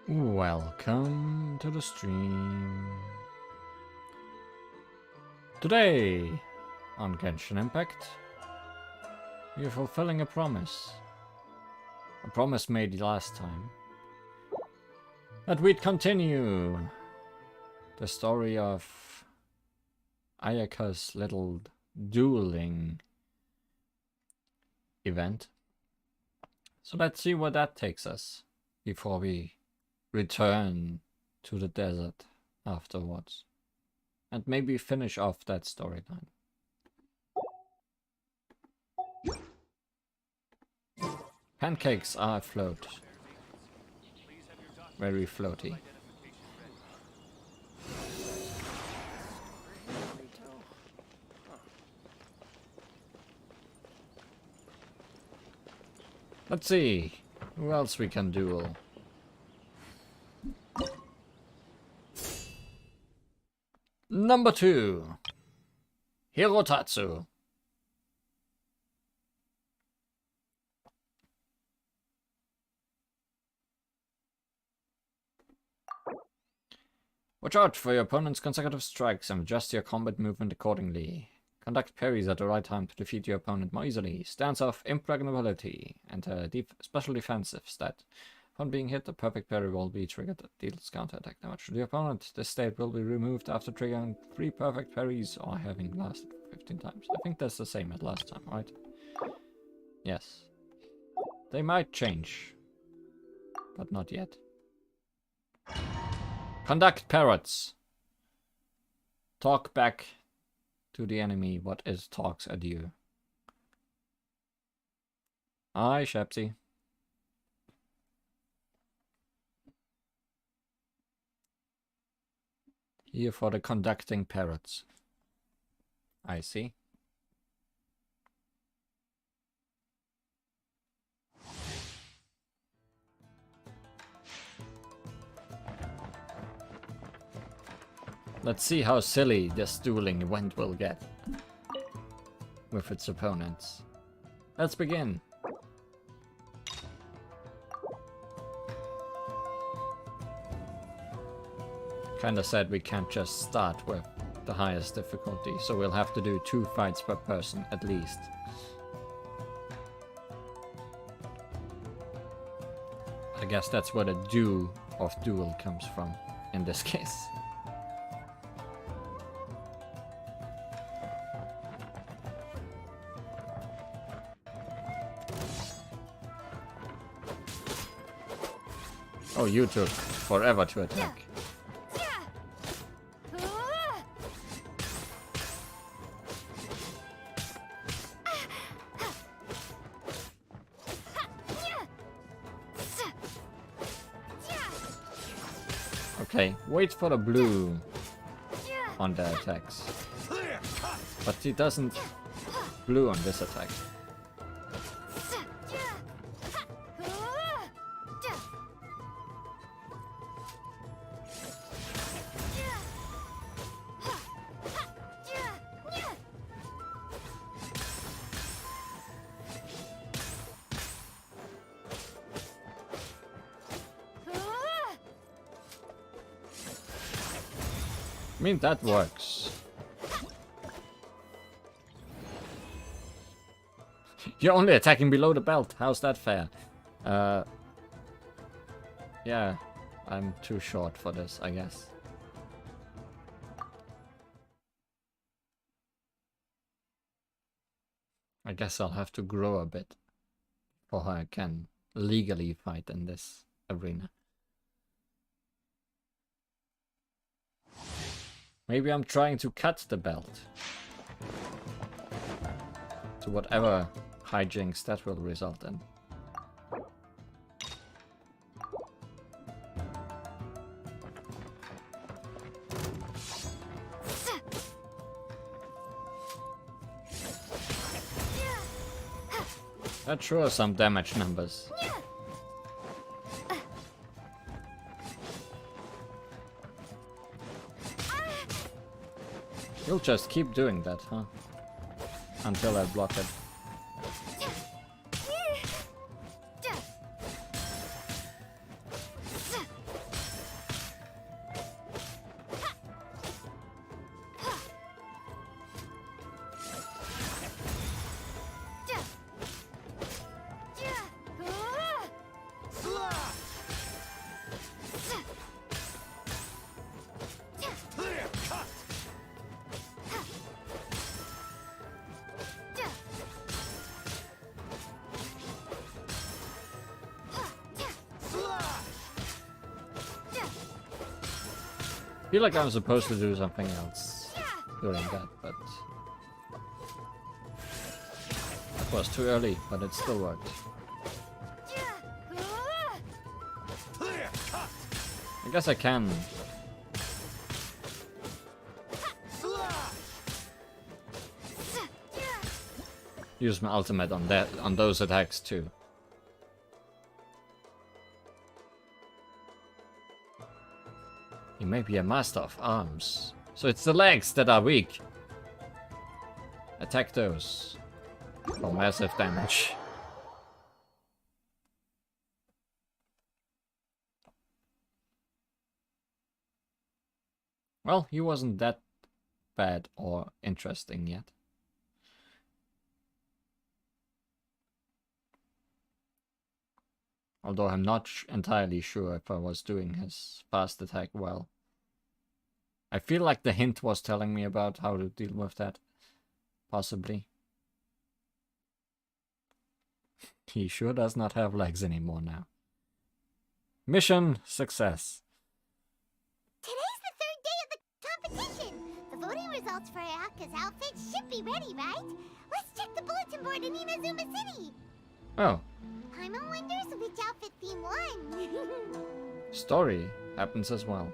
Welcome to the stream. Today on Genshin Impact, we are fulfilling a promise. A promise made last time. That we'd continue the story of Ayaka's little dueling event. So let's see where that takes us before we return to the desert afterwards. And maybe finish off that storyline. Pancakes are afloat. Very floaty. Let's see who else we can duel. Number 2, Hirotatsu. Watch out for your opponent's consecutive strikes and adjust your combat movement accordingly. Conduct parries at the right time to defeat your opponent more easily. Stance of impregnability and a special defensive stat. Upon being hit, a perfect parry will be triggered that deals counter-attack damage to the opponent. This state will be removed after triggering 3 perfect parries or having lasted 15 times. I think that's the same as last time, right? Yes. They might change, but not yet. Conduct parrots. Talk back to the enemy what it talks at you. Aye, Shepsy. Here for the conducting parrots. I see. Let's see how silly this dueling event will get with its opponents. Let's begin. Kinda said we can't just start with the highest difficulty, so we'll have to do 2 fights per person at least. I guess that's where the do of duel comes from in this case. Oh, you took forever to attack. Okay, wait for the blue on the attacks. But he doesn't blue on this attack. I mean, that works. You're only attacking below the belt. How's that fair? Yeah, I'm too short for this, I guess. I guess I'll have to grow a bit before I can legally fight in this arena. Maybe I'm trying to cut the belt to whatever hijinks that will result in. That sure are some damage numbers. You'll just keep doing that, huh? Until I block it. I feel like I'm supposed to do something else during that, but that was too early, but it still worked. I guess I can use my ultimate on those attacks too. You may be a master of arms, so it's the legs that are weak. Attack those for massive damage. Well, he wasn't that bad or interesting yet. Although I'm not entirely sure if I was doing his fast attack well. I feel like the hint was telling me about how to deal with that. Possibly. He sure does not have legs anymore now. Mission success. Today's the third day of the competition. The voting results for Ayaka's outfit should be ready, right? Let's check the bulletin board in Inazuma City. Oh. Paimon wonders which outfit theme won. Story happens as well.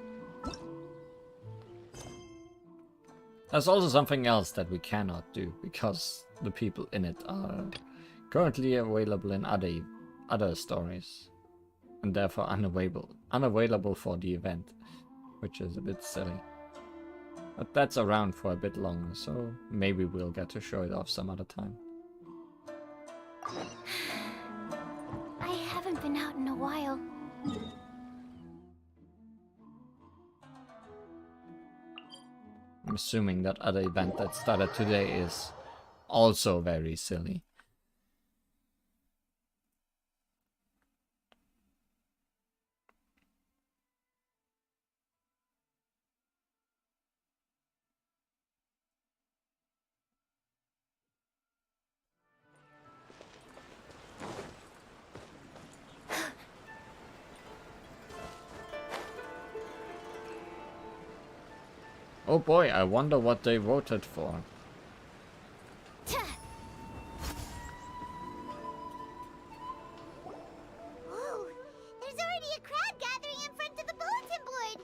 There's also something else that we cannot do because the people in it are currently available in other stories and therefore unavailable for the event, which is a bit silly. But that's around for a bit longer, so maybe we'll get to show it off some other time. I haven't been out in a while. I'm assuming that other event that started today is also very silly. Oh boy, I wonder what they voted for. Whoa, there's already a crowd gathering in front of the bulletin board.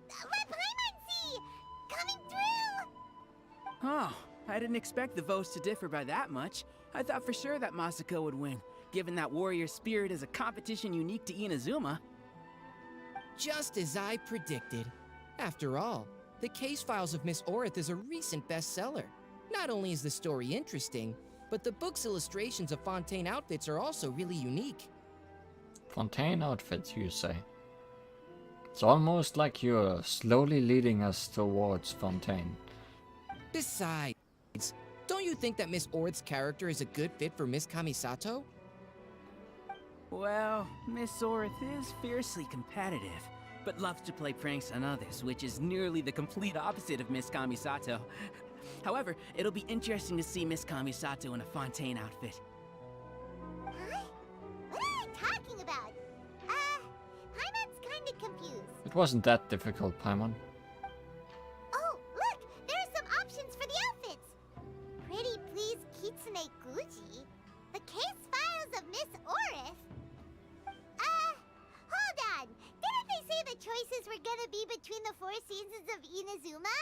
Let Paimon see! Coming through! Oh, I didn't expect the votes to differ by that much. I thought for sure that Masako would win, given that warrior spirit is a competition unique to Inazuma. Just as I predicted. After all, the case files of Miss Orith is a recent bestseller. Not only is the story interesting, but the book's illustrations of Fontaine outfits are also really unique. Fontaine outfits, you say? It's almost like you're slowly leading us towards Fontaine. Besides, don't you think that Miss Orith's character is a good fit for Miss Kamisato? Well, Miss Orith is fiercely competitive, but loves to play pranks on others, which is nearly the complete opposite of Miss Kamisato. However, it'll be interesting to see Miss Kamisato in a Fontaine outfit. Huh? What are you talking about? Paimon's kinda confused. It wasn't that difficult, Paimon. Oh, look! There are some options for the outfits! Pretty please Kitsune Guji? The case files of Miss Orith? Hold on! Didn't they say the choices were gonna be between the 4 seasons of Inazuma?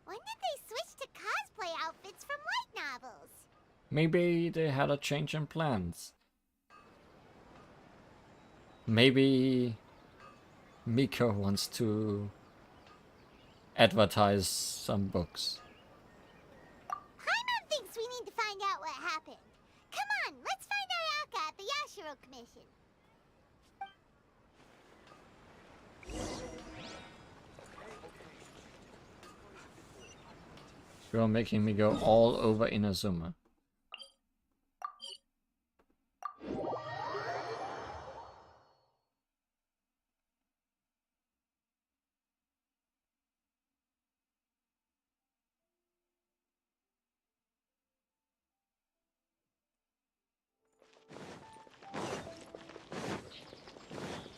When did they switch to cosplay outfits from light novels? Maybe they had a change in plans. Maybe Miko wants to advertise some books. Paimon thinks we need to find out what happened. Come on, let's find Ayaka at the Yashiro Commission. You're making me go all over Inazuma.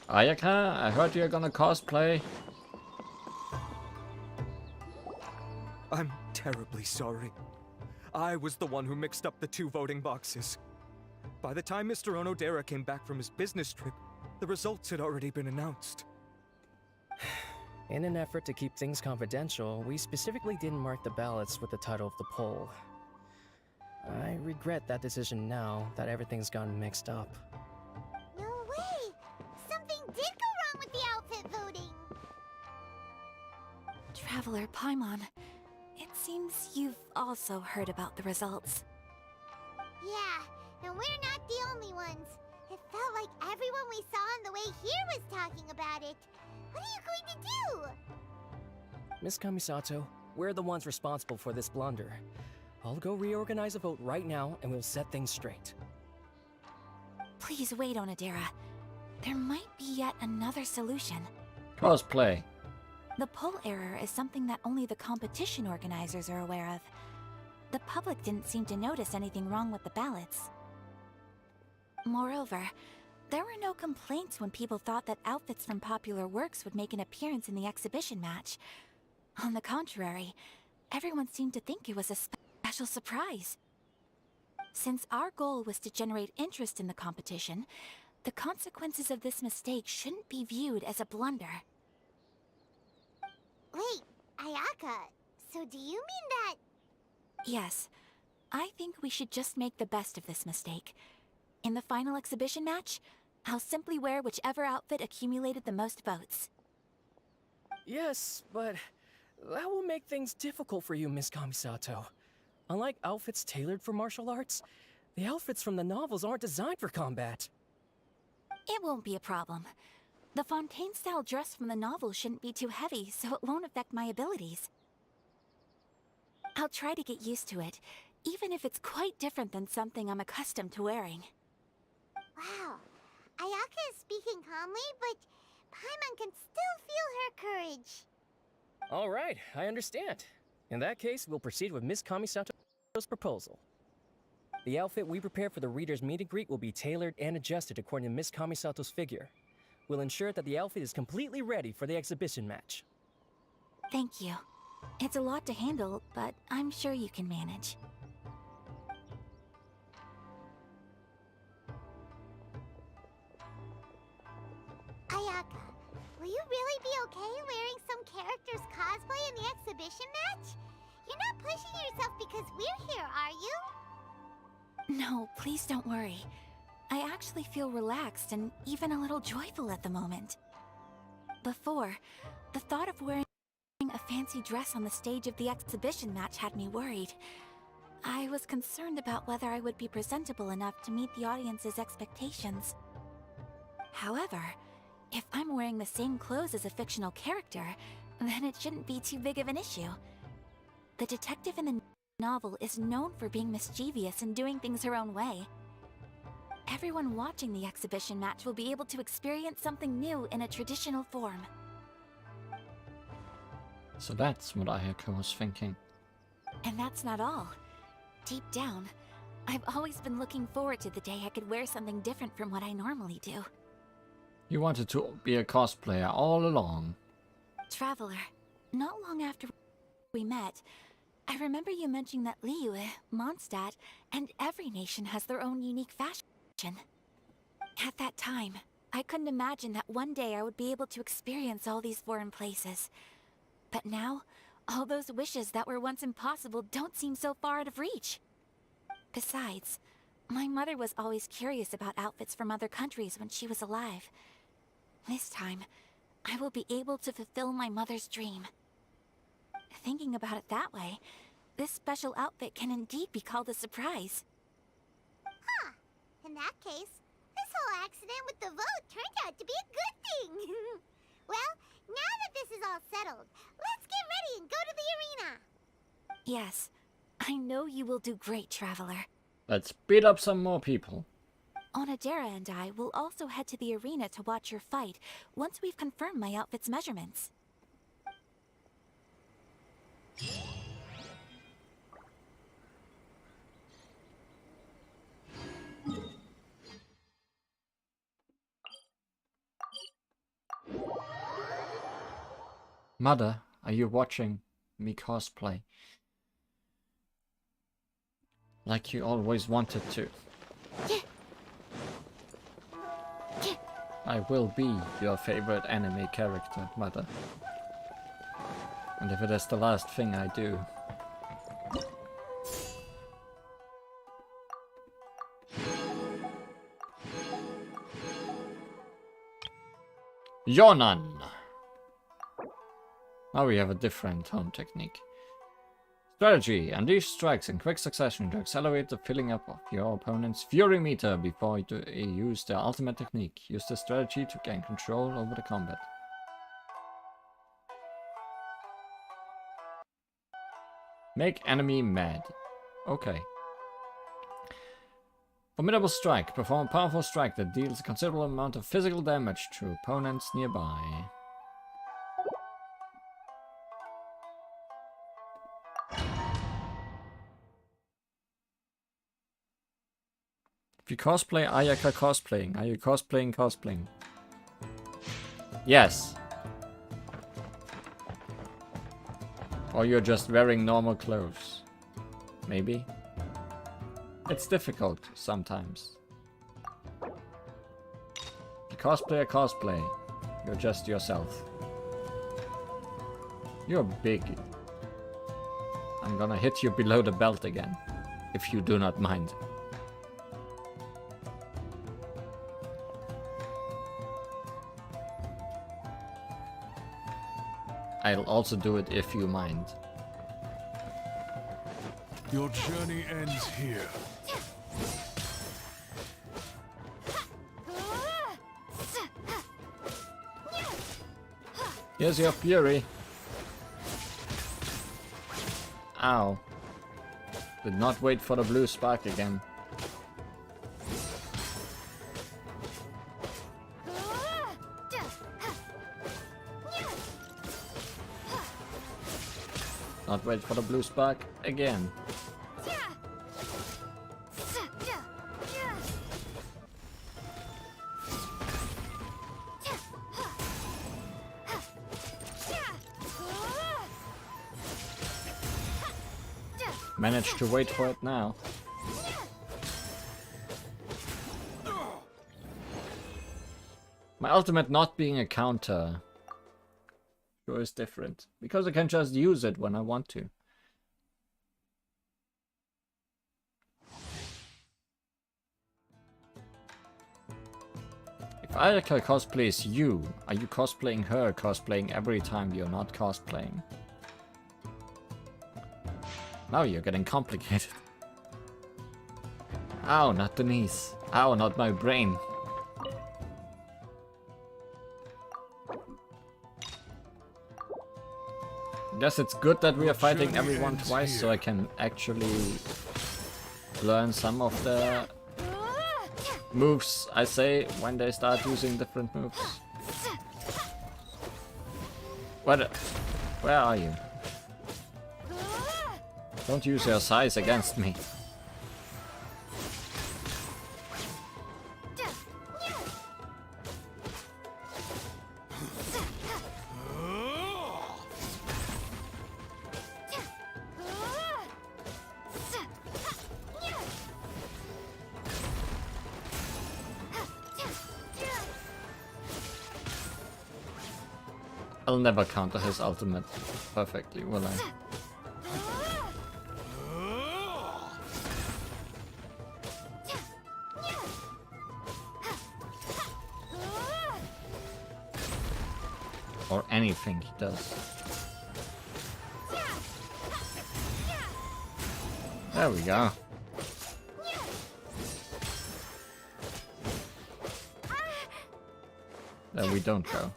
Ayaka, I heard you're gonna cosplay. terribly sorry. I was the one who mixed up the 2 voting boxes. By the time Mr. Onodera came back from his business trip, the results had already been announced. In an effort to keep things confidential, we specifically didn't mark the ballots with the title of the poll. I regret that decision now that everything's gone mixed up. No way! Something did go wrong with the outfit voting! Traveler Paimon, it seems you've also heard about the results. Yeah, and we're not the only ones. It felt like everyone we saw on the way here was talking about it. What are you going to do? Miss Kamisato, we're the ones responsible for this blunder. I'll go reorganize a vote right now and we'll set things straight. Please wait, Onodera. There might be yet another solution. Cosplay. The poll error is something that only the competition organizers are aware of. The public didn't seem to notice anything wrong with the ballots. Moreover, there were no complaints when people thought that outfits from popular works would make an appearance in the exhibition match. On the contrary, everyone seemed to think it was a special surprise. Since our goal was to generate interest in the competition, the consequences of this mistake shouldn't be viewed as a blunder. Wait, Ayaka, so do you mean that... Yes, I think we should just make the best of this mistake. In the final exhibition match, I'll simply wear whichever outfit accumulated the most votes. Yes, but that will make things difficult for you, Miss Kamisato. Unlike outfits tailored for martial arts, the outfits from the novels aren't designed for combat. It won't be a problem. The Fontaine-style dress from the novel shouldn't be too heavy, so it won't affect my abilities. I'll try to get used to it, even if it's quite different than something I'm accustomed to wearing. Wow, Ayaka is speaking calmly, but Paimon can still feel her courage. All right, I understand. In that case, we'll proceed with Miss Kamisato's proposal. The outfit we prepare for the reader's meet and greet will be tailored and adjusted according to Miss Kamisato's figure. We'll ensure that the outfit is completely ready for the exhibition match. Thank you. It's a lot to handle, but I'm sure you can manage. Ayaka, will you really be okay wearing some character's cosplay in the exhibition match? You're not pushing yourself because we're here, are you? No, please don't worry. I actually feel relaxed and even a little joyful at the moment. Before, the thought of wearing a fancy dress on the stage of the exhibition match had me worried. I was concerned about whether I would be presentable enough to meet the audience's expectations. However, if I'm wearing the same clothes as a fictional character, then it shouldn't be too big of an issue. The detective in the novel is known for being mischievous and doing things her own way. Everyone watching the exhibition match will be able to experience something new in a traditional form. So that's what Ayaka was thinking. And that's not all. Deep down, I've always been looking forward to the day I could wear something different from what I normally do. You wanted to be a cosplayer all along. Traveler, not long after we met, I remember you mentioning that Liyue, Mondstadt, and every nation has their own unique fashion. At that time, I couldn't imagine that one day I would be able to experience all these foreign places. But now, all those wishes that were once impossible don't seem so far out of reach. Besides, my mother was always curious about outfits from other countries when she was alive. This time, I will be able to fulfill my mother's dream. Thinking about it that way, this special outfit can indeed be called a surprise. Huh. In that case, this whole accident with the vote turned out to be a good thing. Well, now that this is all settled, let's get ready and go to the arena. Yes, I know you will do great, Traveler. Let's beat up some more people. Onodera and I will also head to the arena to watch your fight once we've confirmed my outfit's measurements. Mother, are you watching me cosplay? Like you always wanted to. I will be your favorite anime character, Mother. And if it is the last thing I do. Yonan! Now we have a different home technique. Strategy. Unleash strikes in quick succession to accelerate the filling up of your opponent's fury meter before you use their ultimate technique. Use this strategy to gain control over the combat. Make enemy mad. Okay. Formidable strike. Perform a powerful strike that deals a considerable amount of physical damage to opponents nearby. If you cosplay Ayaka cosplaying, are you cosplaying? Yes. Or you're just wearing normal clothes. Maybe. It's difficult sometimes. If you cosplay, you're just yourself. You're big. I'm gonna hit you below the belt again, if you do not mind. I'll also do it if you mind. Your journey ends here. Here's your fury. Ow. Did not wait for the blue spark again. Not wait for the blue spark again. Managed to wait for it now. My ultimate not being a counter sure is different, because I can just use it when I want to. If Ayaka cosplays you, are you cosplaying her cosplaying every time you're not cosplaying? Now you're getting complicated. Ow, not the knees. Ow, not my brain. Guess it's good that we are fighting everyone twice, so I can actually learn some of the moves I say when they start using different moves. What? Where are you? Don't use your size against me. I'll never counter his ultimate perfectly, will I? Or anything he does. There we go. There we don't go.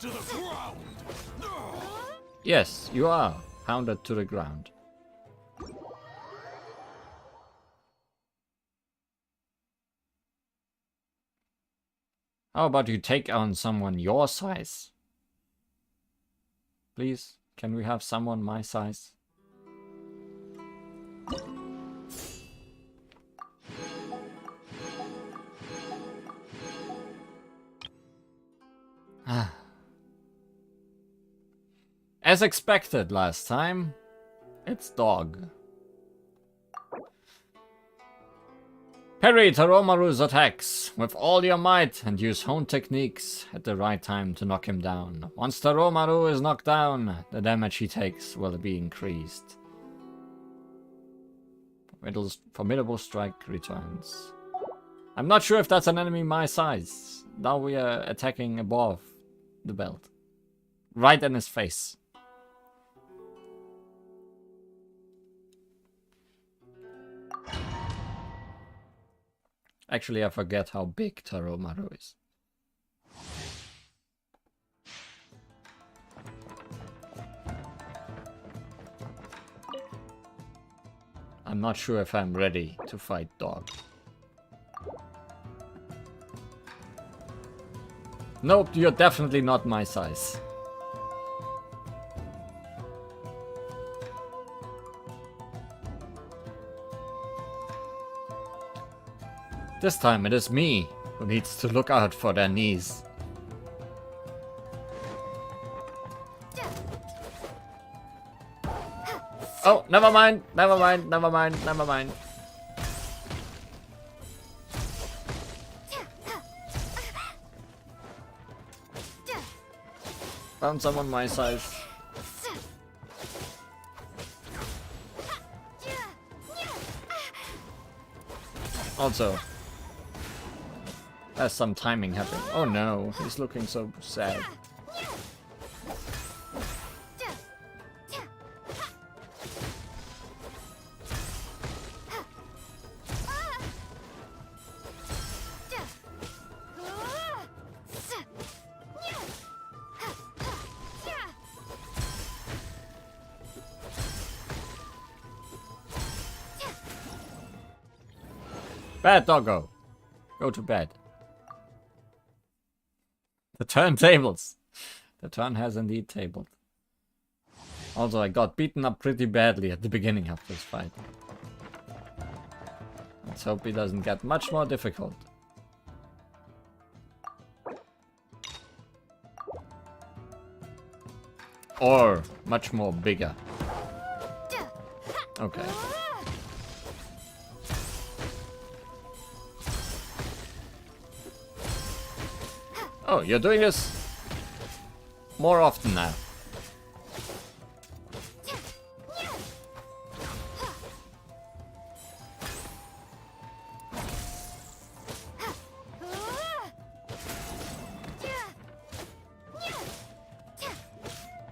To the ground. Yes, you are pounded to the ground. How about you take on someone your size? Please, can we have someone my size? As expected last time, it's dog. Parry Taromaru's attacks with all your might and use honed techniques at the right time to knock him down. Once Taromaru is knocked down, the damage he takes will be increased. Formidable strike returns. I'm not sure if that's an enemy my size. Now we are attacking above the belt. Right in his face. Actually, I forget how big Taromaru is. I'm not sure if I'm ready to fight dog. Nope, you're definitely not my size. This time it is me who needs to look out for their knees. Oh, never mind, never mind, never mind, never mind. Found someone my size. Also, there's some timing happening. Oh no, he's looking so sad. Bad doggo. Go to bed. The turntables. The turn has indeed tabled. Also, I got beaten up pretty badly at the beginning of this fight. Let's hope he doesn't get much more difficult. Or much more bigger. Okay. Oh, you're doing this more often now.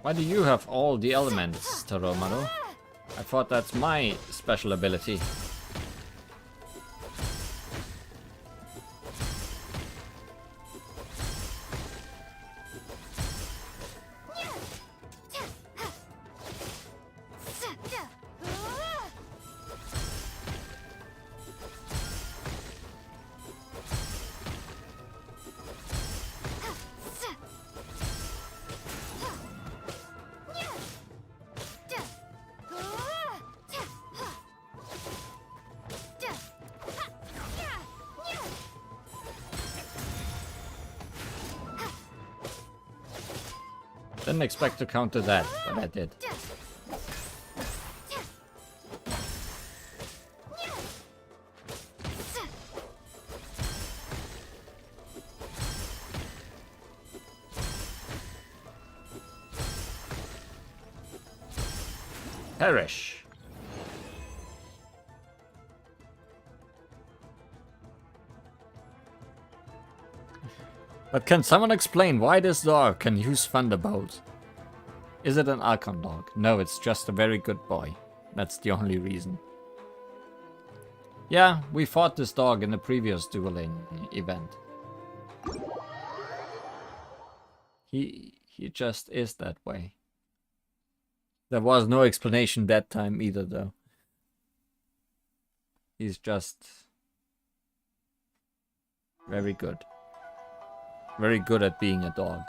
Why do you have all the elements, Taromaru? I thought that's my special ability. Didn't expect to counter that, but I did. Perish. But can someone explain why this dog can use Thunderbolt? Is it an Archon dog? No, it's just a very good boy. That's the only reason. Yeah, we fought this dog in the previous dueling event. He just is that way. There was no explanation that time either, though. He's just very good. Very good at being a dog.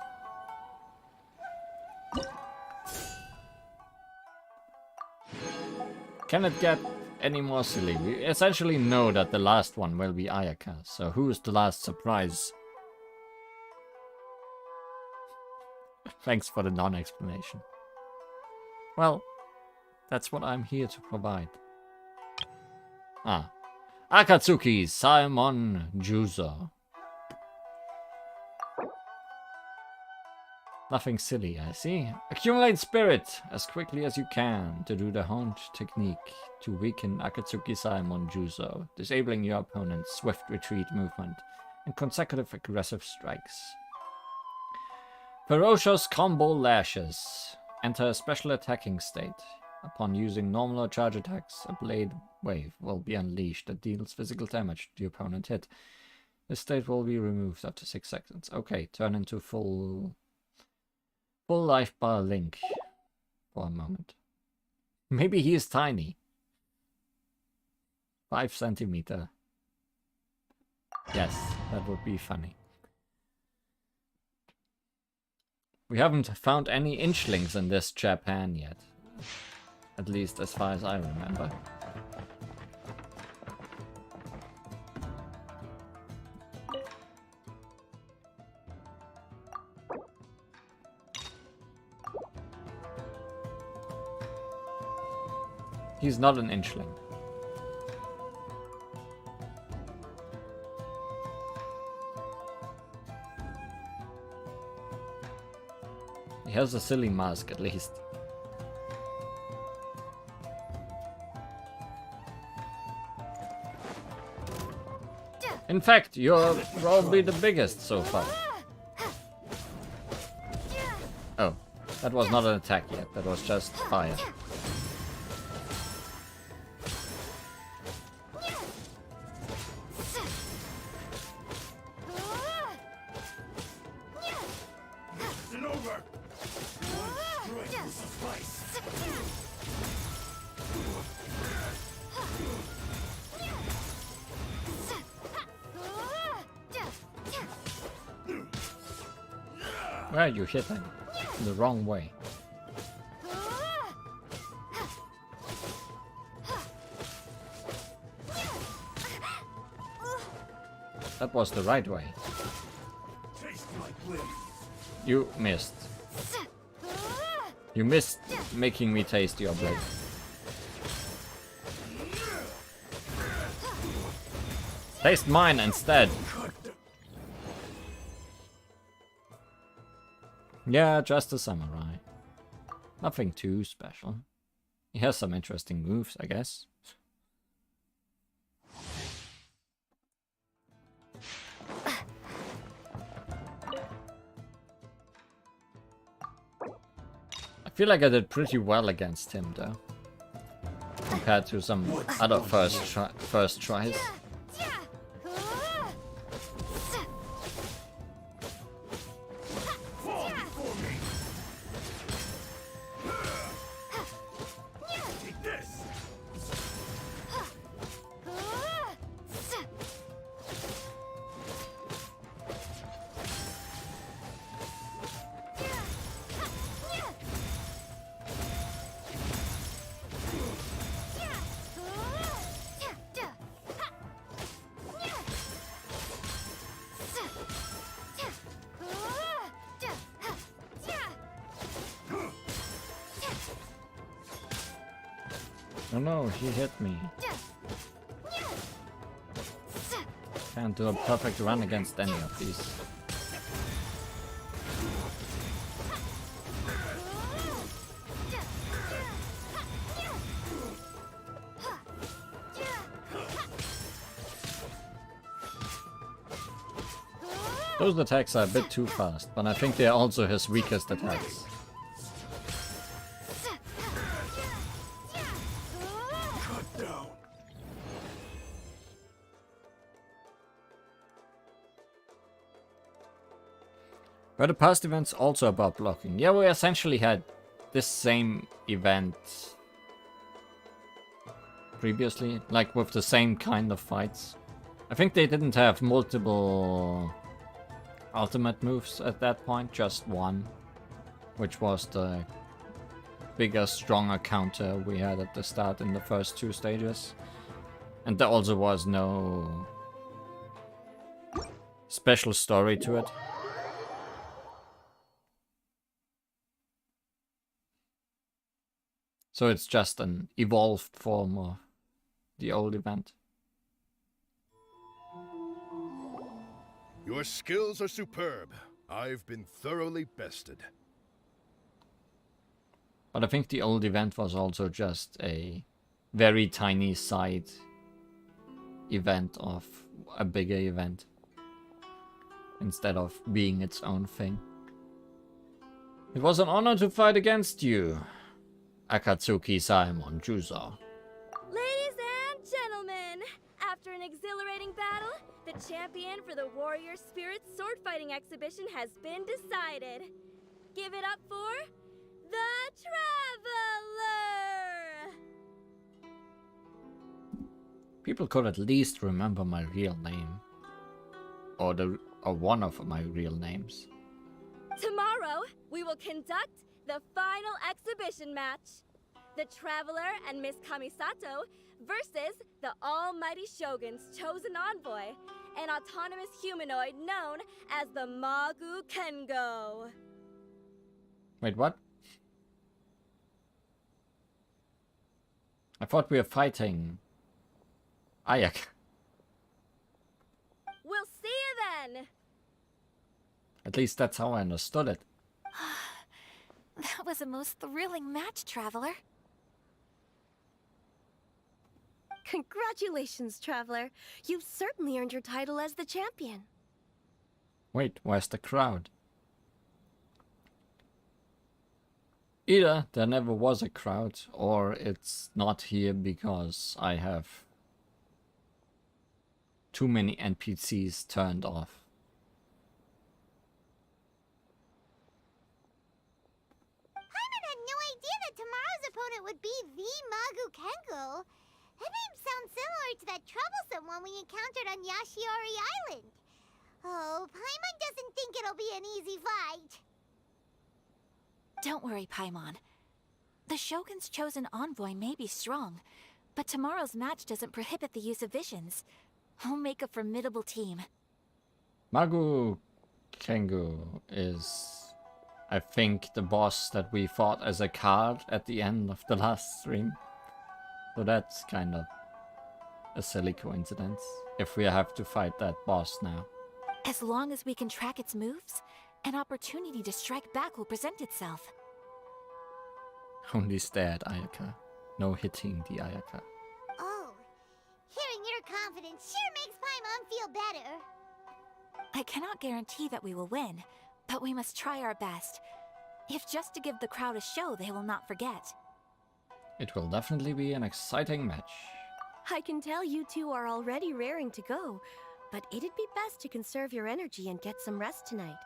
Can it get any more silly? We essentially know that the last one will be Ayaka, so who's the last surprise? Thanks for the non-explanation. Well, that's what I'm here to provide. Ah. Akatsuki Saemon Juzo. Nothing silly, I see. Accumulate spirit as quickly as you can to do the Haunt technique to weaken Akatsuki Saemon Juzo, disabling your opponent's swift retreat movement and consecutive aggressive strikes. Ferocious combo lashes. Enter a special attacking state. Upon using normal or charge attacks, a blade wave will be unleashed that deals physical damage to the opponent hit. This state will be removed after 6 seconds. Okay, turn into full life bar Link for a moment. Maybe he is tiny. 5 centimeter. Yes, that would be funny. We haven't found any inchlings in this Japan yet. At least as far as I remember. He's not an inchling. He has a silly mask at least. In fact, you're probably the biggest so far. Oh, that was not an attack yet, that was just fire. Where are you hitting? The wrong way. That was the right way. You missed. You missed making me taste your blade. Taste mine instead. Yeah, just a samurai. Nothing too special. He has some interesting moves, I guess. I feel like I did pretty well against him, though. Compared to some other first tries. Oh no, he hit me. Can't do a perfect run against any of these. Those attacks are a bit too fast, but I think they are also his weakest attacks. Were the past events also about blocking? Yeah, we essentially had this same event previously, like with the same kind of fights. I think they didn't have multiple ultimate moves at that point, just one, which was the bigger, stronger counter we had at the start in the first 2 stages. And there also was no special story to it. So it's just an evolved form of the old event. Your skills are superb. I've been thoroughly bested. But I think the old event was also just a very tiny side event of a bigger event, instead of being its own thing. It was an honor to fight against you, Akatsuki Saemon Juzo. Ladies and gentlemen, after an exhilarating battle, the champion for the Warrior Spirit sword fighting exhibition has been decided. Give it up for the Traveler! People could at least remember my real name. Or one of my real names. Tomorrow, we will conduct the final exhibition match. The Traveler and Miss Kamisato versus the Almighty Shogun's chosen envoy, an autonomous humanoid known as the Magu Kengo. Wait, what? I thought we were fighting Ayaka. We'll see you then! At least that's how I understood it. That was a most thrilling match, Traveler. Congratulations, Traveler. You've certainly earned your title as the champion. Wait, where's the crowd? Either there never was a crowd, or it's not here because I have too many NPCs turned off. Paimon had no idea that tomorrow's opponent would be the Magu Kengo. That name sounds similar to that troublesome one we encountered on Yashiori Island. Oh, Paimon doesn't think it'll be an easy fight. Don't worry, Paimon. The Shogun's chosen envoy may be strong, but tomorrow's match doesn't prohibit the use of visions. We'll make a formidable team. Magu Kengu is, I think, the boss that we fought as a card at the end of the last stream. So that's kind of a silly coincidence, if we have to fight that boss now. As long as we can track its moves, an opportunity to strike back will present itself. Only stare at Ayaka. No hitting the Ayaka. Oh, hearing your confidence sure makes Paimon feel better. I cannot guarantee that we will win, but we must try our best. If just to give the crowd a show they will not forget. It will definitely be an exciting match. I can tell you two are already raring to go, but it'd be best to conserve your energy and get some rest tonight.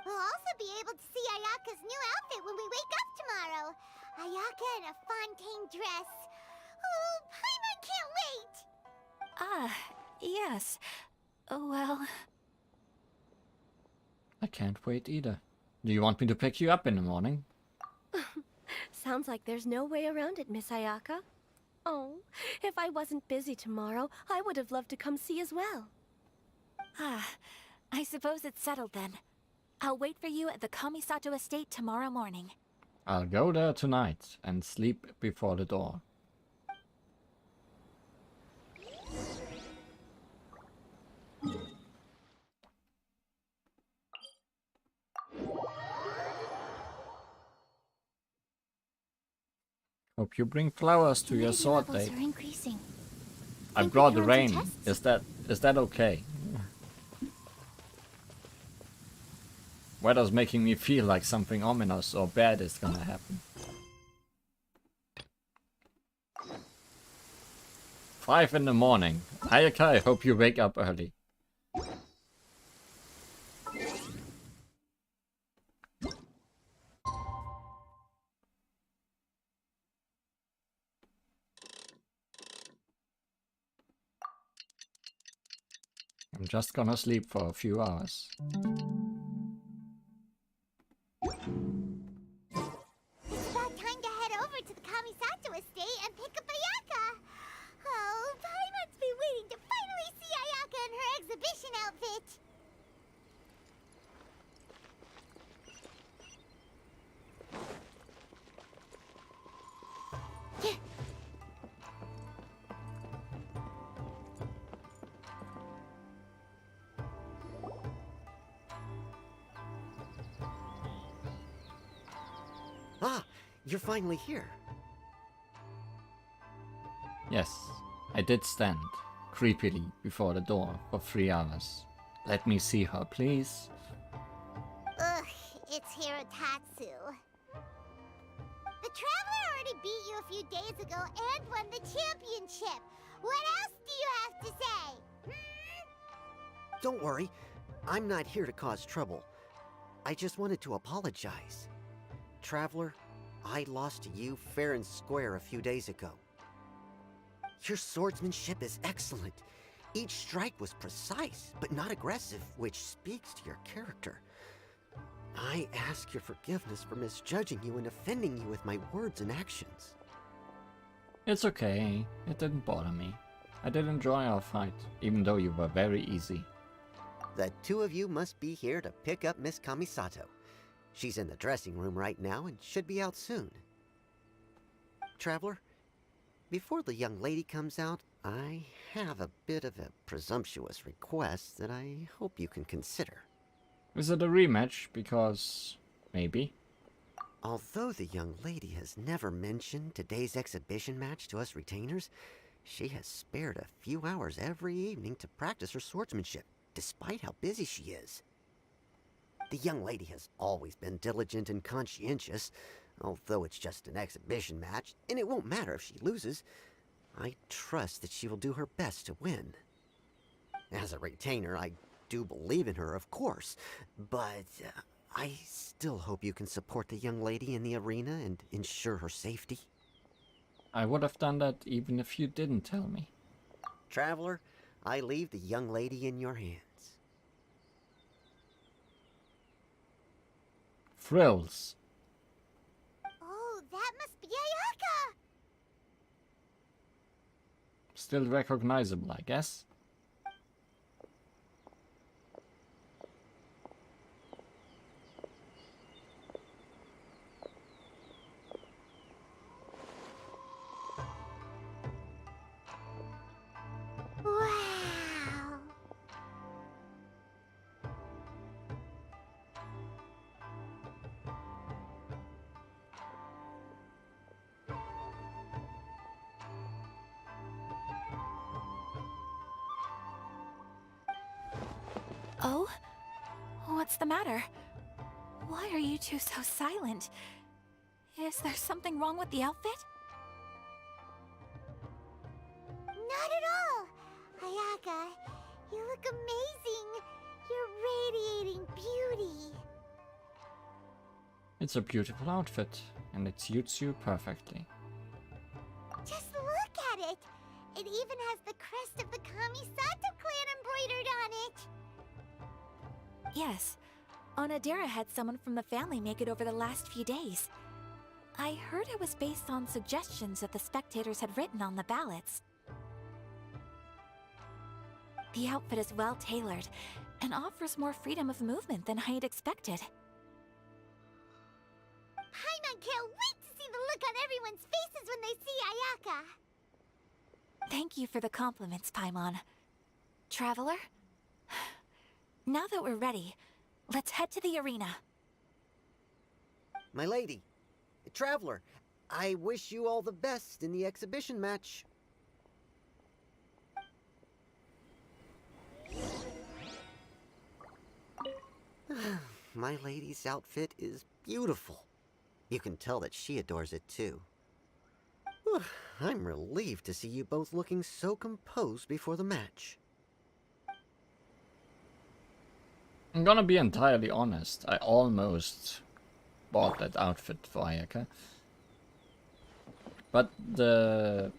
We'll also be able to see Ayaka's new outfit when we wake up tomorrow. Ayaka in a Fontaine dress. Oh, Paimon can't wait! Ah, yes. Oh, well... I can't wait either. Do you want me to pick you up in the morning? Sounds like there's no way around it, Miss Ayaka. Oh, if I wasn't busy tomorrow, I would have loved to come see as well. Ah, I suppose it's settled then. I'll wait for you at the Kamisato estate tomorrow morning. I'll go there tonight and sleep before the door. Hope you bring flowers to your Energy sword levels date. are increasing. I Think we brought can the run some rain. tests? Is that okay? Weather's making me feel like something ominous or bad is gonna happen. 5 in the morning. Ayaka, I hope you wake up early. I'm just gonna sleep for a few hours. It's about time you're finally here. Yes, I did stand creepily before the door for 3 hours. Let me see her, please. Ugh, it's Hirotatsu. The Traveler already beat you a few days ago and won the championship. What else do you have to say? Don't worry, I'm not here to cause trouble. I just wanted to apologize. Traveler, I lost to you fair and square a few days ago. Your swordsmanship is excellent. Each strike was precise, but not aggressive, which speaks to your character. I ask your forgiveness for misjudging you and offending you with my words and actions. It's okay, it didn't bother me. I did enjoy our fight, even though you were very easy. The two of you must be here to pick up Miss Kamisato. She's in the dressing room right now and should be out soon. Traveler, before the young lady comes out, I have a bit of a presumptuous request that I hope you can consider. Is it a rematch? Because... maybe? Although the young lady has never mentioned today's exhibition match to us retainers, she has spared a few hours every evening to practice her swordsmanship, despite how busy she is. The young lady has always been diligent and conscientious, although it's just an exhibition match, and it won't matter if she loses. I trust that she will do her best to win. As a retainer, I do believe in her, of course, but I still hope you can support the young lady in the arena and ensure her safety. I would have done that even if you didn't tell me. Traveler, I leave the young lady in your hands. Frills. Oh, that must be Ayaka! Still recognizable, I guess. Wow! Oh? What's the matter? Why are you two so silent? Is there something wrong with the outfit? Not at all! Ayaka, you look amazing! You're radiating beauty! It's a beautiful outfit, and it suits you perfectly. Just look at it! It even has the crest of the Kamisato clan embroidered on it! Yes. Onodera had someone from the family make it over the last few days. I heard it was based on suggestions that the spectators had written on the ballots. The outfit is well tailored and offers more freedom of movement than I had expected. Paimon can't wait to see the look on everyone's faces when they see Ayaka! Thank you for the compliments, Paimon. Traveler? Now that we're ready, let's head to the arena. My lady, Traveler, I wish you all the best in the exhibition match. My lady's outfit is beautiful. You can tell that she adores it too. I'm relieved to see you both looking so composed before the match. I'm gonna be entirely honest, I almost bought that outfit for Ayaka. But the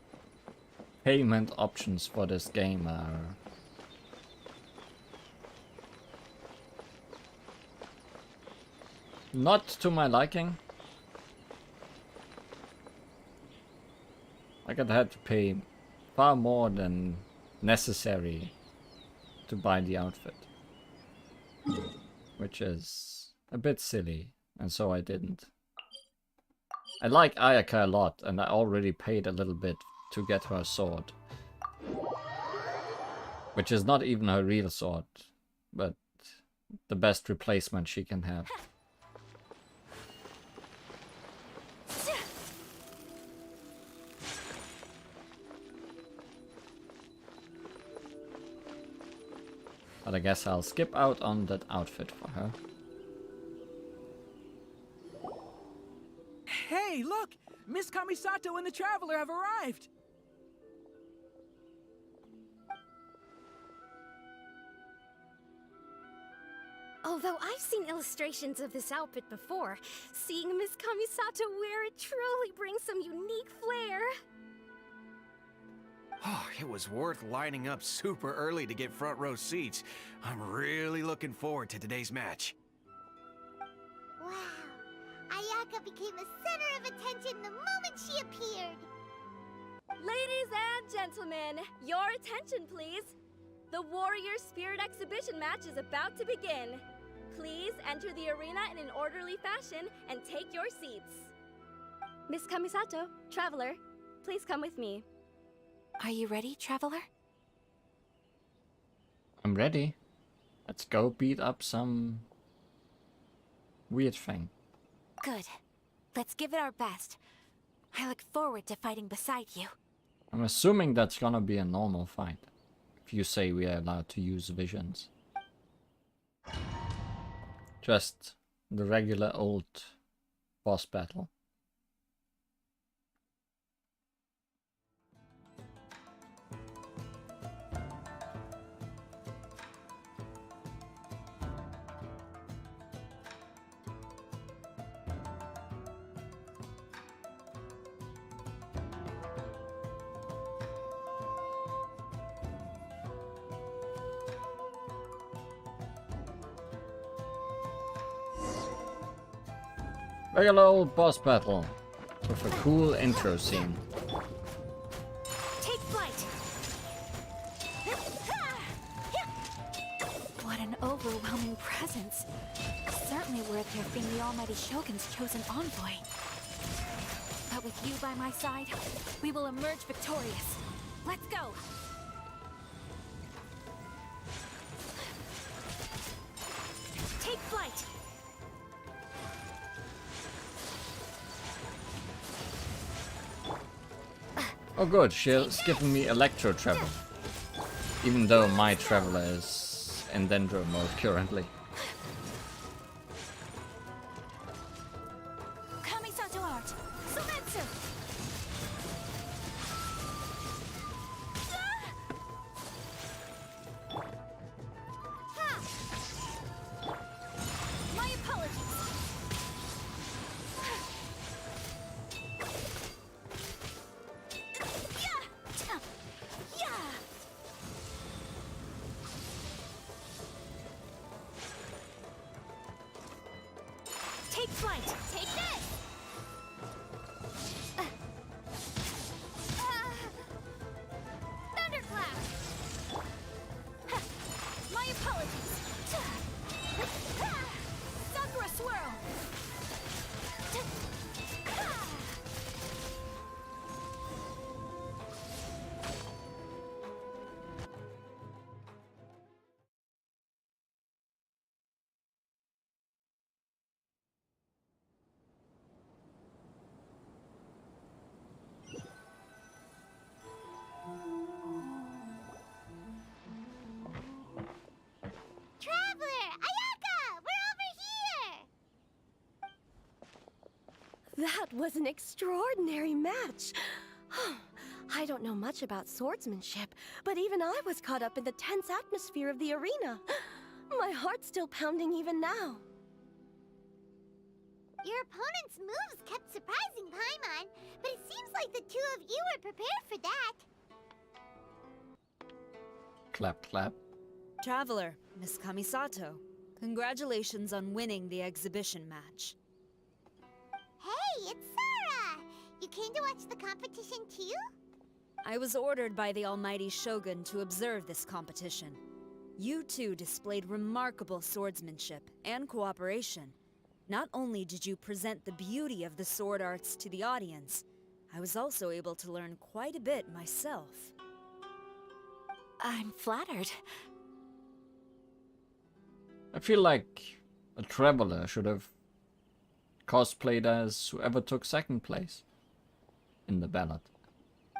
payment options for this game are not to my liking. Like I had to pay far more than necessary to buy the outfit. Which is a bit silly, and so I didn't. I like Ayaka a lot, and I already paid a little bit to get her sword. Which is not even her real sword, but the best replacement she can have. But I guess I'll skip out on that outfit for her. Hey, look! Miss Kamisato and the Traveler have arrived! Although I've seen illustrations of this outfit before, seeing Miss Kamisato wear it truly brings some unique flair. Oh, it was worth lining up super early to get front row seats. I'm really looking forward to today's match. Wow. Ayaka became the center of attention the moment she appeared. Ladies and gentlemen, your attention please. The Warrior Spirit Exhibition match is about to begin. Please enter the arena in an orderly fashion and take your seats. Miss Kamisato, Traveler, please come with me. Are you ready, Traveler? I'm ready. Let's go beat up some weird thing. Good. Let's give it our best. I look forward to fighting beside you. I'm assuming that's gonna be a normal fight. If you say we are allowed to use visions. Just the regular old boss battle. Regular old boss battle with a cool intro scene. Take flight! What an overwhelming presence. Certainly worthy of being the Almighty Shogun's chosen envoy. But with you by my side, we will emerge victorious. Let's go! Take flight! Oh good, she's giving me electro travel. Even though my traveler is in Dendro mode currently. Kamisato art! Sumeru! My apologies! Take flight! Take this! Thunderclap! My apologies! Sakura swirl! Traveler! Ayaka! We're over here! That was an extraordinary match. I don't know much about swordsmanship, but even I was caught up in the tense atmosphere of the arena. My heart's still pounding even now. Your opponent's moves kept surprising Paimon, but it seems like the two of you were prepared for that. Clap clap. Traveler, Miss Kamisato, congratulations on winning the exhibition match. Hey, it's Sora! You came to watch the competition too? I was ordered by the Almighty Shogun to observe this competition. You two displayed remarkable swordsmanship and cooperation. Not only did you present the beauty of the sword arts to the audience, I was also able to learn quite a bit myself. I'm flattered. I feel like a traveler should have cosplayed as whoever took second place in the ballot.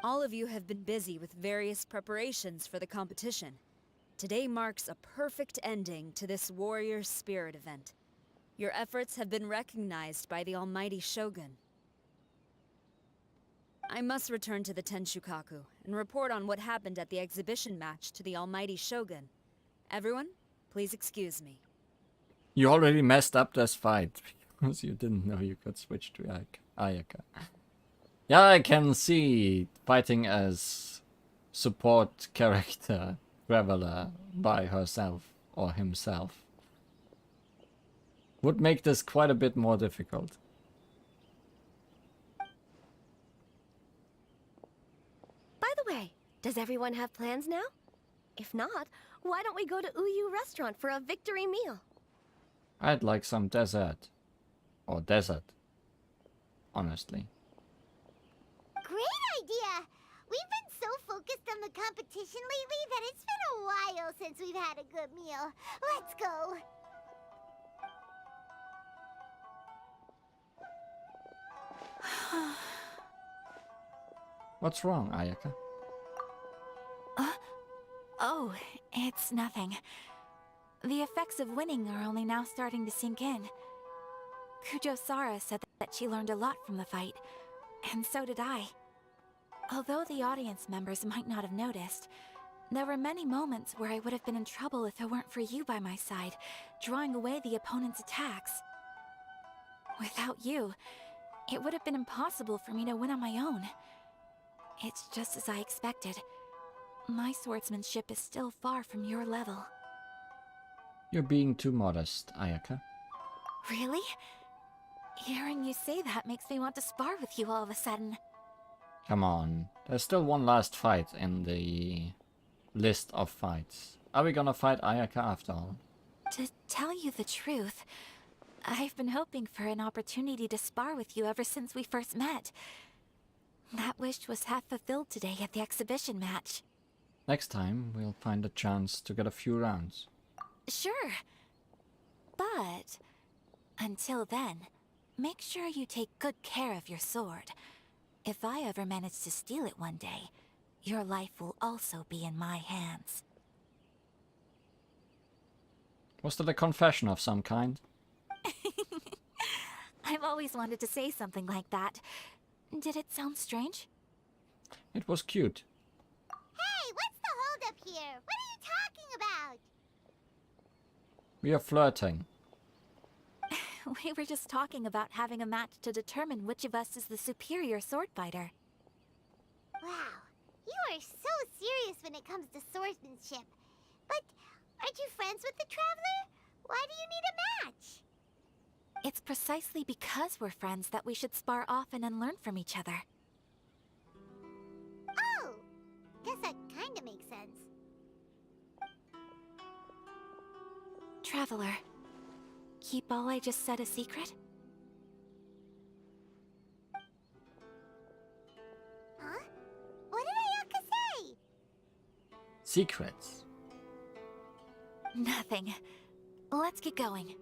All of you have been busy with various preparations for the competition. Today marks a perfect ending to this Warrior Spirit event. Your efforts have been recognized by the Almighty Shogun. I must return to the Tenshukaku and report on what happened at the exhibition match to the Almighty Shogun. Everyone, please excuse me. You already messed up this fight because you didn't know you could switch to Ayaka. Yeah, I can see fighting as support character Traveler by herself or himself would make this quite a bit more difficult. By the way, does everyone have plans now? If not, why don't we go to Uyu Restaurant for a victory meal? I'd like some dessert. Or desert. Honestly. Great idea! We've been so focused on the competition lately that it's been a while since we've had a good meal. Let's go! What's wrong, Ayaka? Oh, it's nothing. The effects of winning are only now starting to sink in. Kujo-Sara said that she learned a lot from the fight, and so did I. Although the audience members might not have noticed, there were many moments where I would have been in trouble if it weren't for you by my side, drawing away the opponent's attacks. Without you, it would have been impossible for me to win on my own. It's just as I expected. My swordsmanship is still far from your level. You're being too modest, Ayaka. Really? Hearing you say that makes me want to spar with you all of a sudden. Come on, there's still one last fight in the list of fights. Are we gonna fight Ayaka after all? To tell you the truth, I've been hoping for an opportunity to spar with you ever since we first met. That wish was half fulfilled today at the exhibition match. Next time, we'll find a chance to get a few rounds. Sure. But until then, make sure you take good care of your sword. If I ever manage to steal it one day, your life will also be in my hands. Was that a confession of some kind? I've always wanted to say something like that. Did it sound strange? It was cute. Hey, what's the holdup here? What are you talking about? We are flirting. We were just talking about having a match to determine which of us is the superior sword fighter. Wow, you are so serious when it comes to swordsmanship. But aren't you friends with the Traveler? Why do you need a match? It's precisely because we're friends that we should spar often and learn from each other. Oh, guess that kinda makes sense. Traveler, keep all I just said a secret? Huh? What did Ayaka say? Secrets. Nothing. Let's get going.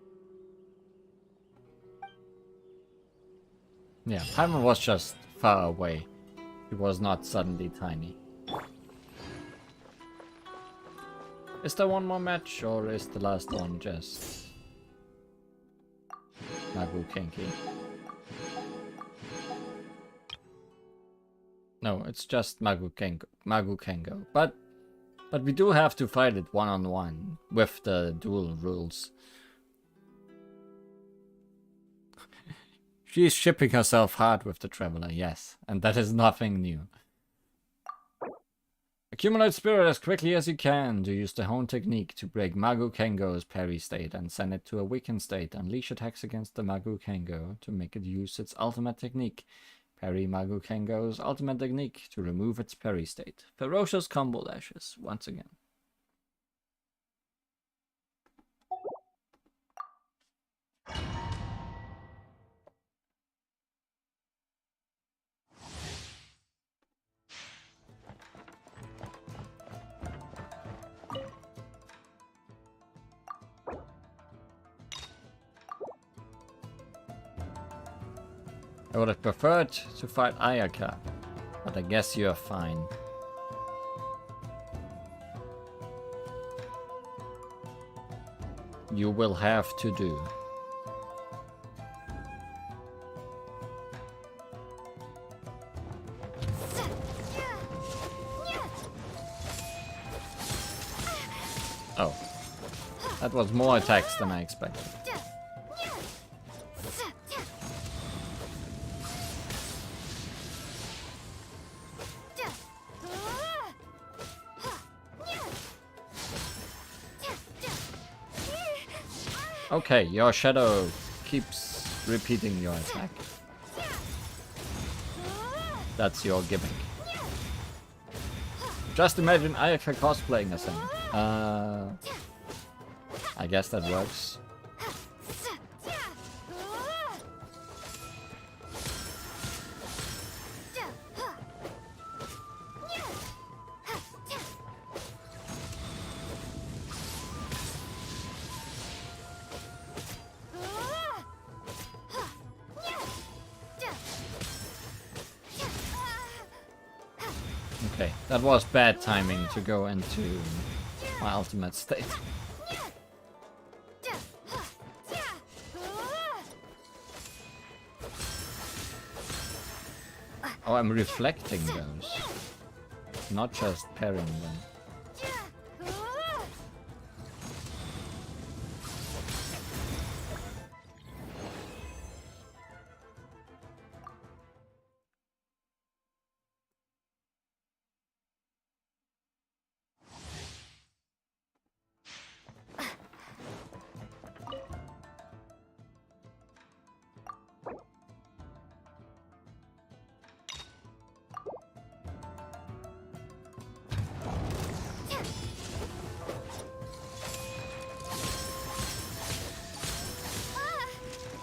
Yeah, Paimon was just far away. He was not suddenly tiny. Is there one more match, or is the last one just Magu Kenki? No, it's just Magu Kengo. But we do have to fight it one-on-one with the duel rules. She is shipping herself hard with the Traveler, yes, and that is nothing new. Accumulate spirit as quickly as you can to use the Hone technique to break Magu Kengo's parry state and send it to a weakened state. Unleash attacks against the Magu Kengo to make it use its ultimate technique. Parry Magu Kengo's ultimate technique to remove its parry state. Ferocious combo lashes, once again. I would have preferred to fight Ayaka, but I guess you're fine. you will have to do. Oh. That was more attacks than I expected. Okay, your shadow keeps repeating your attack. That's your gimmick. Just imagine Ayaka cosplaying as him. I guess that works. Okay, that was bad timing to go into my ultimate state. Oh, I'm reflecting those, not just parrying them.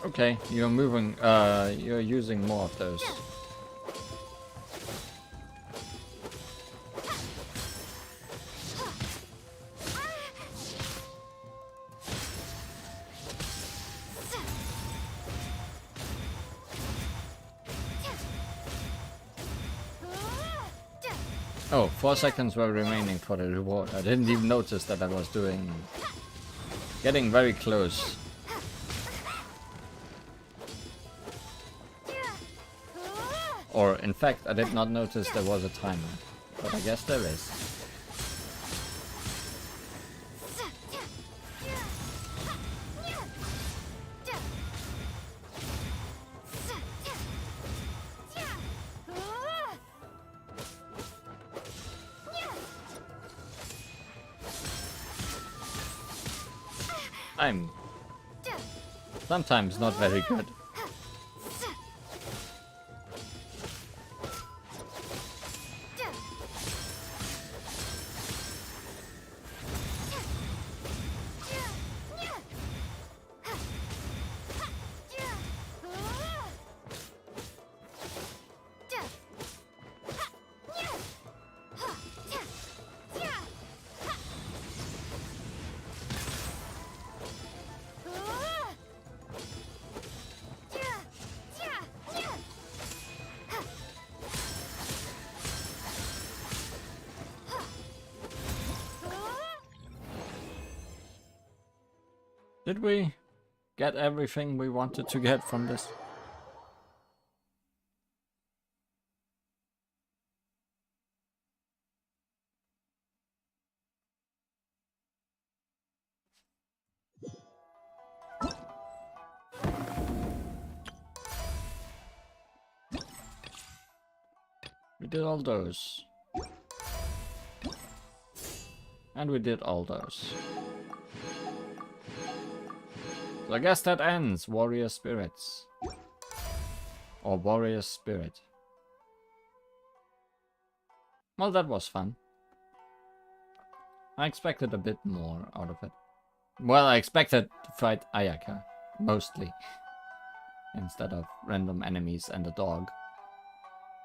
Okay, you're moving, you're using more of those. Oh, 4 seconds were remaining for the reward. I didn't even notice that I was getting very close. Or, in fact, I did not notice there was a timer. But I guess there is. I'm sometimes not very good. Did we get everything we wanted to get from this? We did all those. And we did all those. So I guess that ends Warrior Spirits. Or Warrior Spirit. Well, that was fun. I expected a bit more out of it. Well, I expected to fight Ayaka, mostly. Instead of random enemies and a dog.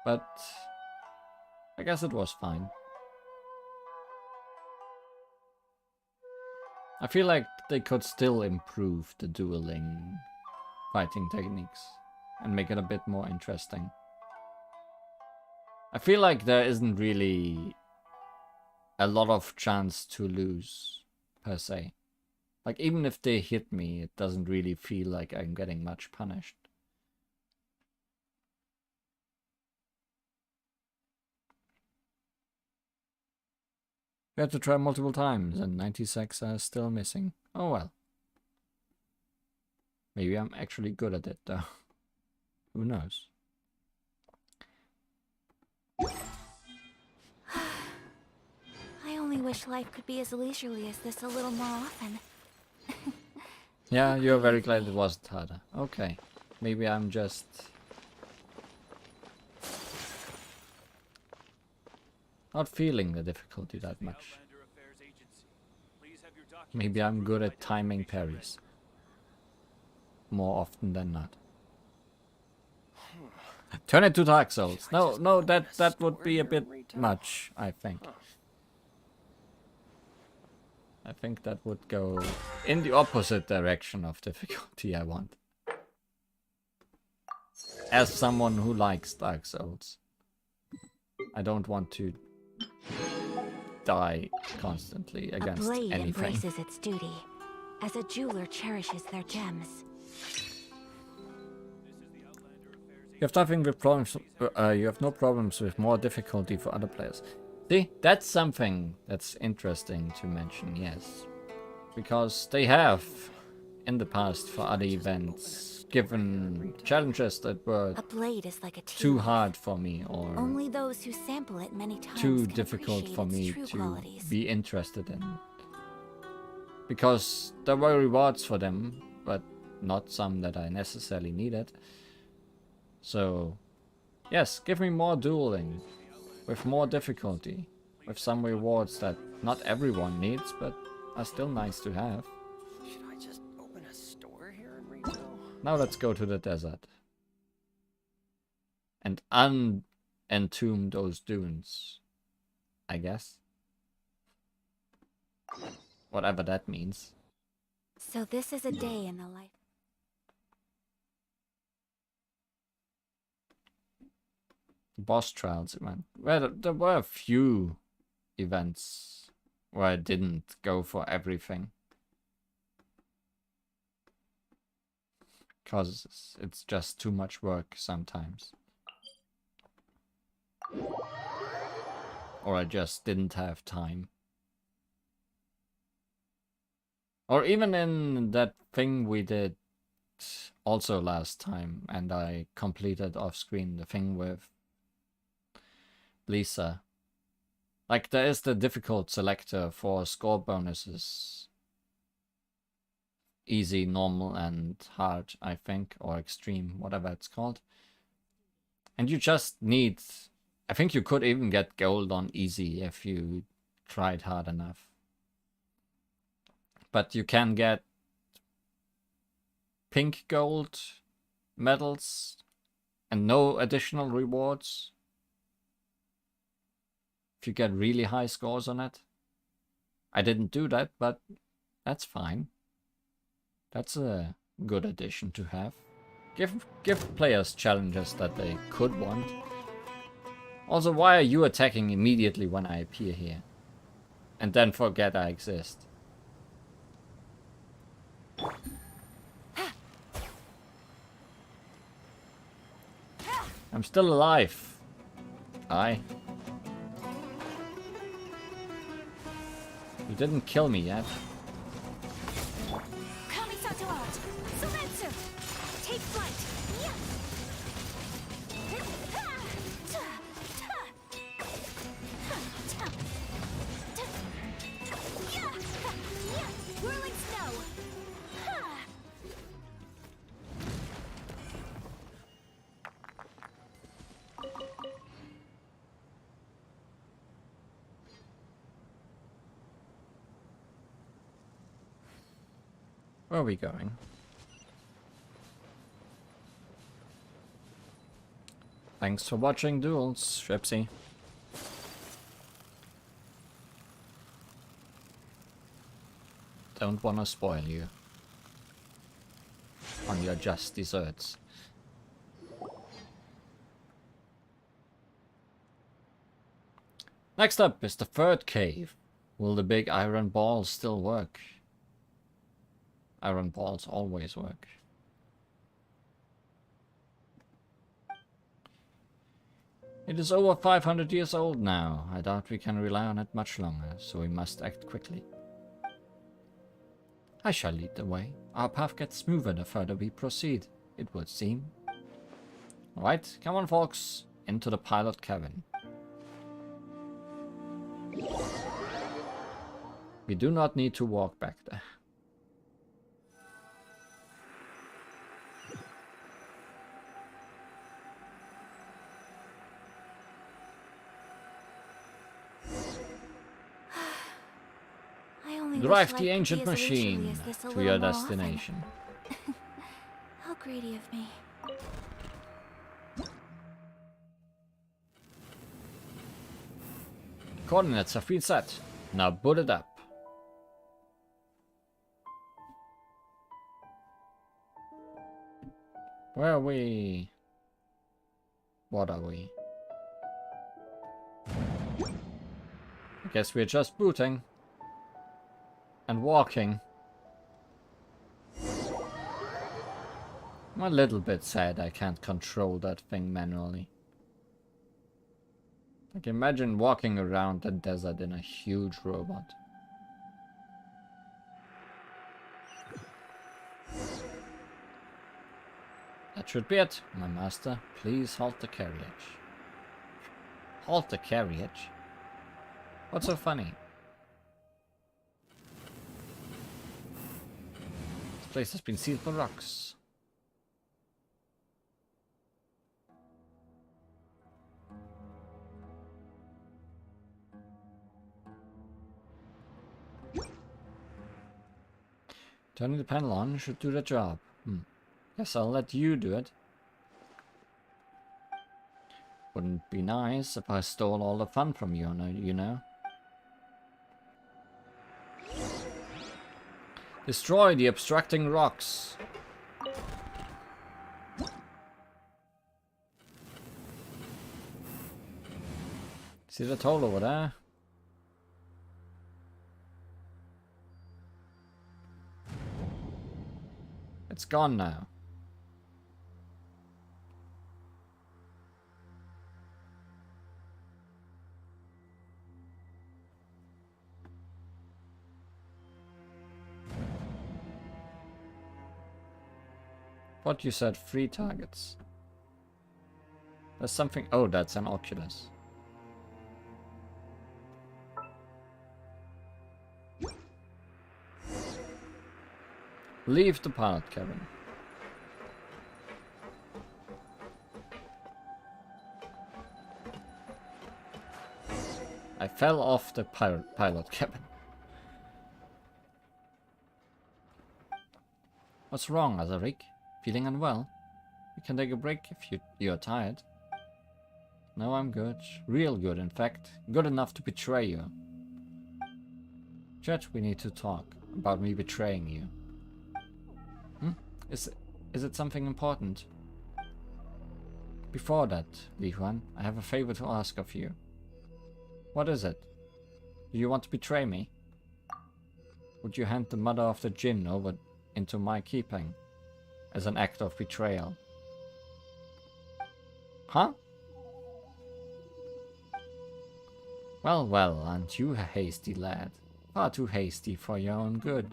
But I guess it was fine. I feel like they could still improve the dueling fighting techniques and make it a bit more interesting. I feel like there isn't really a lot of chance to lose, per se. Like, even if they hit me, it doesn't really feel like I'm getting much punished. We had to try multiple times, and 96 are still missing. Oh well. Maybe I'm actually good at it, though. Who knows? I only wish life could be as leisurely as this a little more often. Yeah, you're very glad it wasn't harder. Okay. Maybe I'm just... not feeling the difficulty that much. Maybe I'm good at timing parries. More often than not. Turn it to Dark Souls. No, that would be a bit much, I think. I think that would go in the opposite direction of difficulty I want. As someone who likes Dark Souls, I don't want to die constantly against A blade anything. embraces its duty, as a jeweler cherishes their gems. You have nothing with problems. You have no problems with more difficulty for other players. See, that's something that's interesting to mention. Yes, because they have, in the past, for other events, given challenges that were A blade is like a tea too leaf. hard for me, or Only those who sample it many times too can difficult appreciate for its me true to qualities. be interested in. Because there were rewards for them, but not some that I necessarily needed. So, yes, give me more dueling, with more difficulty, with some rewards that not everyone needs, but are still nice to have. Should I just open a store here in Rito? Now let's go to the desert. And entomb those dunes, I guess. Whatever that means. So this is a day in the life. Boss trials event. Well, there were a few events where I didn't go for everything. Because it's just too much work sometimes. Or I just didn't have time. Or even in that thing we did also last time, and I completed off screen, the thing with Lisa. Like, there is the difficult selector for score bonuses. Easy, normal, and hard, I think, or extreme, whatever it's called. And you just need... I think you could even get gold on easy if you tried hard enough. But you can get pink gold medals and no additional rewards if you get really high scores on it. I didn't do that, but that's fine. That's a good addition to have. Give players challenges that they could want. Also, why are you attacking immediately when I appear here? And then forget I exist? I'm still alive. You didn't kill me yet. Kamisato out! Sumeru! Take flight! Whirling snow! Where are we going? Thanks for watching Duels, Shripsy. Don't wanna spoil you on your just desserts. Next up is the third cave. Will the big iron ball still work? Iron balls always work. It is over 500 years old now. I doubt we can rely on it much longer, so we must act quickly. I shall lead the way. Our path gets smoother the further we proceed, it would seem. Alright, come on folks, into the pilot cabin. We do not need to walk back there. Drive the ancient machine to your destination. How greedy of me. Coordinates have been set. Now boot it up. Where are we? What are we? I guess we're just booting. And walking. I'm a little bit sad I can't control that thing manually. Like, imagine walking around the desert in a huge robot. That should be it, my master. Please halt the carriage. Halt the carriage? What's so funny? This place has been sealed by rocks. Turning the panel on should do the job. Guess I'll let you do it. Wouldn't be nice if I stole all the fun from you, you know. Destroy the obstructing rocks. See that hole over there? It's gone now. What you said, 3 targets. There's something. Oh, that's an Oculus. Leave the pilot cabin. I fell off the pilot cabin. What's wrong, Azarik? Feeling unwell? You can take a break if you're tired. No, I'm good. Real good, in fact. Good enough to betray you. Jet, we need to talk about me betraying you. Is it something important? Before that, Li Huan, I have a favor to ask of you. What is it? Do you want to betray me? Would you hand the mother of the Jinn over into my keeping as an act of betrayal? Huh? Well, well, aren't you a hasty lad? Far too hasty for your own good.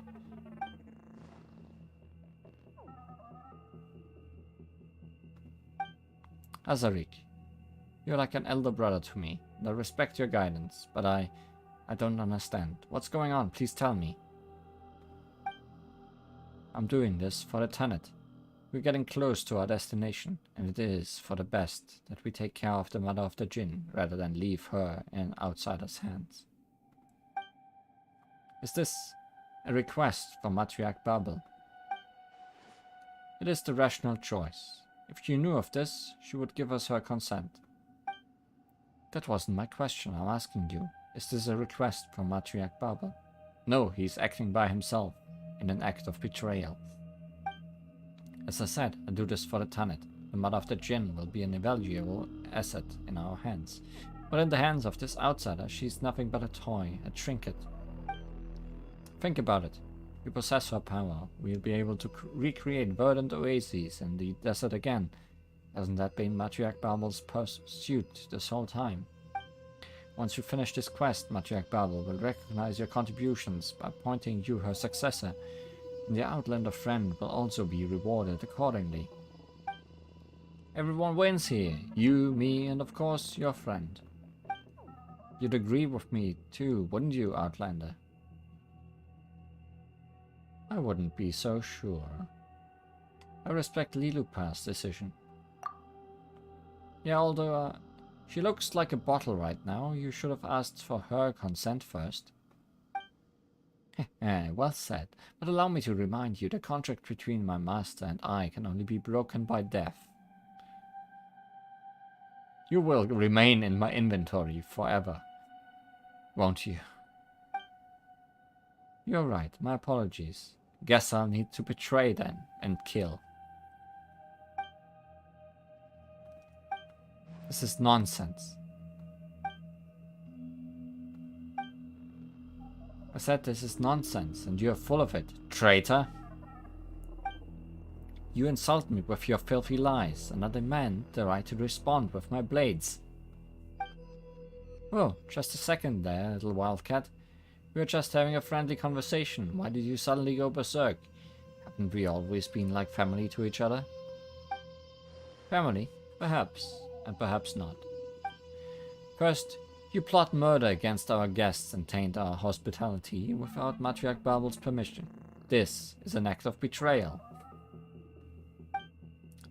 Azarik, you're like an elder brother to me, and I respect your guidance, but I don't understand. What's going on? Please tell me. I'm doing this for the Tenet. We're getting close to our destination, and it is for the best that we take care of the mother of the Jinn, rather than leave her in outsiders' hands. Is this a request from Matriarch Babel? It is the rational choice. If you knew of this, she would give us her consent. That wasn't my question, I'm asking you. Is this a request from Matriarch Babel? No, he's acting by himself, in an act of betrayal. As I said, I do this for the Tanit. The mother of the Jinn will be an invaluable asset in our hands. But in the hands of this outsider, she's nothing but a toy, a trinket. Think about it. You possess her power. We'll be able to recreate verdant oases in the desert again. Hasn't that been Matriarch Babel's pursuit this whole time? Once you finish this quest, Matriarch Babel will recognize your contributions by appointing you her successor, and the Outlander friend will also be rewarded accordingly. Everyone wins here. You, me, and of course, your friend. You'd agree with me too, wouldn't you, Outlander? I wouldn't be so sure. I respect Lilupa's decision. Yeah, although she looks like a bottle right now, you should have asked for her consent first. Well said, but allow me to remind you the contract between my master and I can only be broken by death. You will remain in my inventory forever, won't you? You're right, my apologies. Guess I'll need to betray then, and kill. This is nonsense. I said this is nonsense, and you're full of it, traitor. You insult me with your filthy lies, and I demand the right to respond with my blades. Oh, just a second there, little wildcat. We were just having a friendly conversation. Why did you suddenly go berserk? Haven't we always been like family to each other? Family? Perhaps, and perhaps not. First, you plot murder against our guests and taint our hospitality without Matriarch Babel's permission. This is an act of betrayal.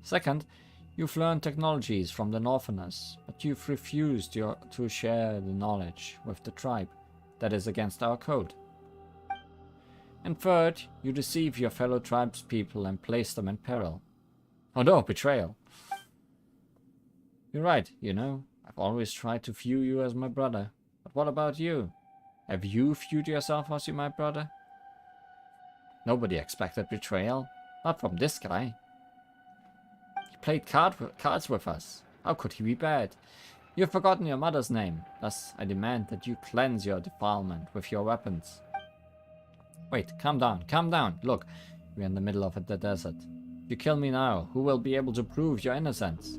Second, you've learned technologies from the Northerners, but you've refused to share the knowledge with the tribe. That is against our code. And third, you deceive your fellow tribespeople and place them in peril. Oh no, betrayal. You're right, you know. I've always tried to view you as my brother. But what about you? Have you viewed yourself as my brother? Nobody expected betrayal. Not from this guy. He played cards with us. How could he be bad? You've forgotten your mother's name. Thus, I demand that you cleanse your defilement with your weapons. Wait, calm down, calm down. Look, we're in the middle of the desert. If you kill me now, who will be able to prove your innocence?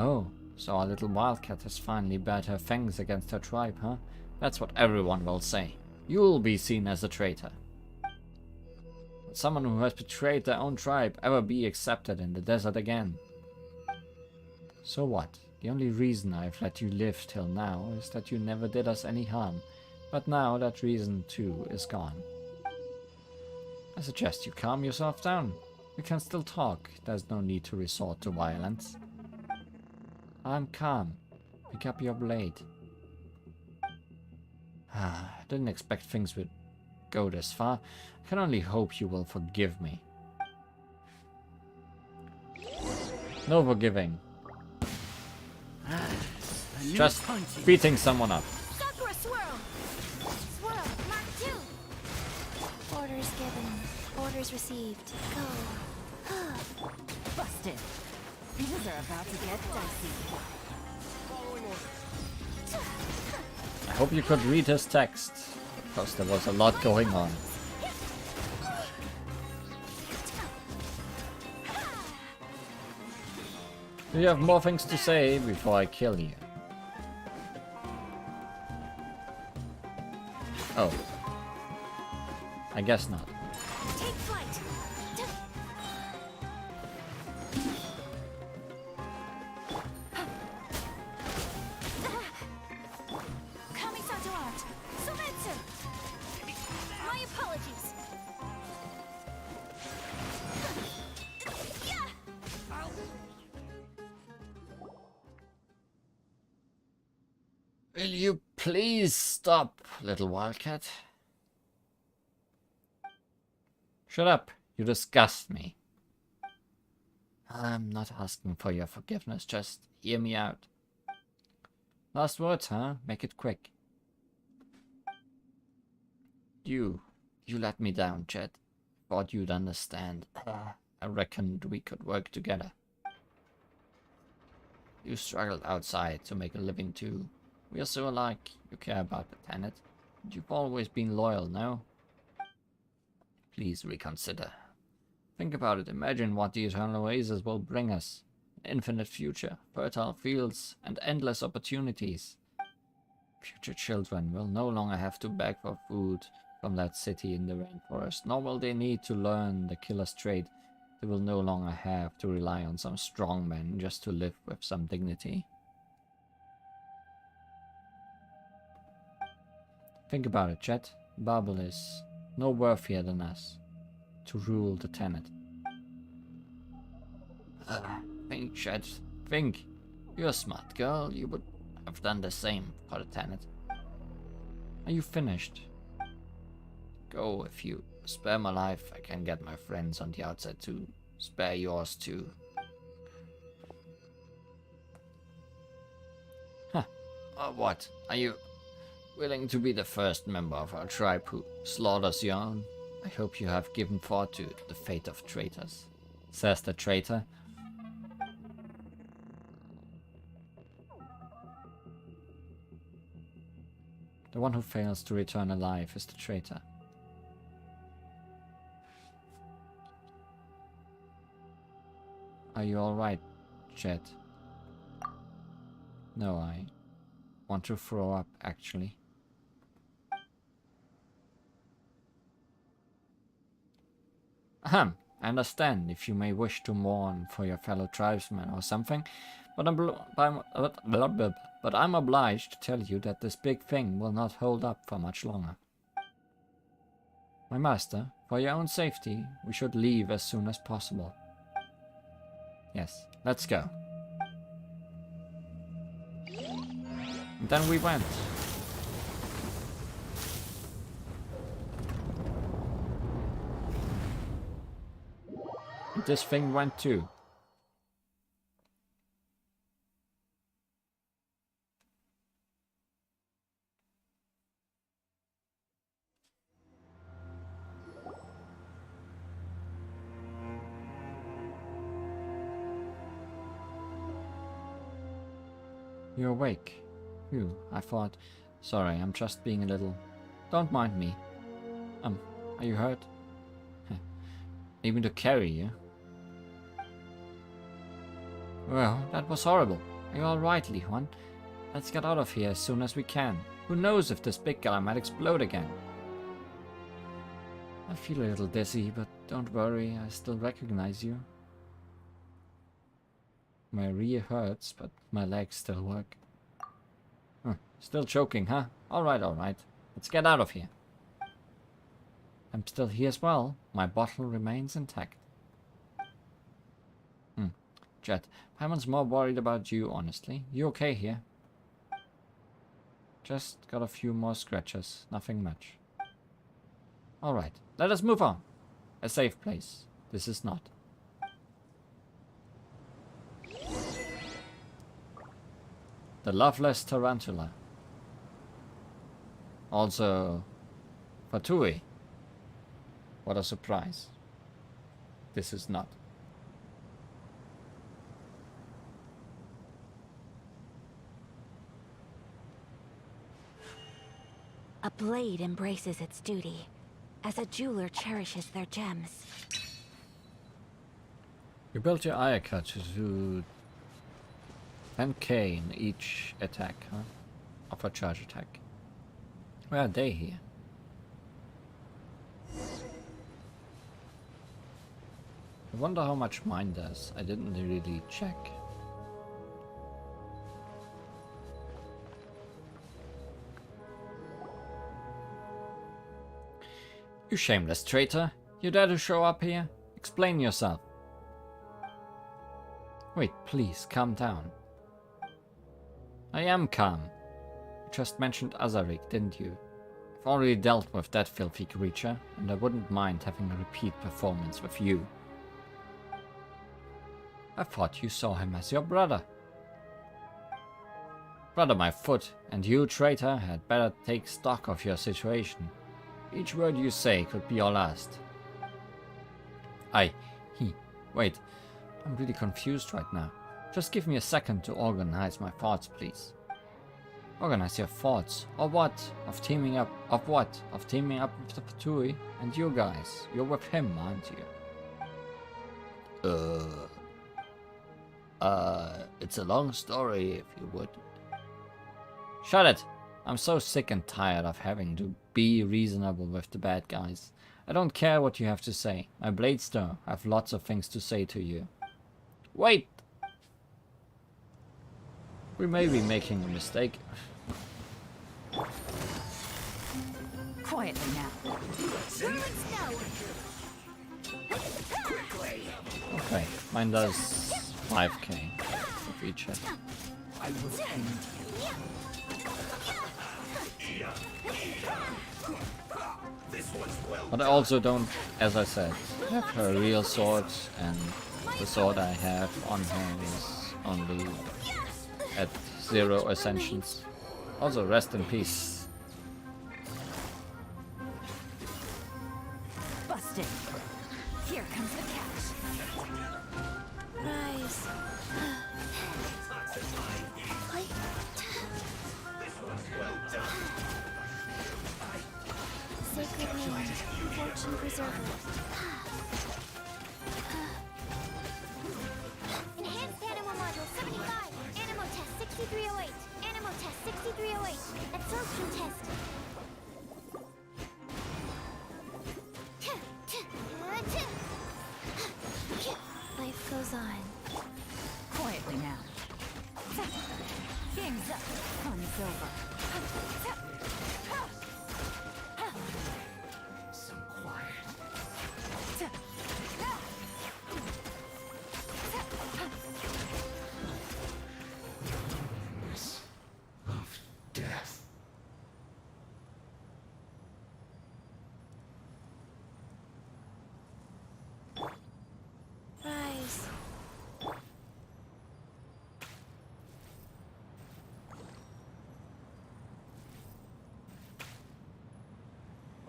Oh, so our little wildcat has finally bared her fangs against her tribe, huh? That's what everyone will say. You'll be seen as a traitor. Will someone who has betrayed their own tribe ever be accepted in the desert again? So what? The only reason I've let you live till now is that you never did us any harm, but now that reason too is gone. I suggest you calm yourself down. We can still talk, there's no need to resort to violence. I'm calm. Pick up your blade. I didn't expect things would go this far. I can only hope you will forgive me. No forgiving. Just beating someone up. Sakura swirl! Swirl, Mark 2! Orders given. Orders received. Go. Busted. Things are about to get dicey. I hope you could read his text, because there was a lot going on. Do you have more things to say before I kill you? Oh. I guess not. Take flight! Kamisato out! Sumeru! My apologies! Will you please stop, little wildcat? Shut up, you disgust me. I'm not asking for your forgiveness, just hear me out. Last words, huh? Make it quick. You let me down, Chet. Thought you'd understand. I reckoned we could work together. You struggled outside to make a living too. We are so alike. You care about the planet. You've always been loyal, no? Please reconsider. Think about it. Imagine what the eternal oasis will bring us. An infinite future, fertile fields, and endless opportunities. Future children will no longer have to beg for food from that city in the rainforest, nor will they need to learn the killer's trade. They will no longer have to rely on some strong man just to live with some dignity. Think about it, Chet. Babel is no worthier than us to rule the Tenet. Think, Chet. Think. You're a smart girl. You would have done the same for the Tenet. Are you finished? Go, if you spare my life, I can get my friends on the outside to spare yours too. Huh. What? Are you willing to be the first member of our tribe who slaughters your own? I hope you have given thought to the fate of traitors, says the traitor. The one who fails to return alive is the traitor. Are you alright, Chet? No, I want to throw up, actually. Ahem, I understand if you may wish to mourn for your fellow tribesmen or something, but I'm obliged to tell you that this big thing will not hold up for much longer. My master, for your own safety, we should leave as soon as possible. Yes, let's go. And then we went. And this thing went too. You're awake. Phew, I thought. Sorry, I'm just being a little... Don't mind me. Are you hurt? Even to carry you? Well, that was horrible. Are you alright, Li Huan? Let's get out of here as soon as we can. Who knows if this big guy might explode again? I feel a little dizzy, but don't worry, I still recognize you. My rear hurts, but my legs still work. Still choking, huh? Alright, alright. Let's get out of here. I'm still here as well. My bottle remains intact. Jet, Paimon's more worried about you, honestly. You okay here? Just got a few more scratches. Nothing much. Alright, let us move on. A safe place. This is not. The loveless tarantula. Also, Fatui. What a surprise. This is not. A blade embraces its duty, as a jeweler cherishes their gems. You built your Ayaka to do 10k in each attack, huh? Of a charge attack. Where are they here? I wonder how much mine does. I didn't really check. You shameless traitor! You dare to show up here? Explain yourself. Wait, please, calm down. I am calm. You just mentioned Azarik, didn't you? I've already dealt with that filthy creature, and I wouldn't mind having a repeat performance with you. I thought you saw him as your brother. Brother my foot, and you, traitor, had better take stock of your situation. Each word you say could be your last. Wait, I'm really confused right now. Just give me a second to organize my thoughts, please. Organize your thoughts. Or what? Of teaming up. Of what? Of teaming up with the Fatui and you guys. You're with him, aren't you? It's a long story, if you would. Shut it! I'm so sick and tired of having to be reasonable with the bad guys. I don't care what you have to say. My blades, though, have lots of things to say to you. Wait! We may be making a mistake. Quietly now. Okay, mine does 5k with each hit. I will end But I also don't, as I said, have her real sword, and the sword I have on her is only at 0 ascensions. Also, rest in peace. Busted. Here comes the catch. Rise. Sacred name, fortune preserver. Enhanced animal module 75. Animal test 6308. Animal test 6308. Absorption test. Life goes on. Quietly now. Game's up. Fun's over. Some quiet. Of death. Rise.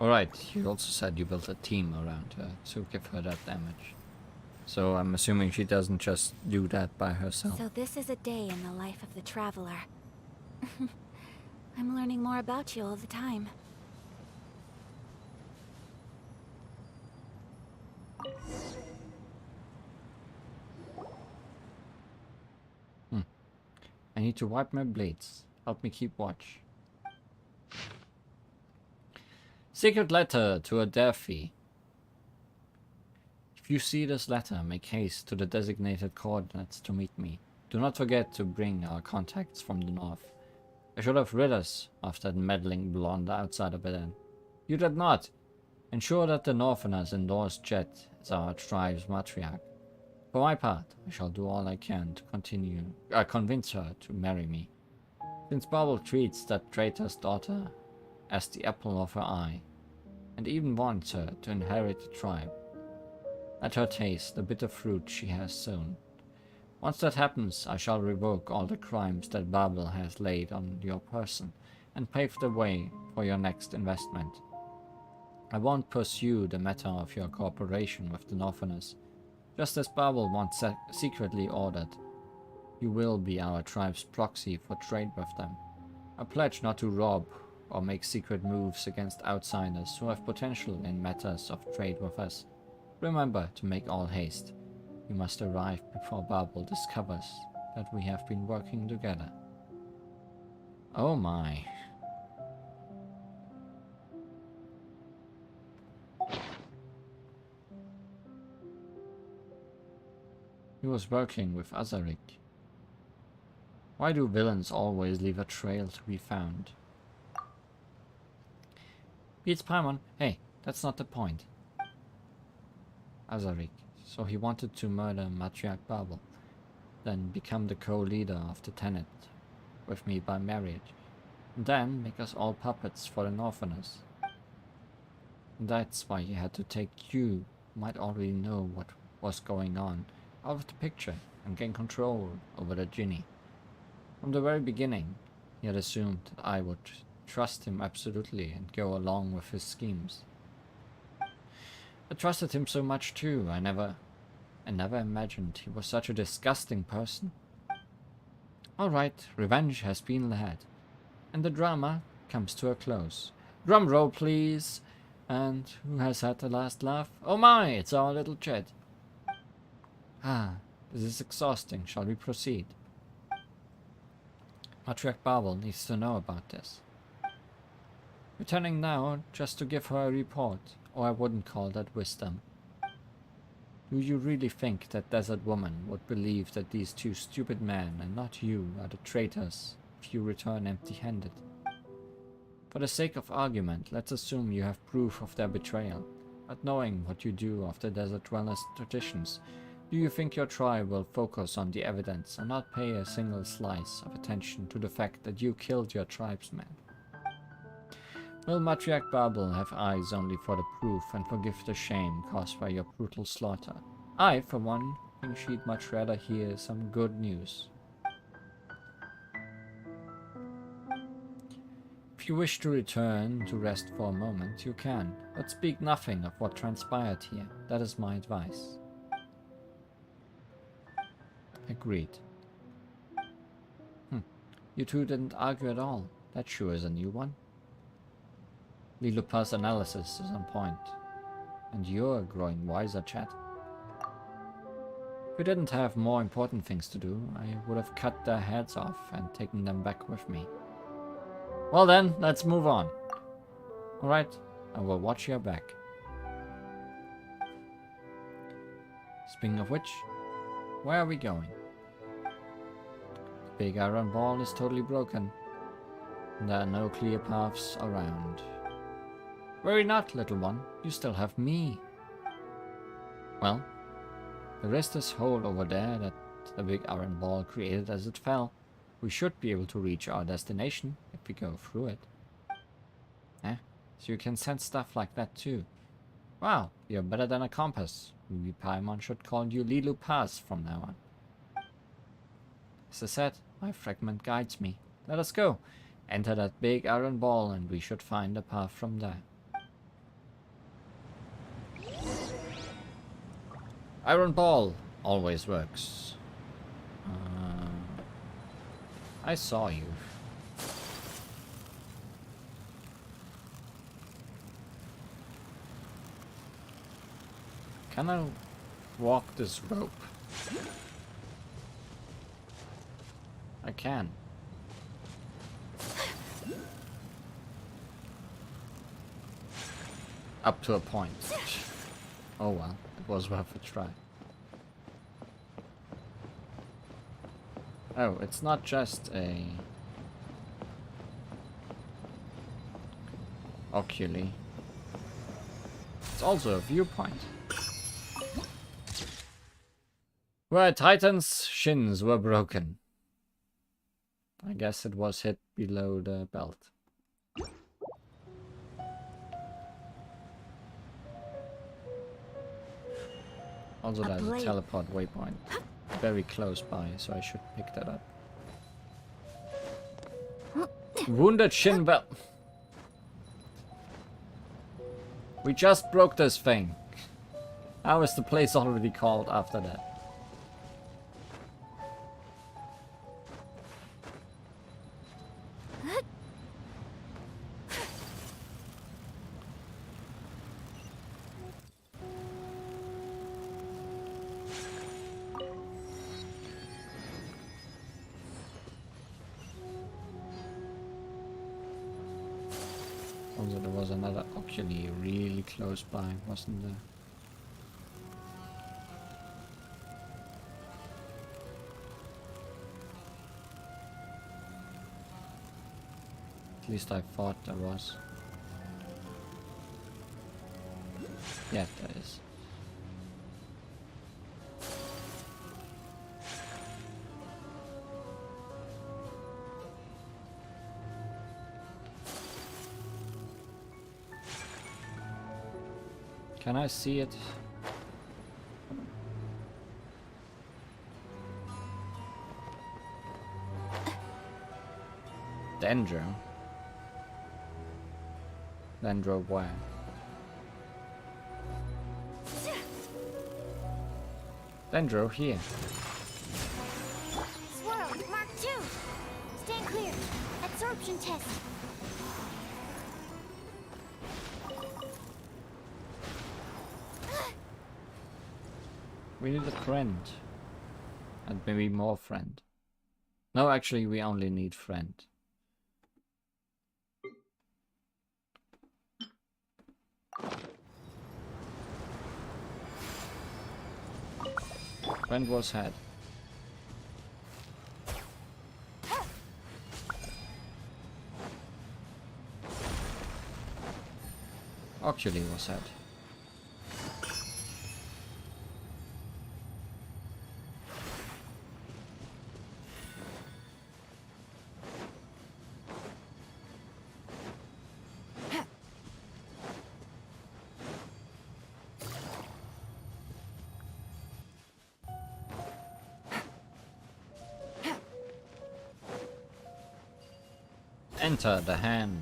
Alright, you also said you built a team around her to give her that damage. So I'm assuming she doesn't just do that by herself. So this is a day in the life of the traveler. I'm learning more about you all the time. I need to wipe my blades. Help me keep watch. Secret letter to a Adelphi. If you see this letter, make haste to the designated coordinates to meet me. Do not forget to bring our contacts from the north. I should have rid us of that meddling blonde outsider by then. You did not. Ensure that the Northerners endorse Jet as our tribe's matriarch. For my part, I shall do all I can to convince her to marry me. Since Bubble treats that traitor's daughter as the apple of her eye, and even wants her to inherit the tribe, let her taste the bitter fruit she has sown. Once that happens, I shall revoke all the crimes that Babel has laid on your person, and pave the way for your next investment. I won't pursue the matter of your cooperation with the Northerners, just as Babel once secretly ordered. You will be our tribe's proxy for trade with them. I pledge not to rob or make secret moves against outsiders who have potential in matters of trade with us. Remember to make all haste. You must arrive before Babel discovers that we have been working together. Oh my. He was working with Azarik. Why do villains always leave a trail to be found? Beats Paimon. Hey, that's not the point. Azarik. So he wanted to murder Matriarch Babel, then become the co-leader of the Tenet with me by marriage, and then make us all puppets for the Northerners. And that's why he had to take you, who might already know what was going on, out of the picture and gain control over the Jinni. From the very beginning, he had assumed that I would trust him absolutely and go along with his schemes. I trusted him so much too. I never imagined he was such a disgusting person. Alright, revenge has been had. And the drama comes to a close. Drum roll, please. And who has had the last laugh? Oh my, it's our little Chet. Ah, this is exhausting. Shall we proceed? Matriarch Babel needs to know about this. Returning now just to give her a report, or I wouldn't call that wisdom. Do you really think that desert woman would believe that these two stupid men and not you are the traitors if you return empty-handed? For the sake of argument, let's assume you have proof of their betrayal. But knowing what you do of the desert dwellers' traditions, do you think your trial will focus on the evidence and not pay a single slice of attention to the fact that you killed your tribesmen? Will Matriarch Babel have eyes only for the proof and forgive the shame caused by your brutal slaughter? I, for one, think she'd much rather hear some good news. If you wish to return to rest for a moment, you can, but speak nothing of what transpired here. That is my advice. Agreed. You two didn't argue at all. That sure is a new one. Lilupa's analysis is on point. And you're growing wiser, Chat. If we didn't have more important things to do, I would have cut their heads off and taken them back with me. Well then, let's move on. Alright, I will watch your back. Speaking of which, where are we going? The big iron ball is totally broken. And there are no clear paths around. Worry not, little one. You still have me. Well, there is this hole over there that the big iron ball created as it fell. We should be able to reach our destination if we go through it. So you can sense stuff like that too. Wow, you're better than a compass. Maybe Paimon should call you Lilu Paz from now on. As I said, my fragment guides me. Let us go. Enter that big iron ball and we should find a path from there. Iron ball always works. I saw you. Can I walk this rope? I can. Up to a point. Oh well, it was worth a try. Oh, it's not just a oculi. It's also a viewpoint. Where Titan's shins were broken. I guess it was hit below the belt. Also there's a teleport waypoint. Very close by, so I should pick that up. Wounded shin belt. We just broke this thing. How is the place already called after that? Also, there was another oculi really close by, wasn't there? At least I thought there was. Yeah, there is. Can I see it? Dendro. Dendro where? Dendro here. Swirl, Mark 2. Stand clear. At sword perception test. We need a friend. And maybe more friend. No, actually, we only need friend. Friend was head. Actually was head. Enter the hand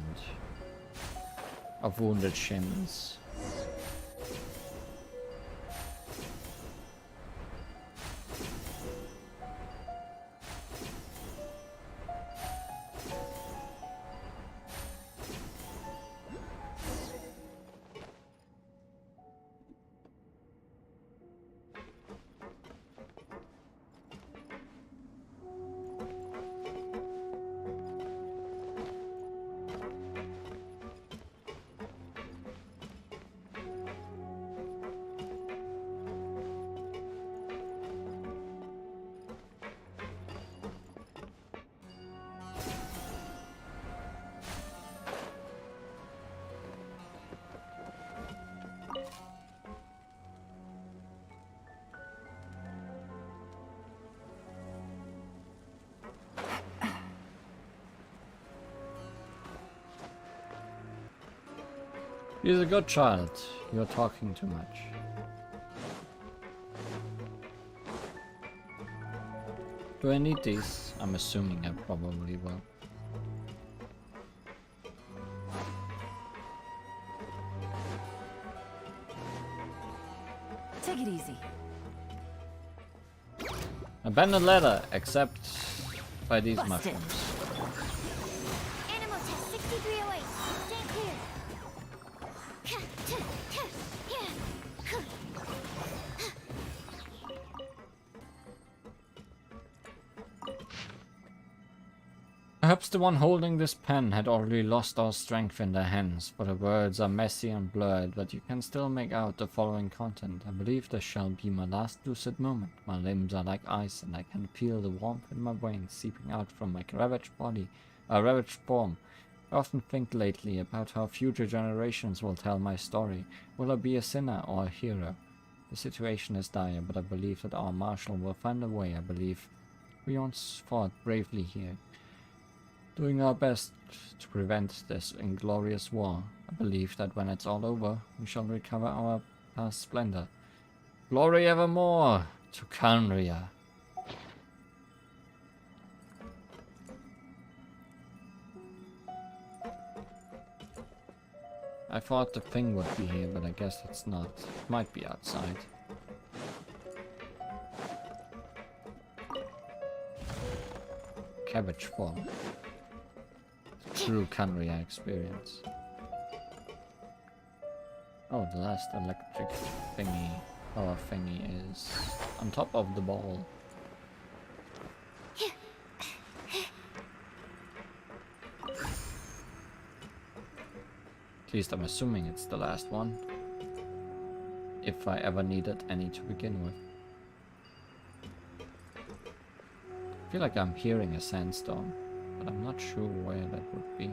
of wounded shins. He's a good child. You're talking too much. Do I need these? I'm assuming I probably will. Take it easy. Abandoned ladder, except by these Busted. mushrooms. Animal test 6308. Stand clear. Perhaps the one holding this pen had already lost all strength in their hands, for the words are messy and blurred, but you can still make out the following content. I believe this shall be my last lucid moment. My limbs are like ice, and I can feel the warmth in my veins seeping out from my ravaged form. I often think lately about how future generations will tell my story. Will I be a sinner or a hero? The situation is dire, but I believe that our marshal will find a way. I believe we once fought bravely here, doing our best to prevent this inglorious war. I believe that when it's all over, we shall recover our past splendor. Glory evermore to Canria. I thought the thing would be here, but I guess it's not. It might be outside. Cabbage form. True Canria experience. Oh, the last electric thingy, power thingy is on top of the ball. At least I'm assuming it's the last one. If I ever needed any to begin with. I feel like I'm hearing a sandstorm, but I'm not sure where that would be.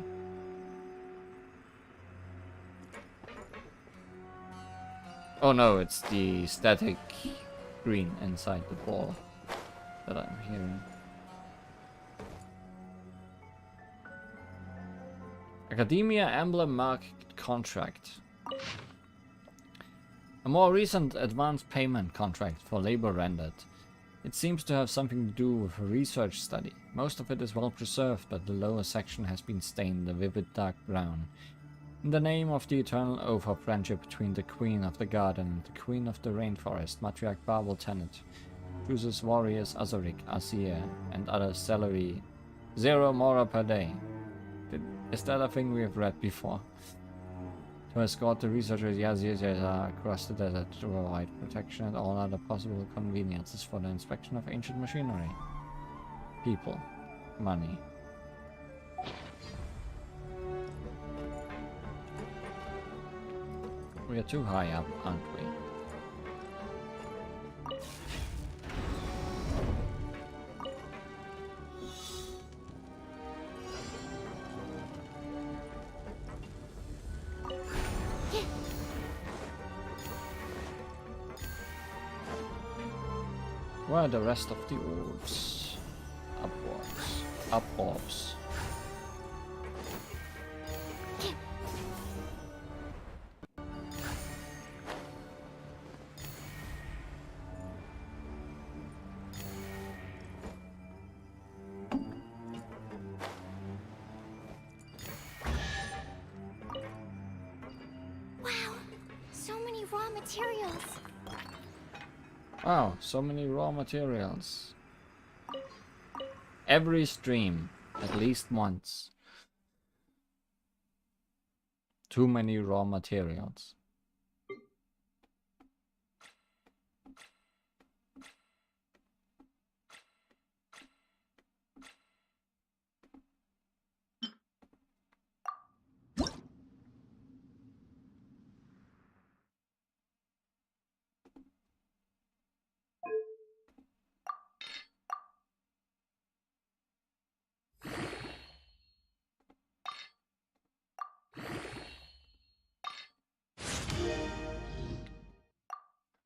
Oh no, it's the static green inside the ball that I'm hearing. Academia Emblem Mark Contract. A more recent advance payment contract for labor rendered. It seems to have something to do with a research study. Most of it is well preserved, but the lower section has been stained a vivid dark brown. In the name of the eternal oath of friendship between the Queen of the Garden and the Queen of the Rainforest, Matriarch Babel Tenet chooses warriors Azorik, Azir, and other salary 0 mora per day. Is that a thing we have read before? To escort the researchers, yes, across the desert to provide protection and all other possible conveniences for the inspection of ancient machinery. People. Money. We are too high up, aren't we? Where are the rest of the orbs? Upwards. Up orbs. Wow, so many raw materials. Wow, so many raw materials. Every stream, at least once. Too many raw materials.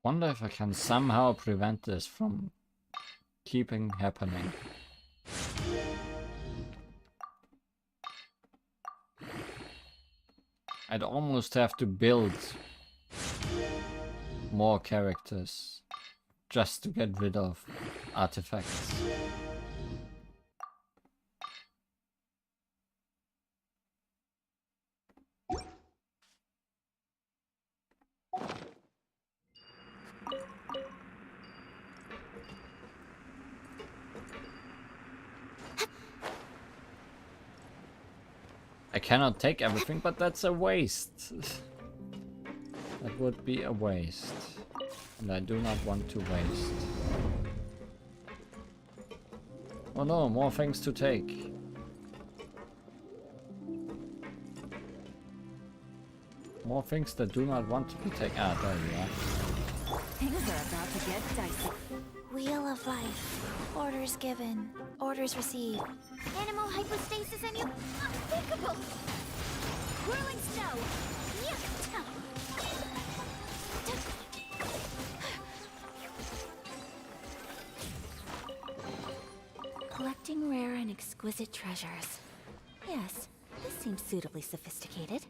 Wonder if I can somehow prevent this from keeping happening. I'd almost have to build more characters just to get rid of artifacts. I cannot take everything, but that's a waste. That would be a waste. And I do not want to waste. Oh no, more things to take. More things that do not want to be taken. Ah, there you are. Things are about to get dicey. Wheel of life. Orders given. Orders received. Animal hypostasis and you... Unthinkable! Whirling snow! Collecting rare and exquisite treasures. Yes, this seems suitably sophisticated.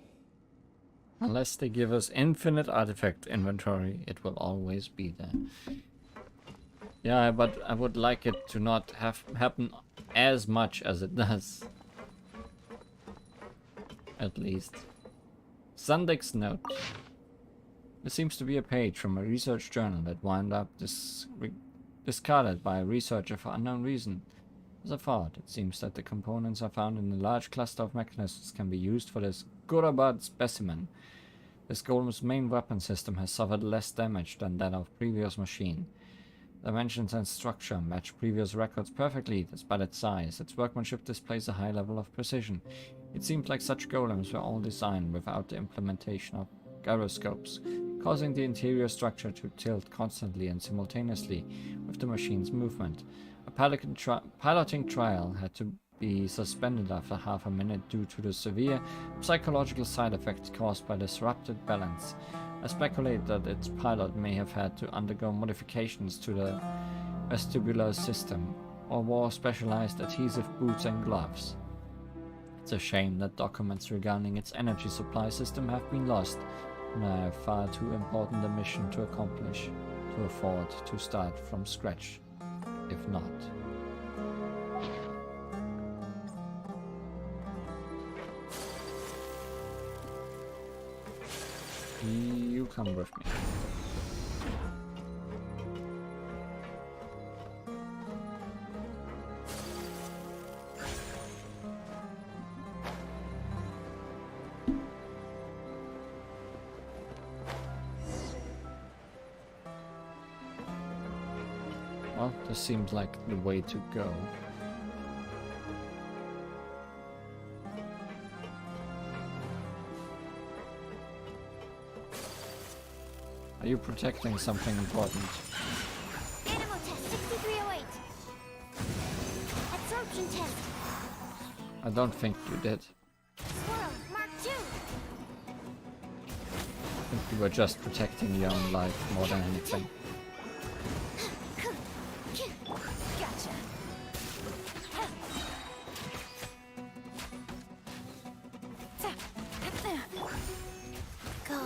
Unless they give us infinite artifact inventory, it will always be there. Yeah, but I would like it to not have happen as much as it does. At least. Sundek's note. There seems to be a page from a research journal that wound up discarded by a researcher for unknown reason. As a thought, it seems that the components are found in a large cluster of mechanisms can be used for this Gurabad specimen. This golem's main weapon system has suffered less damage than that of previous machine. Dimensions and structure match previous records perfectly, despite its size. Its workmanship displays a high level of precision. It seems like such golems were all designed without the implementation of gyroscopes, causing the interior structure to tilt constantly and simultaneously with the machine's movement. A piloting trial had to be suspended after half a minute due to the severe psychological side effects caused by disrupted balance. I speculate that its pilot may have had to undergo modifications to the vestibular system, or wore specialized adhesive boots and gloves. It's a shame that documents regarding its energy supply system have been lost, and I have far too important a mission to accomplish to afford to start from scratch, if not. You come with me. Well, this seems like the way to go. Are you protecting something important? Animal test 6308. Absorption test. I don't think you did. Swirl Mark 2. I think you were just protecting your own life more than anything. Gotcha. Go.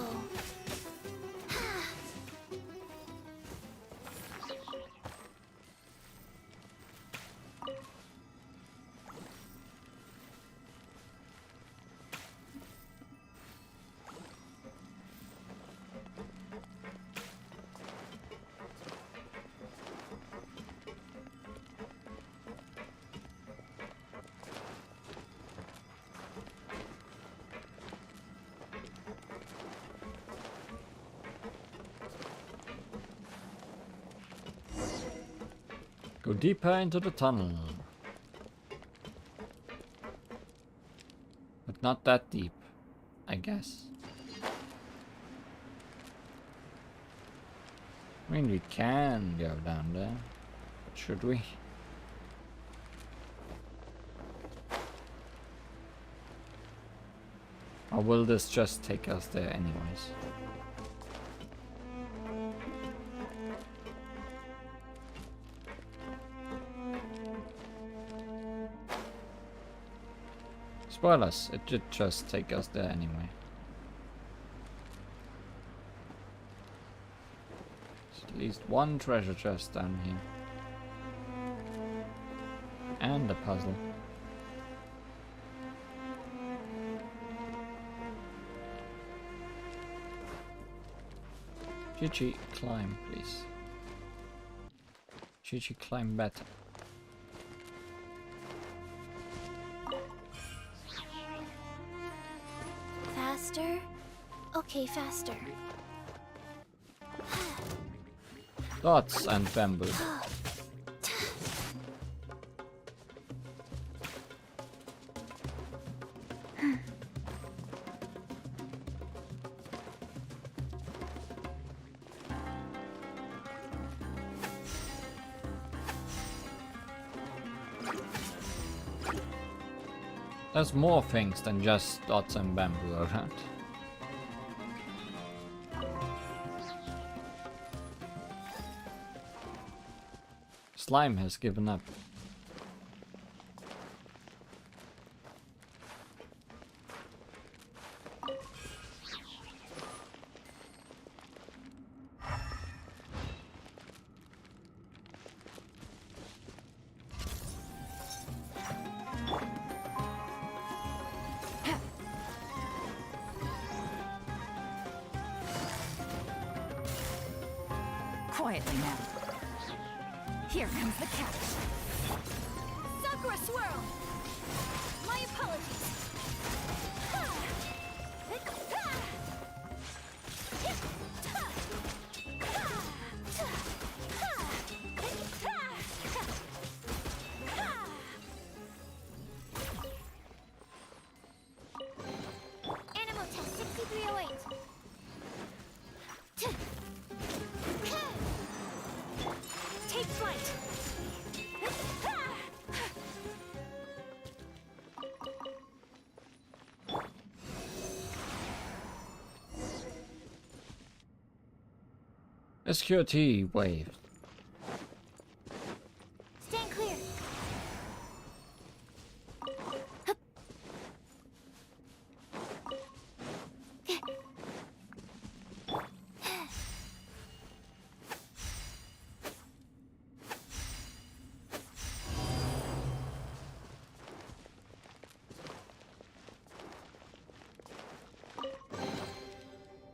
Go deeper into the tunnel. But not that deep, I guess. I mean, we can go down there. But should we? Or will this just take us there anyways? Spoilers, it did just take us there anyway. There's at least one treasure chest down here. And a puzzle. Chi-Chi, climb, please. Chi-Chi, climb better. Faster? Okay, faster. Dots and bamboo. There's more things than just dots and bamboo around. Slime has given up. Quietly now. Here comes the catch. Sakura swirl! My apologies. Animal test 6308. Take flight. SQT wave. Stand clear.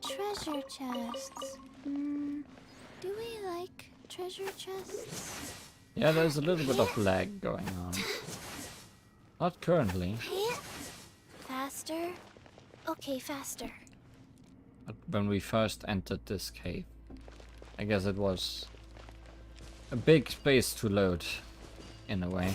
Treasure chests. Do we like treasure chests? Yeah, there's a little bit of lag going on. Not currently, Faster? Okay, faster. but when we first entered this cave, I guess it was a big space to load, in a way.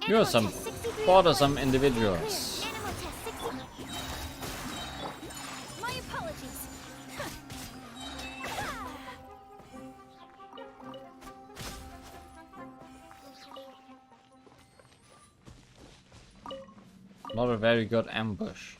You're some bothersome individuals. My apologies. Not a very good ambush.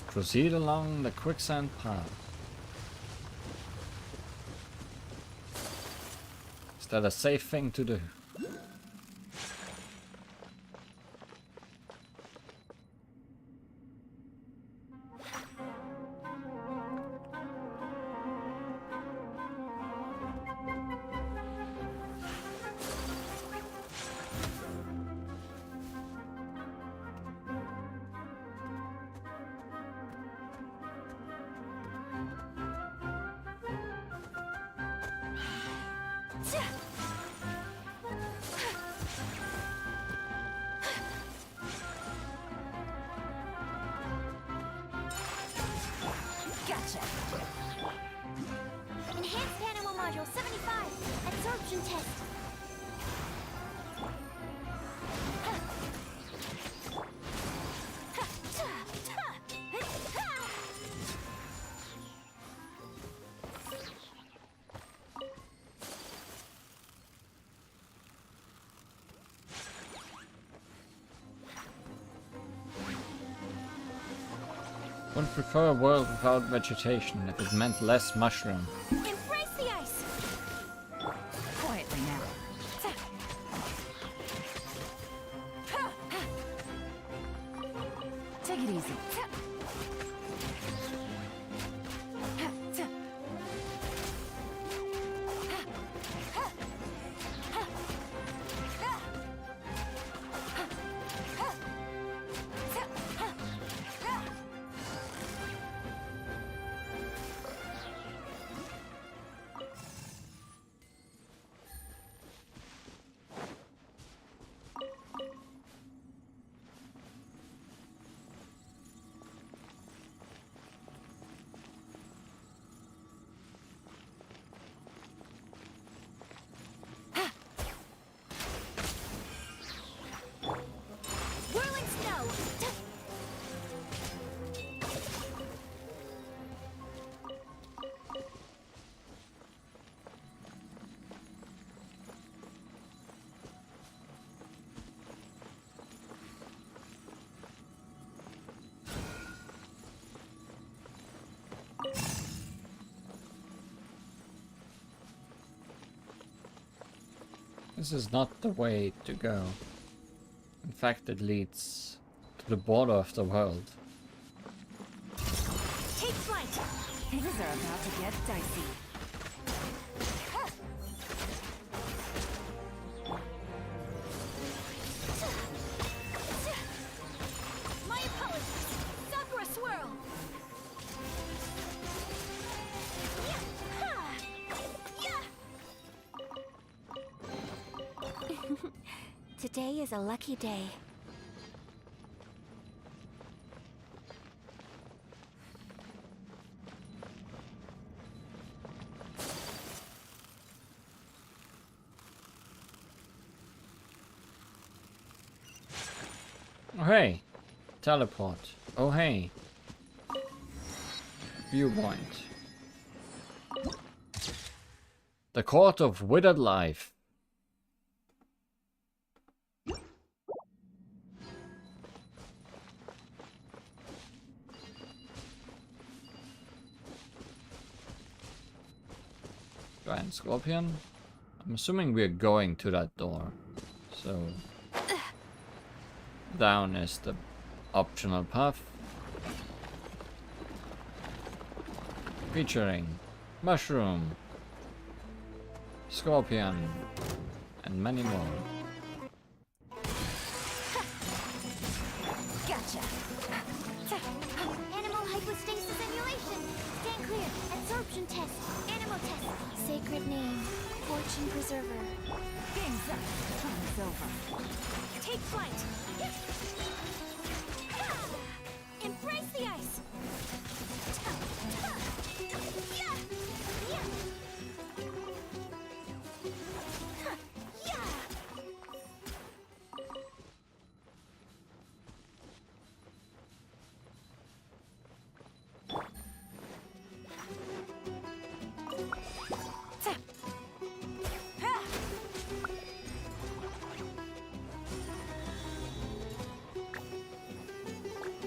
Proceed along the quicksand path. Is that a safe thing to do? Gotcha. Enhanced Animal Module 75. Absorption test. Would prefer a world without vegetation if it meant less mushroom. Embrace the ice. Quietly now. Take it easy. Whirling snow. This is not the way to go. In fact, it leads to the border of the world. Take flight. Things are about to get dicey. My apologies. Sakura swirl. Today is a lucky day. Oh hey, teleport. Oh hey, viewpoint. The Court of Withered Life. Giant Scorpion. I'm assuming we're going to that door, so Down is the optional path. Featuring Mushroom, Scorpion, and many more. Gotcha. Animal hypostasis emulation. Stand clear. Absorption test. Animal test. Sacred name. Fortune preserver. Game's up. Time's over. Take flight. Embrace the ice.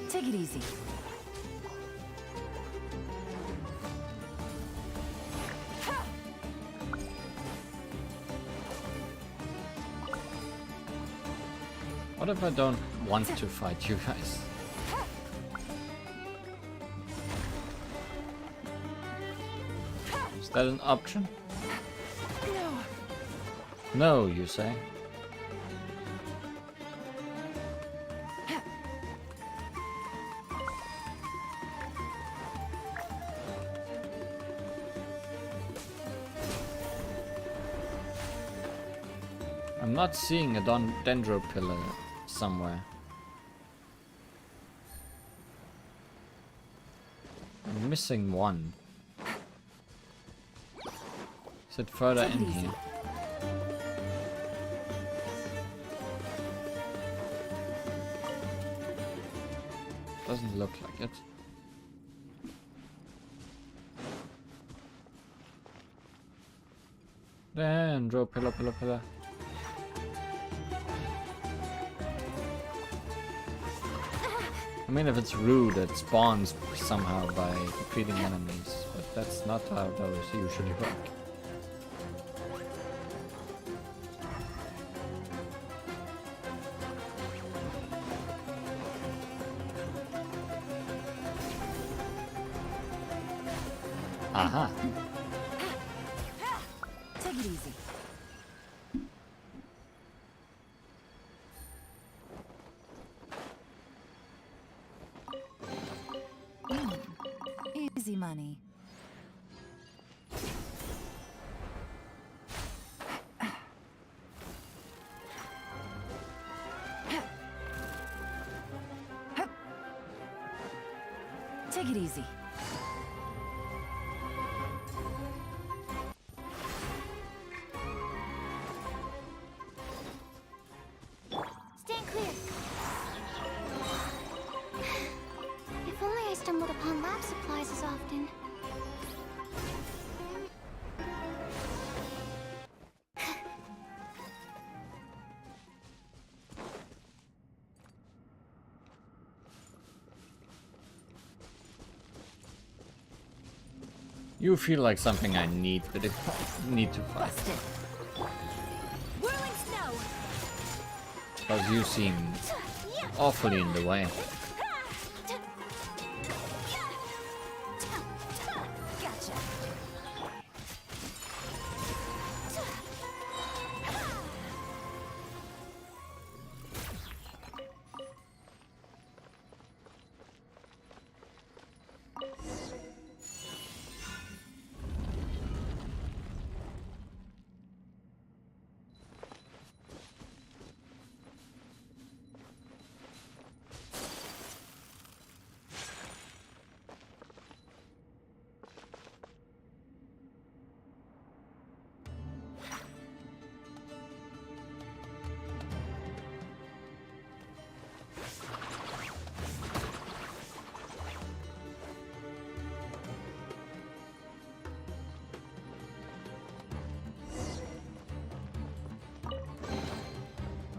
Take it easy. What if I don't want to fight you guys? Is that an option? No. No, you say? I'm not seeing a dendro pillar somewhere. I'm missing one. Is it further in here? Doesn't look like it. Dendro pillar. I mean, if it's rude, it spawns somehow by defeating enemies, but that's not how those usually work. Aha! Take it easy. Easy money. Take it easy. Stand clear. If only I stumbled upon lab supplies as often. You feel like something I need to fight. Busted. Whirling snow. Because you seem awfully in the way. Gotcha.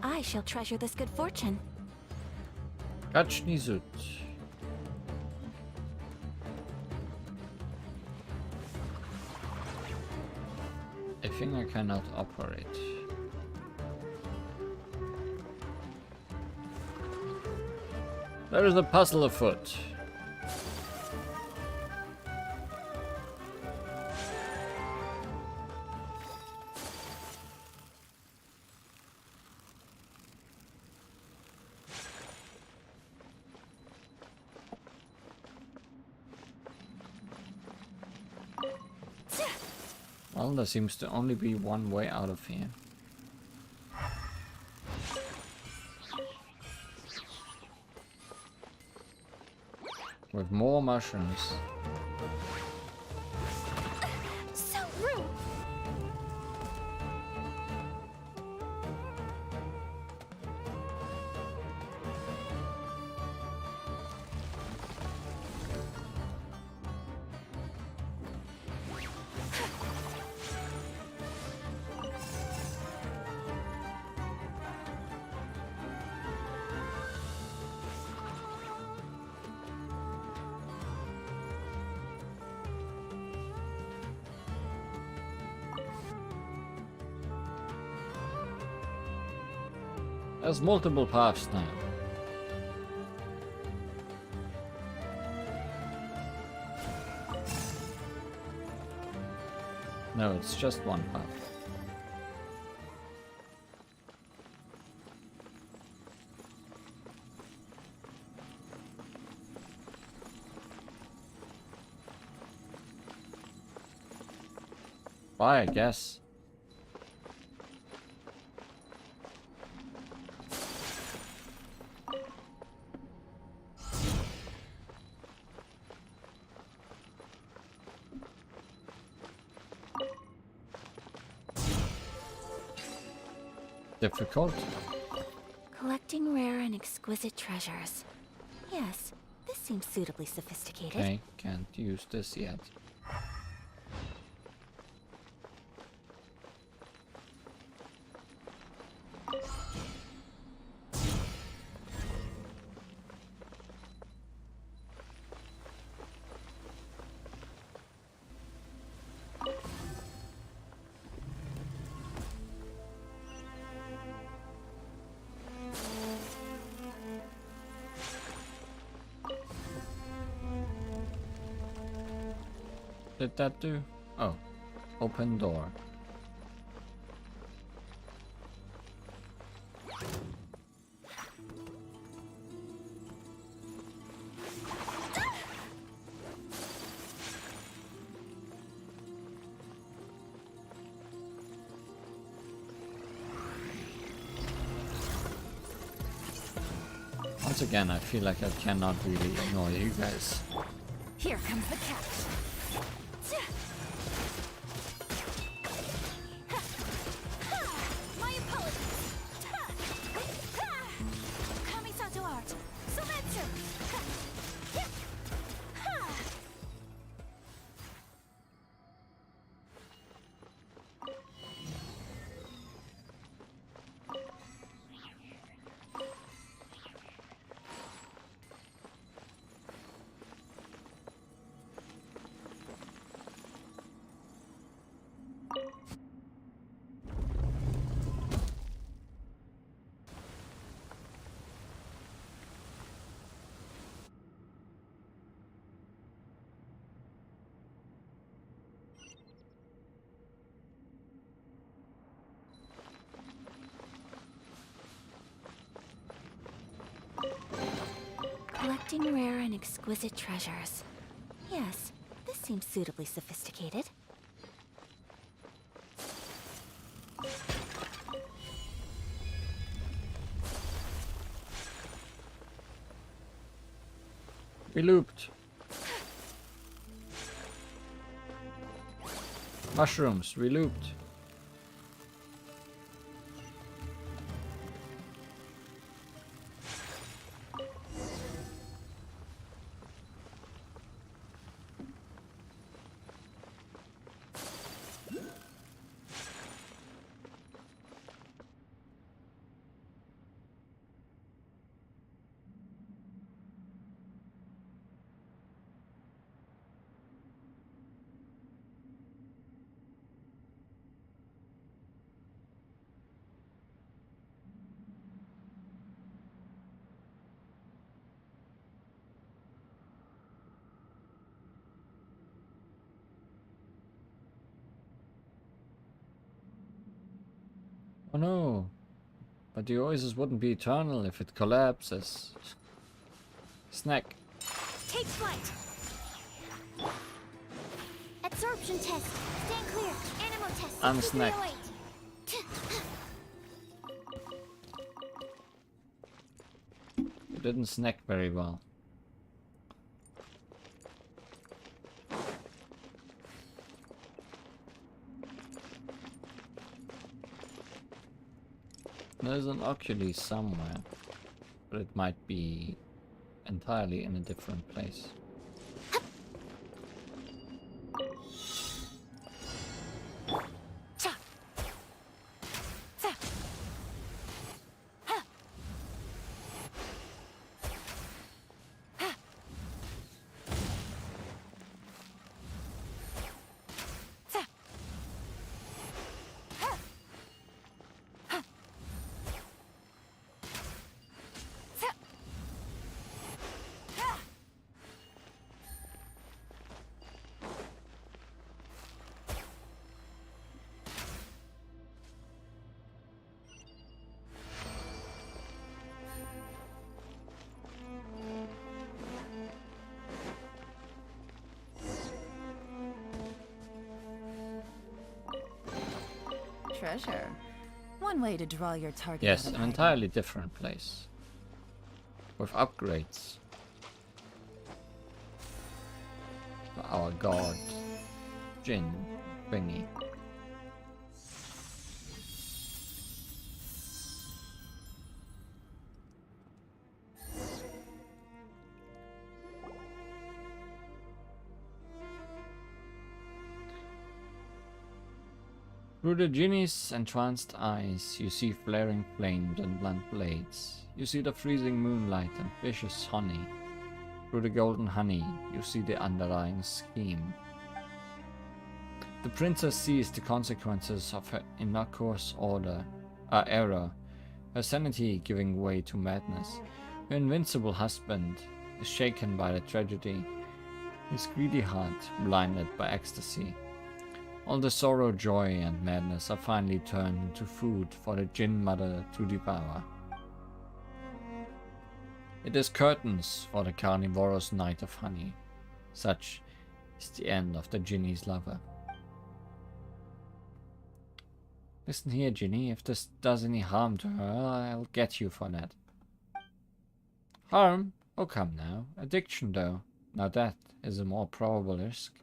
I shall treasure this good fortune. Kachnizut. I think I cannot operate. There is a puzzle afoot. Well, there seems to only be one way out of here. With more mushrooms. So rude! There's multiple paths now. No, it's just one path. Bye, I guess. Difficult. Collecting rare and exquisite treasures. Yes, this seems suitably sophisticated. Okay, can't use this yet. Did that do? Oh, open door. Once again, I feel like I cannot really ignore you guys. Here comes the catch. My apologies. Kamisato art. Sumeru. Collecting rare and exquisite treasures. Yes, this seems suitably sophisticated. We looped. Mushrooms, we looped. Oh no. But the oasis wouldn't be eternal if it collapses. Snack. Take flight. Absorption test. Stand clear. Animal test. I'm snacked. 308. You didn't snack very well. There's an Oculus somewhere, but it might be entirely in a different place. Treasure. One way to draw your target. Yes, out of an hiding. entirely different place. With upgrades. For our god. Jin thingy. Through the genie's entranced eyes, you see flaring flames and blunt blades. You see the freezing moonlight and vicious honey. Through the golden honey, you see the underlying scheme. The princess sees the consequences of her innocuous error, her sanity giving way to madness. Her invincible husband is shaken by the tragedy, his greedy heart blinded by ecstasy. All the sorrow, joy, and madness are finally turned into food for the Jinn Mother to devour. It is curtains for the carnivorous night of honey. Such is the end of the Jinnie's lover. Listen here, Jinnie, if this does any harm to her, I'll get you for that. Harm? Oh, come now. Addiction, though. Now that is a more probable risk.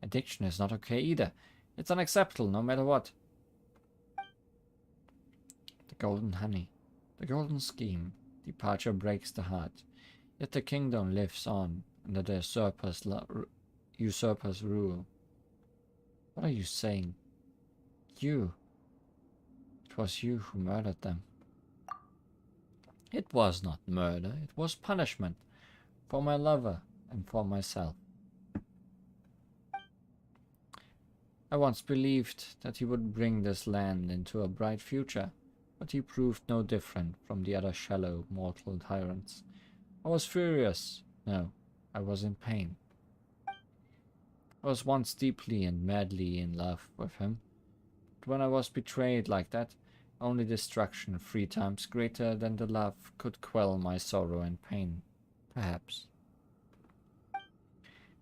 Addiction is not okay either. It's unacceptable no matter what. The golden honey. The golden scheme. Departure breaks the heart. Yet the kingdom lives on under the usurper's rule. What are you saying? You. It was you who murdered them. It was not murder. It was punishment. For my lover and for myself. I once believed that he would bring this land into a bright future, but he proved no different from the other shallow mortal tyrants. I was furious. No, I was in pain. I was once deeply and madly in love with him, but when I was betrayed like that, only destruction 3 times greater than the love could quell my sorrow and pain, perhaps.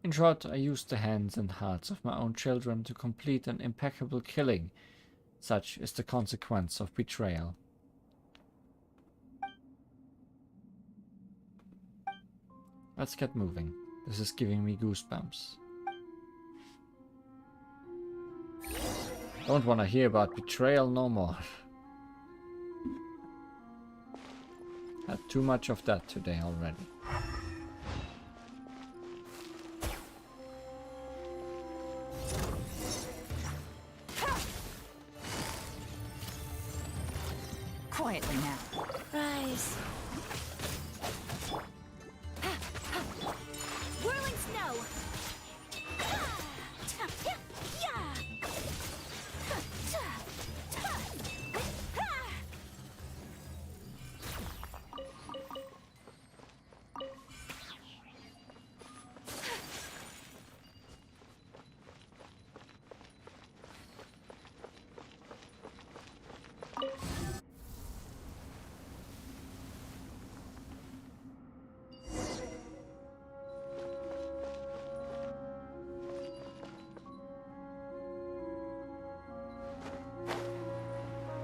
In short, I used the hands and hearts of my own children to complete an impeccable killing. Such is the consequence of betrayal. Let's get moving. This is giving me goosebumps. Don't want to hear about betrayal no more. Had too much of that today already. Quietly now. Rise. Whirling snow.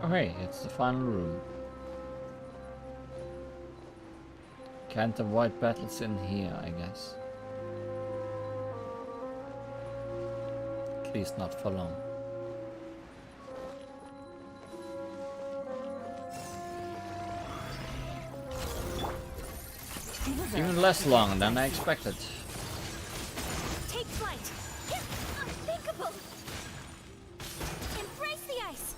Oh hey, it's the final room. Can't avoid battles in here, I guess. At least not for long. Even less long than I expected. Take flight. Unthinkable. Embrace the ice.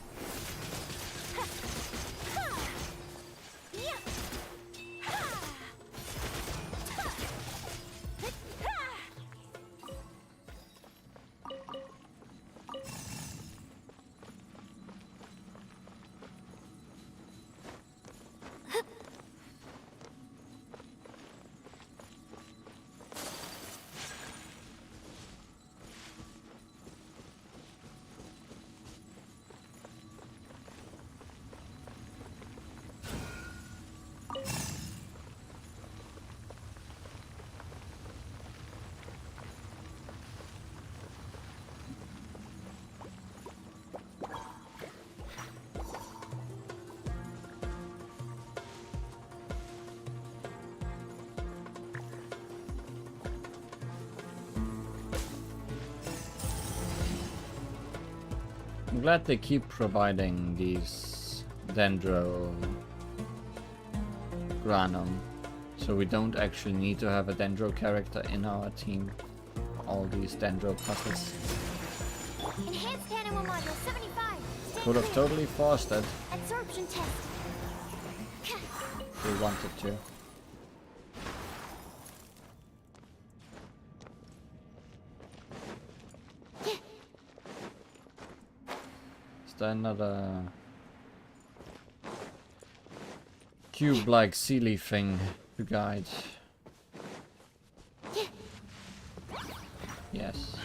I'm glad they keep providing these Dendro Granum, so we don't actually need to have a Dendro character in our team. All these Dendro puzzles. Enhanced animal module 75. Stay Could have clear. totally forced it Absorption test. if we wanted to. Is there another cube-like Sealy thing to guide? Yes.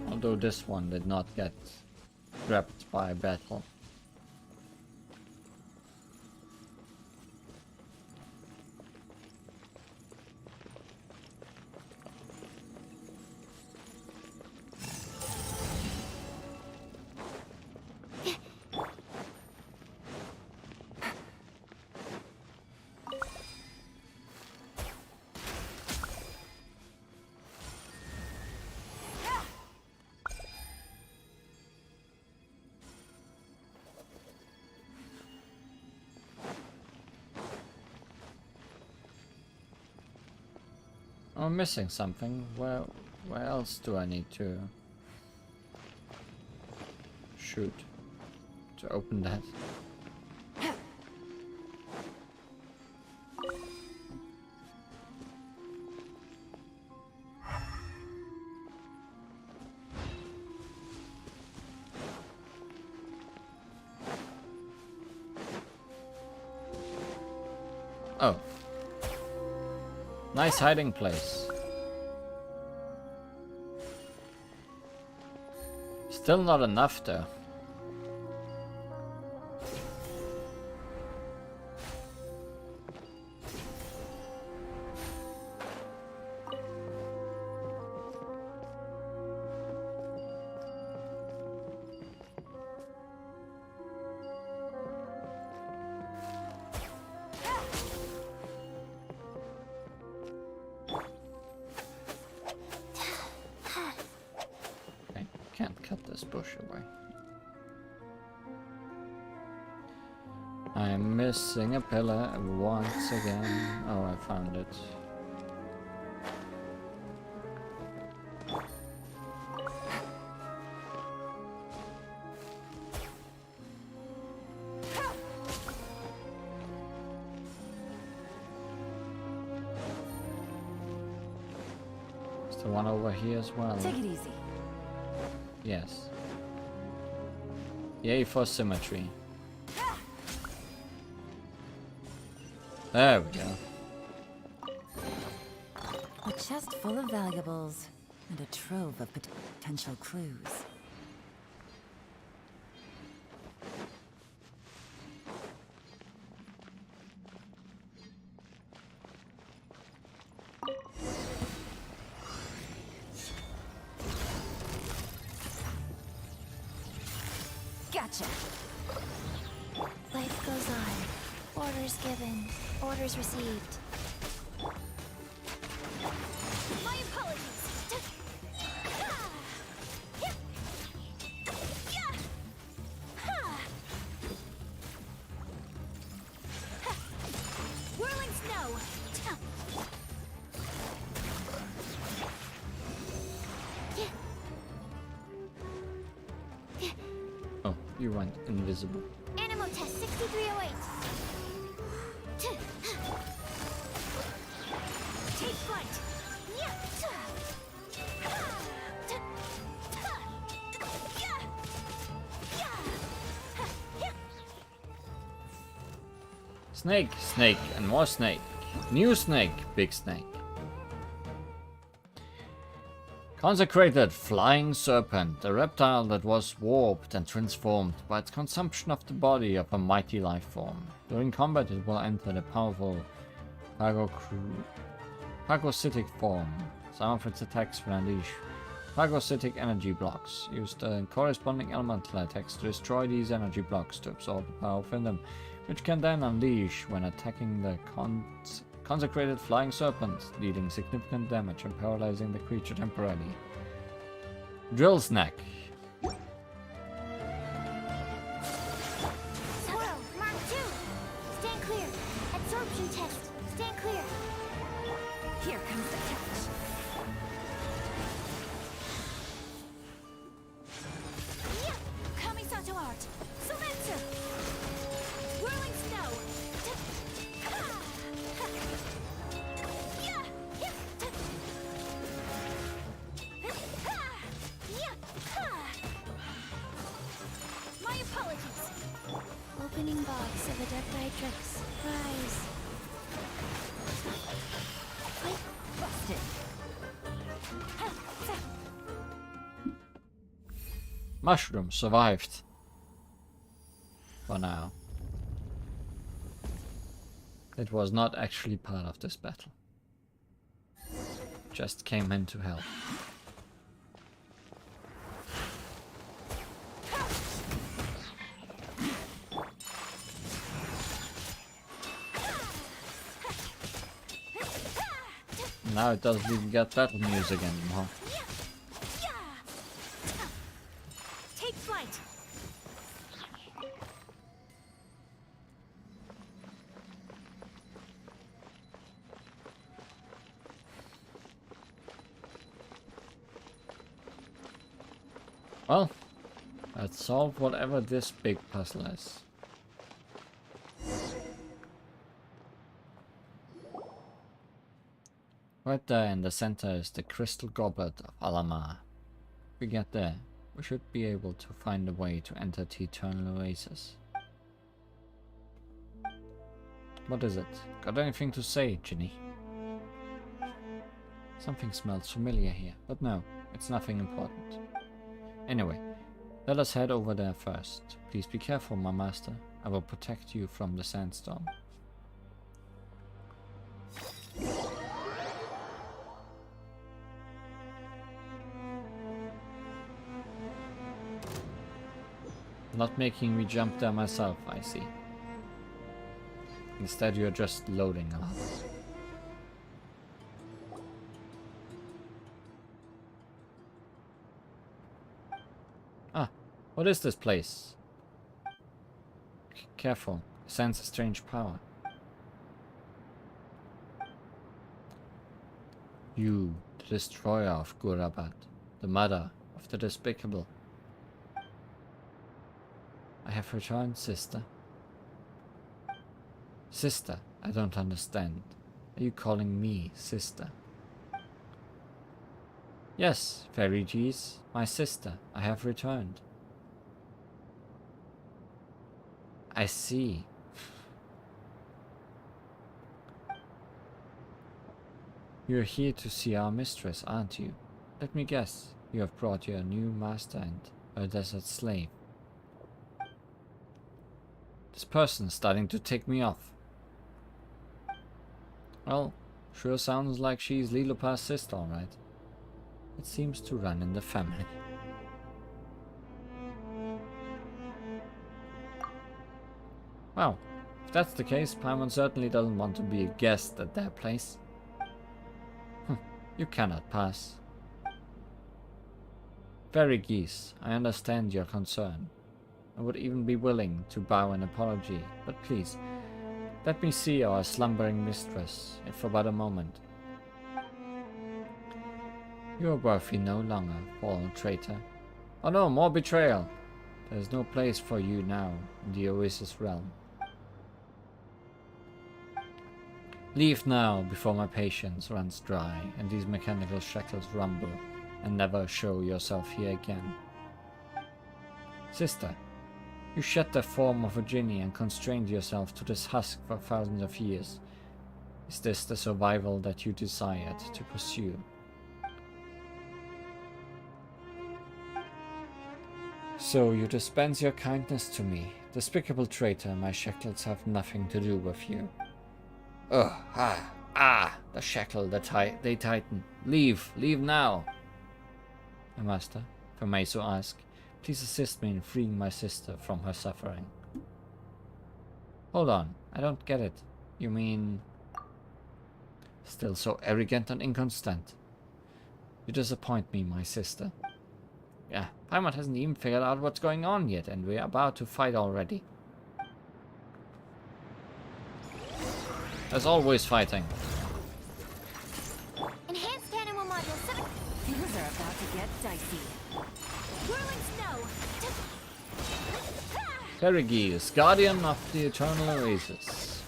Although this one did not get grabbed by battle. I'm missing something. Where else do I need to shoot to open that? Oh. Nice hiding place. Still not enough though. Bush away. I'm missing a pillar once again. Oh, I found it. Is there one over here as well? Take it easy. Yes. Yay for symmetry. There we go. A chest full of valuables and a trove of potential clues. Gotcha. Life goes on. Orders given. Orders received. My apologies. Whirling snow. Oh, you went invisible. Animal test 6308. Take flight. Snake, snake, and more snake. New snake, big snake. Consecrated flying serpent, a reptile that was warped and transformed by its consumption of the body of a mighty life form. During combat it will enter the powerful phagocytic form. Some of its attacks will unleash phagocytic energy blocks. Use the corresponding elemental attacks to destroy these energy blocks to absorb the power within them, which can then unleash when attacking the consecrated flying serpent, dealing significant damage and paralyzing the creature temporarily. Drill snack. Sumeru, Mark 2. Stand clear. Absorption test. Stand clear. Here comes the catch. Kamisato art. Sumetsu. Whirling snow. My apologies. Opening box of a Deathritrix. Prize. Busted. Mushroom survived. For now. It was not actually part of this battle. Just came in to help. Now it doesn't even get battle music anymore. Take flight. Well, let's solve whatever this big puzzle is. Right there in the center is the crystal goblet of Alamar. If we get there, we should be able to find a way to enter the Eternal Oasis. What is it? Got anything to say, Ginny? Something smells familiar here, but no, it's nothing important. Anyway, let us head over there first. Please be careful, my master. I will protect you from the sandstorm. Not making me jump there myself, I see. Instead you're just loading a lot. Ah, what is this place? Careful, I sense a strange power. You, the destroyer of Gurabat, the mother of the despicable. I have returned, sister. Sister, I don't understand. Are you calling me sister? Yes, Fairy G's, my sister, I have returned. I see. You're here to see our mistress, aren't you? Let me guess, you have brought your new master and a desert slave. This person's starting to tick me off. Well, sure sounds like she's Lilopa's sister, alright. It seems to run in the family. Well, if that's the case, Paimon certainly doesn't want to be a guest at their place. You cannot pass. Very Geese, I understand your concern. I would even be willing to bow an apology, but please, let me see our slumbering mistress, if for but a moment. You are worthy no longer, fallen traitor. Oh no, more betrayal! There is no place for you now in the Oasis realm. Leave now, before my patience runs dry and these mechanical shackles rumble, and never show yourself here again. Sister, you shed the form of a genie and constrained yourself to this husk for thousands of years. Is this the survival that you desired to pursue? So you dispense your kindness to me. Despicable traitor, my shackles have nothing to do with you. Ugh, the shackle, they tighten. Leave now. My master, if I may so ask, please assist me in freeing my sister from her suffering. Hold on, I don't get it. You mean... Still so arrogant and inconstant. You disappoint me, my sister. Yeah, Paimon hasn't even figured out what's going on yet, and we're about to fight already. There's always fighting. Enhanced animal module 7. Things are about to get dicey. Whirling snow. Terigis, guardian of the eternal oasis.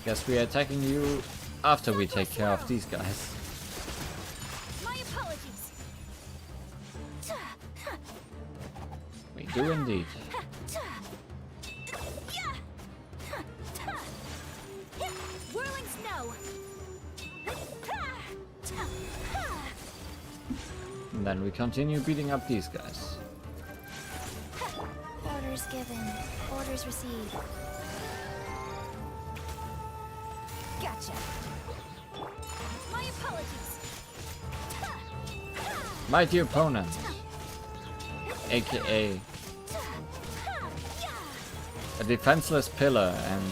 Guess we are attacking you after we take care of these guys. My apologies. We do indeed. Whirling snow. And then we continue beating up these guys. Orders given. Orders received. Gotcha. My apologies. Mighty opponent, aka a defenseless pillar, and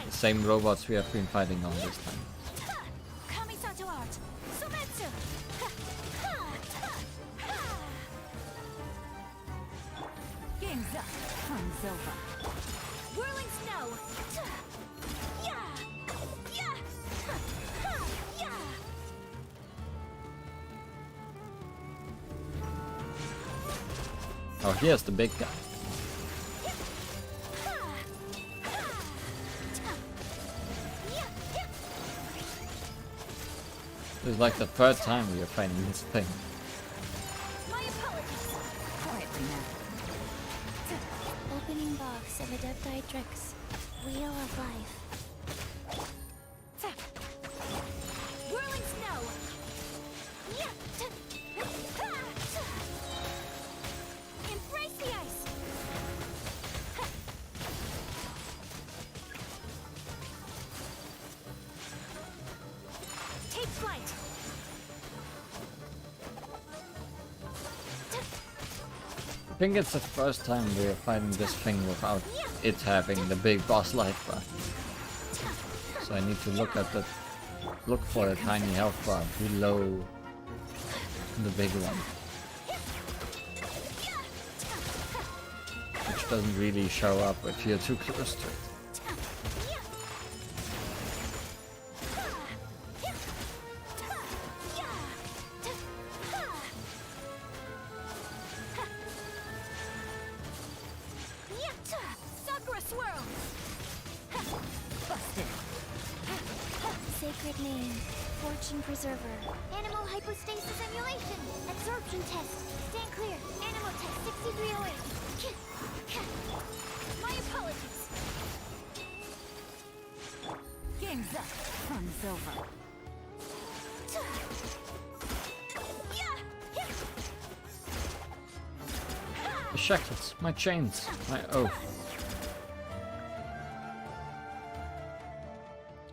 the same robots we have been fighting on this time. Kamisato art. Sumeru. Game's up. Fun's over. Whirling snow. Oh, here's the big guy. This is like the third time we are fighting this thing. My apologies. Quietly now. Opening box of Adepti Drix. Wheel of life. Whirling snow. Embrace the ice. Take flight. I think it's the first time we are fighting this thing without it having the big boss life bar. So I need to look for a tiny health bar below the big one. Which doesn't really show up if you're too close to it. Sakura swirl. Busted. Sacred name. Fortune preserver. Animal hypostasis emulation. Absorption test. Stand clear. Animal test 6308. My apologies. over. The shackles, my chains, my oath.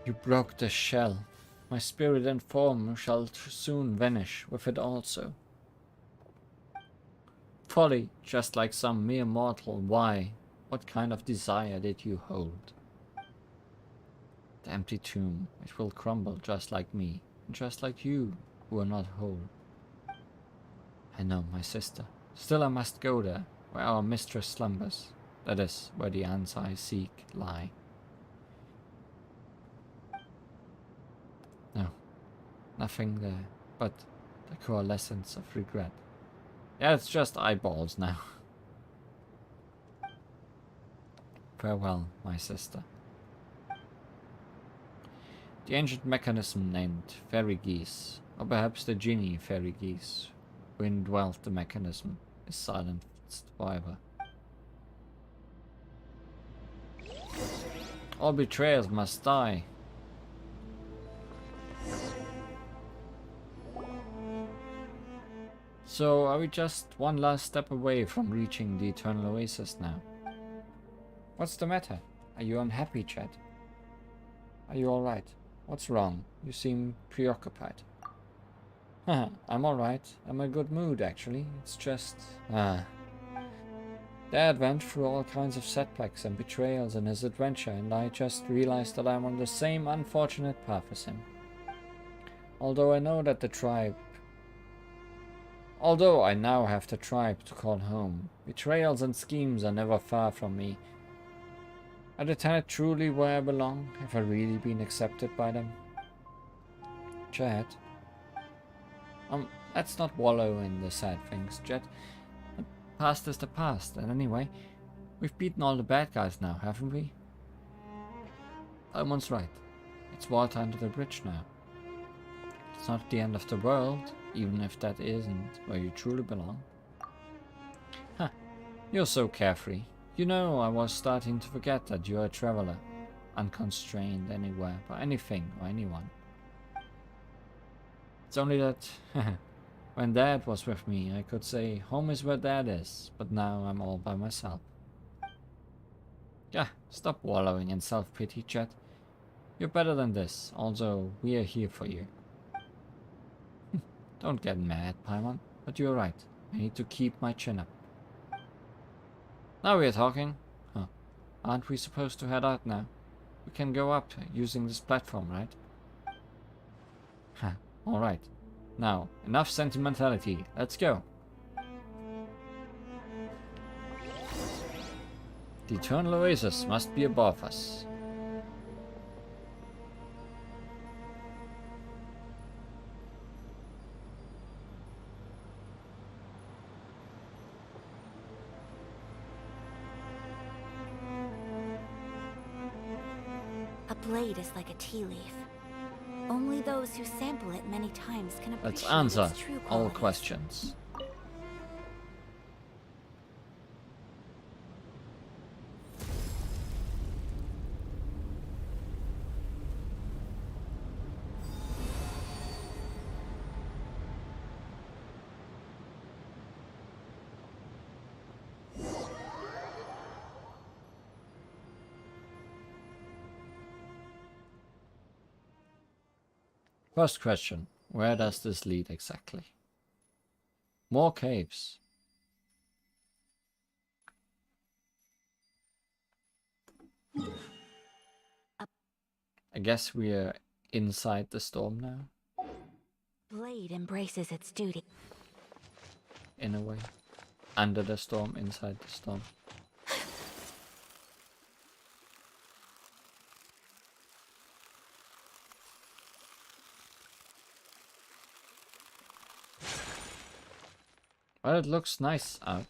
You broke the shell. My spirit and form shall soon vanish with it also. Folly, just like some mere mortal, why? What kind of desire did you hold? The empty tomb, it will crumble just like me, and just like you, who are not whole. I know, my sister. Still I must go there, where our mistress slumbers. That is, where the answer I seek lie. No, nothing there, but the coalescence of regret. Yeah, it's just eyeballs now. Farewell, my sister. The ancient mechanism named fairy geese, or perhaps the genie fairy geese, who indwelt the mechanism, is silenced forever. All betrayers must die. So, are we just one last step away from reaching the Eternal Oasis now? What's the matter? Are you unhappy, Chad? Are you alright? What's wrong? You seem preoccupied. Haha, I'm alright. I'm in a good mood, actually. It's just... Dad went through all kinds of setbacks and betrayals in his adventure, and I just realized that I'm on the same unfortunate path as him. Although I know that the tribe... Although I now have the tribe to call home, betrayals and schemes are never far from me. Are the Tenet truly where I belong? Have I really been accepted by them? Chad? Let's not wallow in the sad things, Jet. The past is the past, and anyway, we've beaten all the bad guys now, haven't we? Almon's right. It's water under the bridge now. It's not the end of the world, even if that isn't where you truly belong. Huh, you're so carefree. You know, I was starting to forget that you're a traveler, unconstrained anywhere by anything or anyone. It's only that, when Dad was with me, I could say, home is where Dad is, but now I'm all by myself. Yeah, stop wallowing in self-pity, Chet. You're better than this, also, we are here for you. Don't get mad, Paimon, but you're right. I need to keep my chin up. Now we're talking. Huh. Aren't we supposed to head out now? We can go up using this platform, right? Huh. Alright. Now, enough sentimentality. Let's go. The Eternal Oasis must be above us. A blade is like a tea leaf. Only those who sample it many times can appreciate Let's answer its true all qualities. questions. First question, where does this lead exactly? More caves. I guess we're inside the storm now, Blade embraces its duty. in a way. Under the storm, inside the storm. Well, it looks nice out.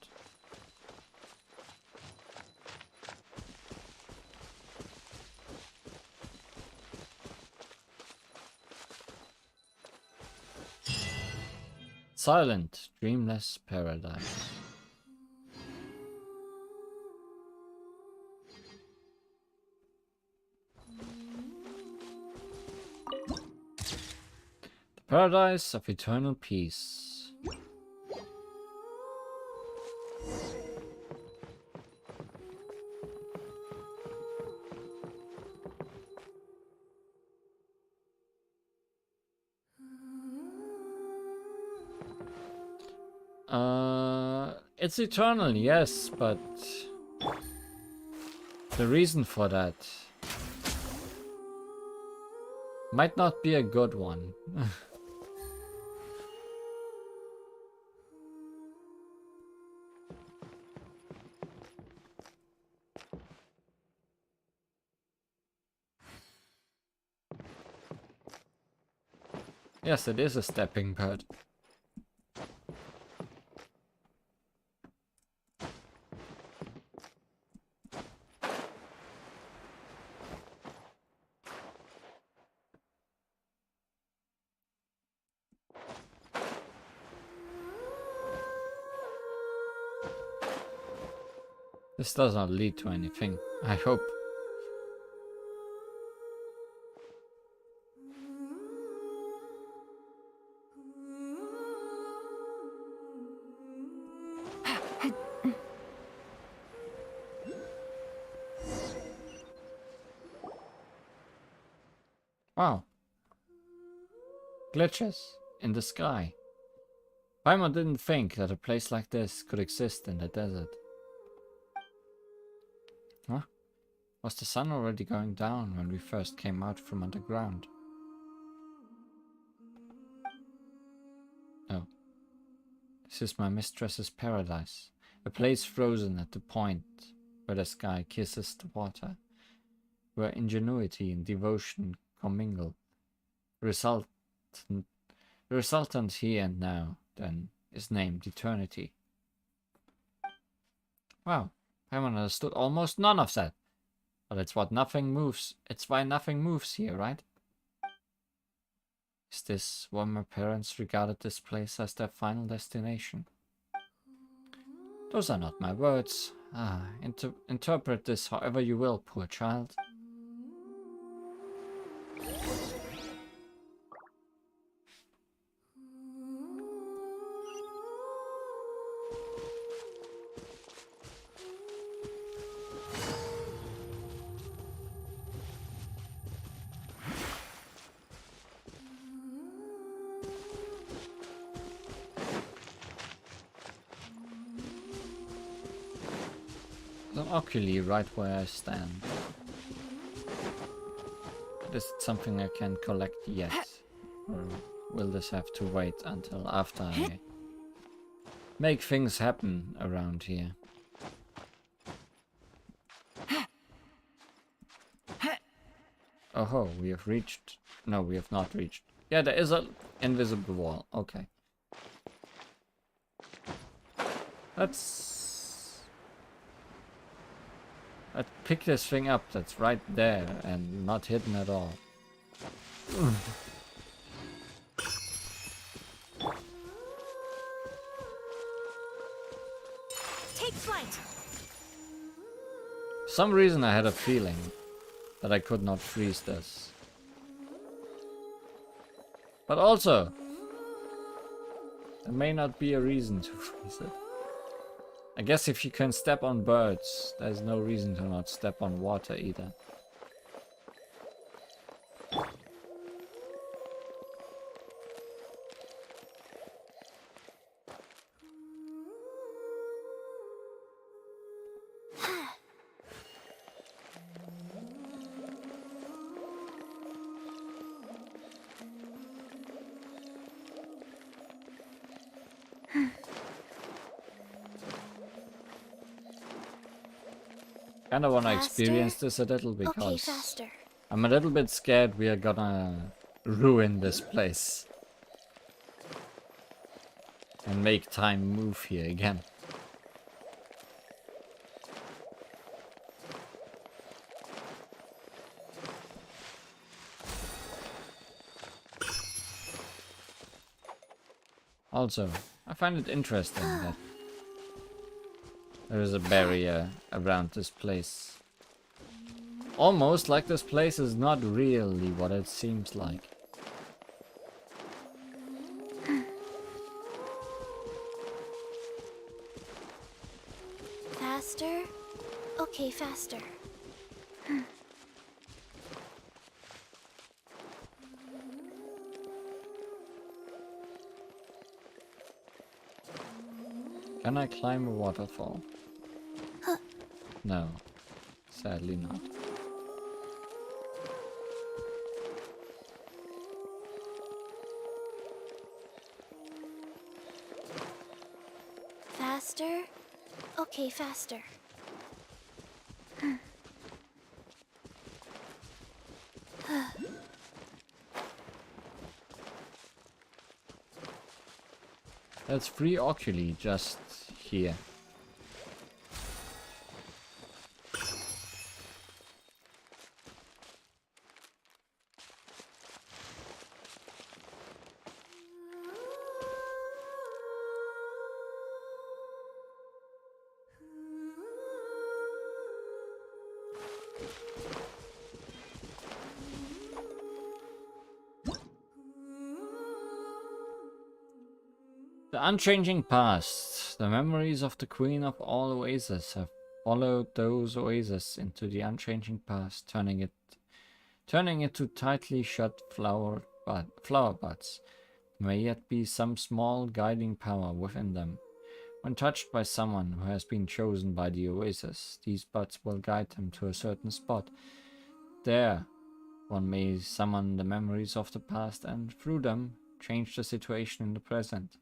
Silent, dreamless paradise. Paradise of eternal peace. It's eternal, yes, but the reason for that might not be a good one. Yes, it is a stepping bird. This does not lead to anything, I hope. Wow. Glitches in the sky. Paimon didn't think that a place like this could exist in the desert. Huh? Was the sun already going down when we first came out from underground? No. This is my mistress's paradise. A place frozen at the point where the sky kisses the water. Where ingenuity and devotion commingle. The resultant here and now, then, is named eternity. Wow. Paimon understood almost none of that. But it's what nothing moves. It's why nothing moves here, right? Is this why my parents regarded this place as their final destination? Those are not my words. Interpret this however you will, poor child. There's an oculi right where I stand. Is it something I can collect yet? Or will this have to wait until after I make things happen around here? Oh ho, we have reached... No, we have not reached. Yeah, there is an invisible wall. Okay. Let's pick this thing up that's right there and not hidden at all. Take flight. For some reason I had a feeling that I could not freeze this. But also, there may not be a reason to freeze it. I guess if you can step on birds, there's no reason to not step on water either. I kinda wanna experience this a little because I'm a little bit scared we are gonna ruin this place and make time move here again. Also, I find it interesting that there is a barrier around this place. Almost like this place is not really what it seems like. Faster? Okay, faster. Can I climb a waterfall? Huh. No, sadly not. Faster? Okay, faster. That's free oculi just here. The unchanging past. The memories of the Queen of all Oases have followed those oases into the unchanging past, turning it to tightly shut flower buds. There may yet be some small guiding power within them. When touched by someone who has been chosen by the oasis, these buds will guide them to a certain spot. There, one may summon the memories of the past and, through them, change the situation in the present.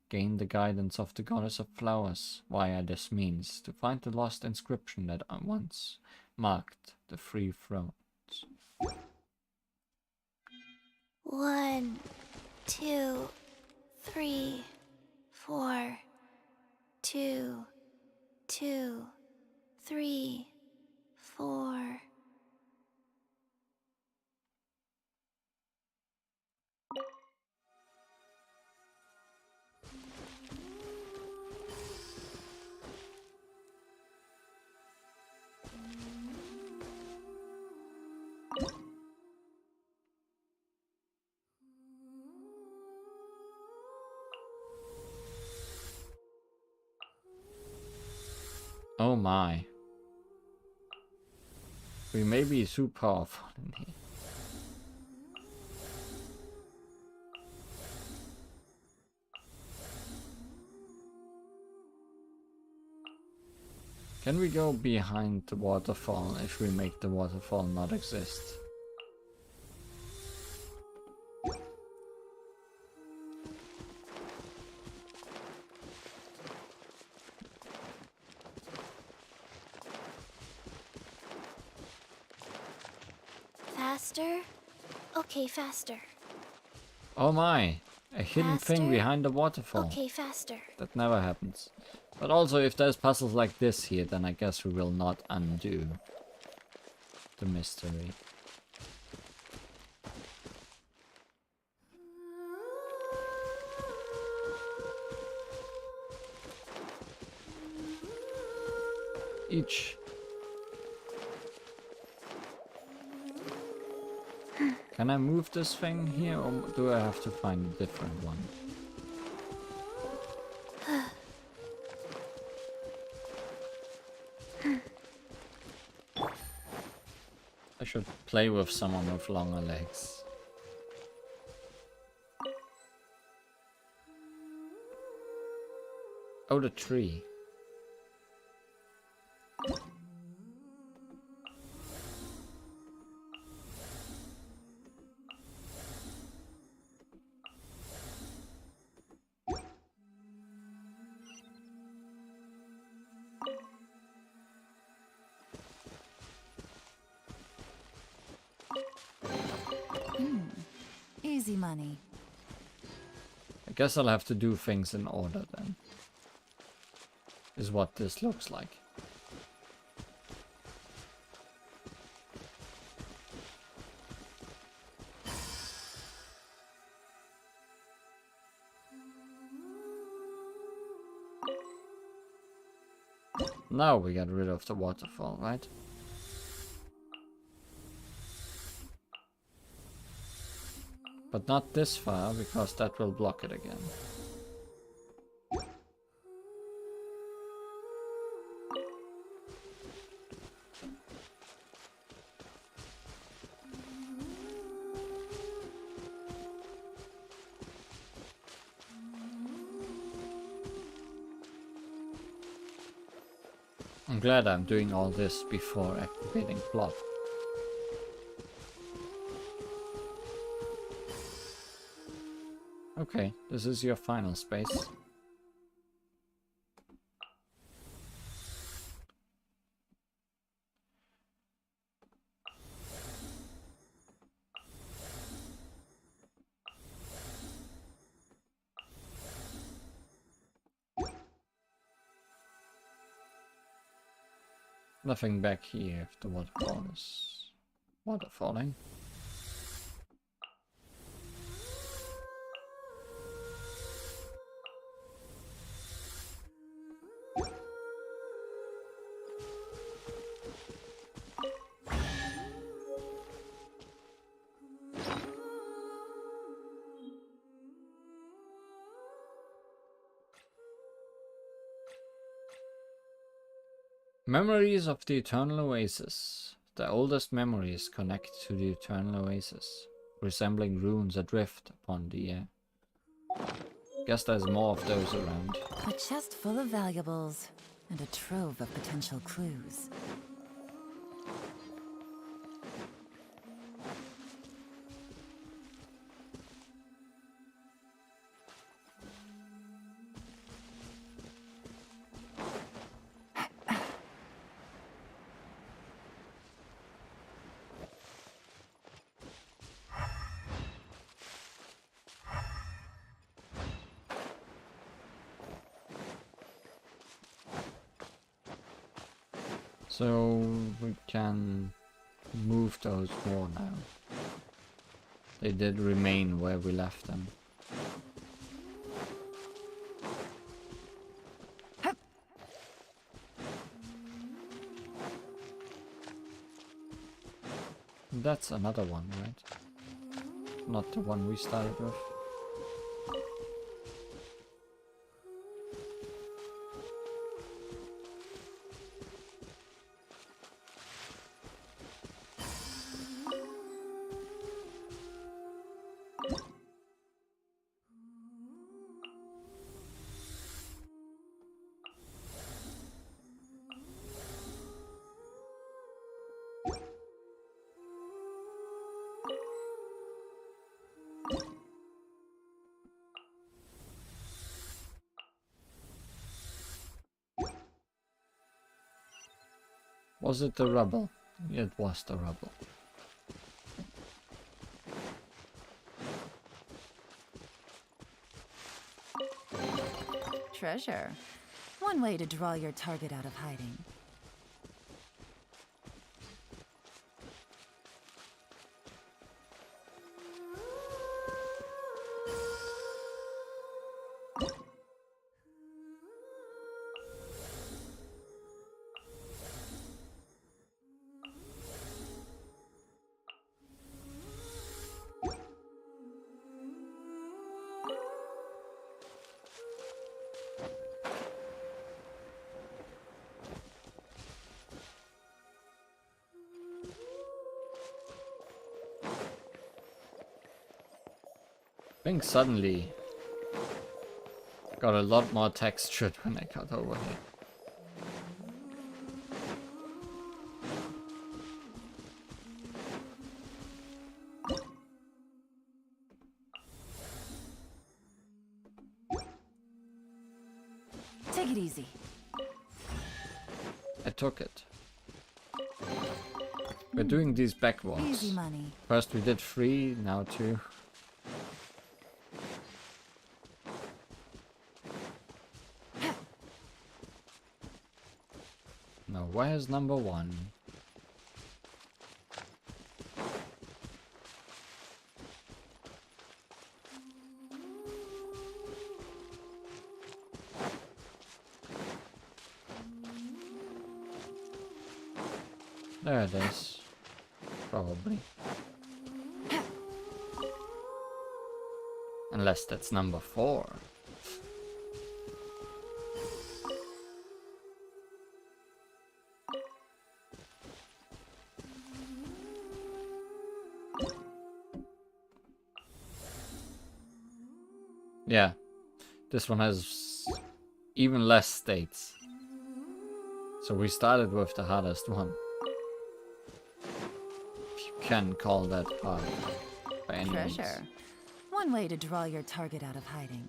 Gain the guidance of the goddess of flowers via this means to find the lost inscription that once marked the free thrones. 1, 2, 3, 4. 2, 2, 3, 4. Oh my. We may be super powerful in here. Can we go behind the waterfall if we make the waterfall not exist? Faster? Okay, faster. Oh my! A hidden thing Faster? behind the waterfall. Okay, faster. That never happens. But also, if there's puzzles like this here, then I guess we will not undo the mystery. Each. Can I move this thing here, or do I have to find a different one? I should play with someone with longer legs. Oh, the tree. Easy money. I guess I'll have to do things in order then. Is what this looks like. Now we get rid of the waterfall, right? But not this far, because that will block it again. I'm glad I'm doing all this before activating plot. Okay, this is your final space. Nothing back here if the waterfall is waterfalling. Memories of the Eternal Oasis. The oldest memories connect to the Eternal Oasis, resembling runes adrift upon the air. Guess there's more of those around. A chest full of valuables and a trove of potential clues. So we can move those more now. They did remain where we left them. That's another one, right? Not the one we started with. Was it the rubble? It was the rubble. Treasure. One way to draw your target out of hiding. I think suddenly got a lot more textured when I got over here. Take it easy. I took it. We're doing these backwalks. Easy money. First we did 3, now 2. Now where's number 1? There it is. Probably. Unless that's number 4. Yeah, this one has even less states. So we started with the hardest one. If you can call that hard by any means. Treasure. One way to draw your target out of hiding.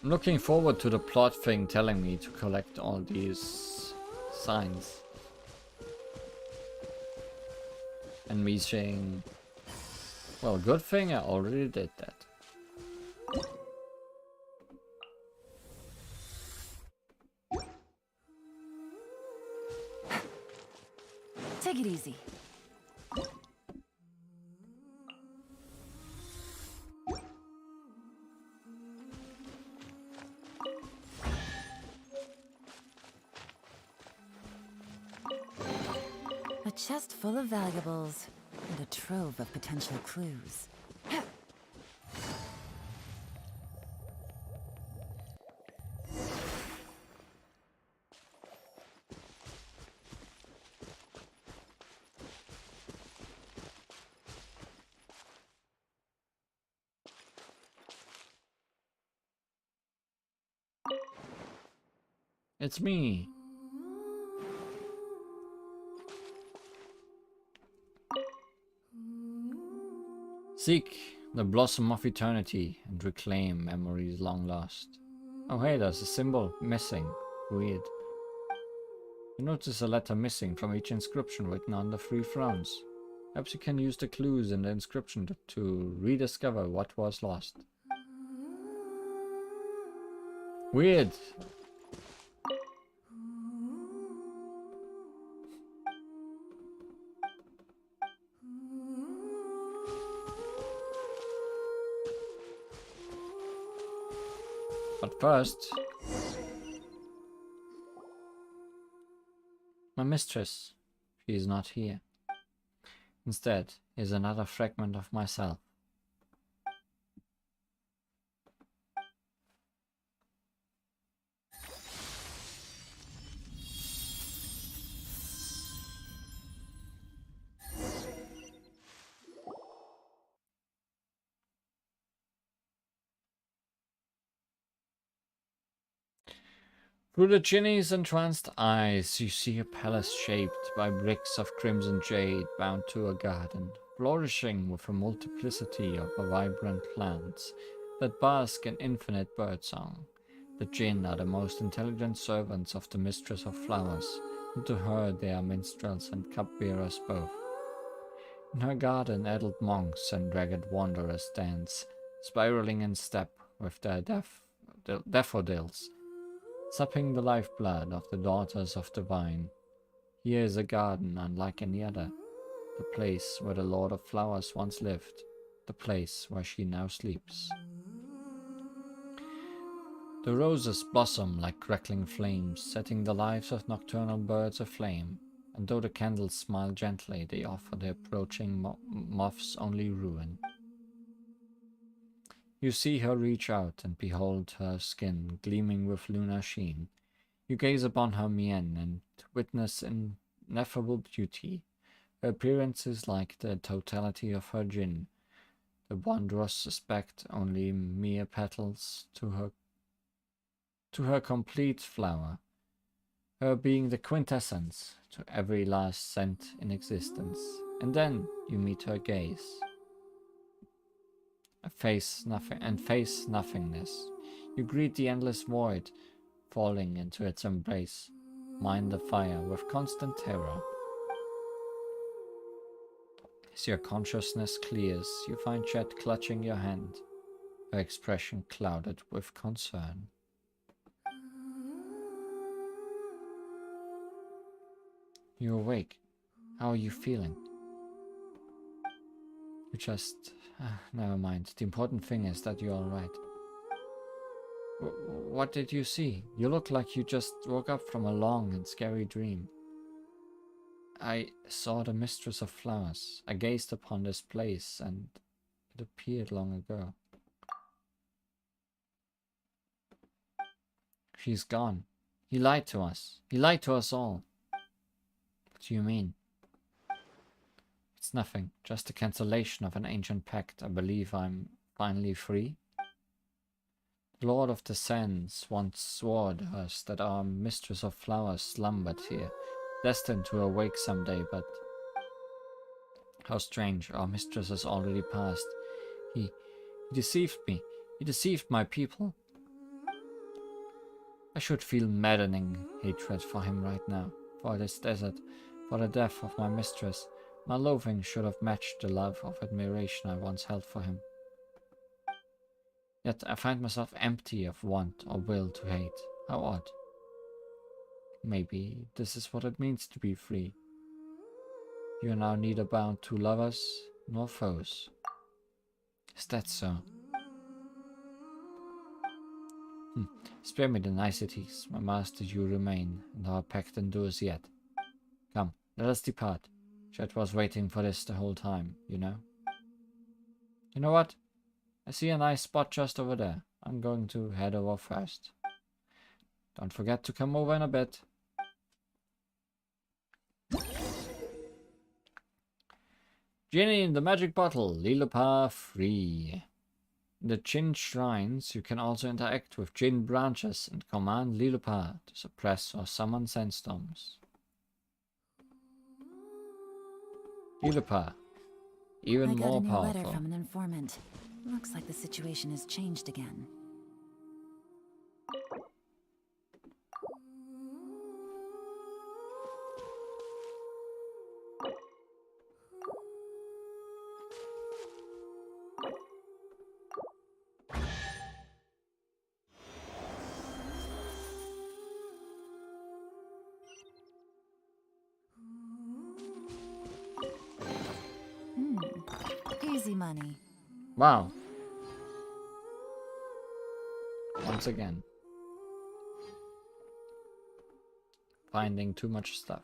I'm looking forward to the plot thing telling me to collect all these signs. And me saying, well, good thing I already did that. Take it easy. A chest full of valuables and a trove of potential clues. It's me. Seek the blossom of eternity and reclaim memories long lost. Oh hey, there's a symbol missing. Weird. You notice a letter missing from each inscription written on the 3 thrones. Perhaps you can use the clues in the inscription to rediscover what was lost. Weird. But first, my mistress, she is not here. Instead is another fragment of myself. Through the Ginny's entranced eyes, you see a palace shaped by bricks of crimson jade bound to a garden, flourishing with a multiplicity of vibrant plants that bask in infinite birdsong. The Jinn are the most intelligent servants of the Mistress of Flowers, and to her they are minstrels and cupbearers both. In her garden, adult monks and ragged wanderers dance, spiraling in step with their daffodils, supping the lifeblood of the daughters of the vine. Here is a garden unlike any other, the place where the Lord of Flowers once lived, the place where she now sleeps. The roses blossom like crackling flames, setting the lives of nocturnal birds aflame, and though the candles smile gently, they offer the approaching moths only ruin. You see her reach out and behold her skin gleaming with lunar sheen. You gaze upon her mien and witness ineffable beauty. Her appearance is like the totality of her Jinn. The wanderers suspect only mere petals to her complete flower, her being the quintessence to every last scent in existence. And then you meet her gaze. Face nothingness. You greet the endless void, falling into its embrace. Mind the fire with constant terror. As your consciousness clears, you find Chet clutching your hand, her expression clouded with concern. You're awake. How are you feeling? You just... never mind. The important thing is that you're alright. What did you see? You look like you just woke up from a long and scary dream. I saw the Mistress of Flowers. I gazed upon this place and it appeared long ago. She's gone. He lied to us. He lied to us all. What do you mean? It's nothing. Just a cancellation of an ancient pact. I believe I'm finally free. The Lord of the Sands once swore to us that our Mistress of Flowers slumbered here, destined to awake someday, but... How strange, our mistress has already passed. He deceived me. He deceived my people. I should feel maddening hatred for him right now, for this desert, for the death of my mistress. My loathing should have matched the love of admiration I once held for him. Yet I find myself empty of want or will to hate. How odd. Maybe this is what it means to be free. You are now neither bound to lovers nor foes. Is that so? Spare me the niceties, my master, you remain, and our pact endures yet. Come, let us depart. Chet was waiting for this the whole time, you know. You know what? I see a nice spot just over there. I'm going to head over first. Don't forget to come over in a bit. Genie in the magic bottle, Lilopar free. In the Jinn shrines, you can also interact with Jinn branches and command Lilopar to suppress or summon sandstorms. Lilopar, even more I got a new letter powerful. from an informant. Looks like the situation has changed again. Easy money. Wow. Once again. Finding too much stuff.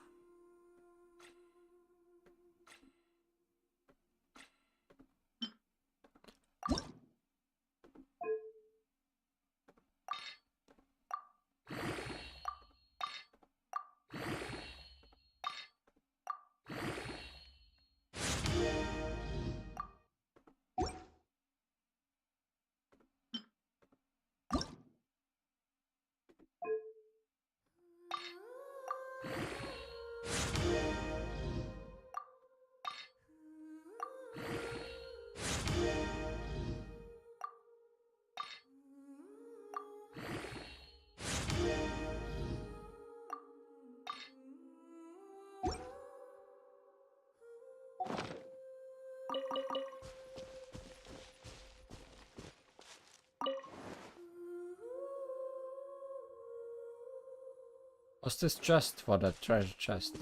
Was this just for the treasure chest?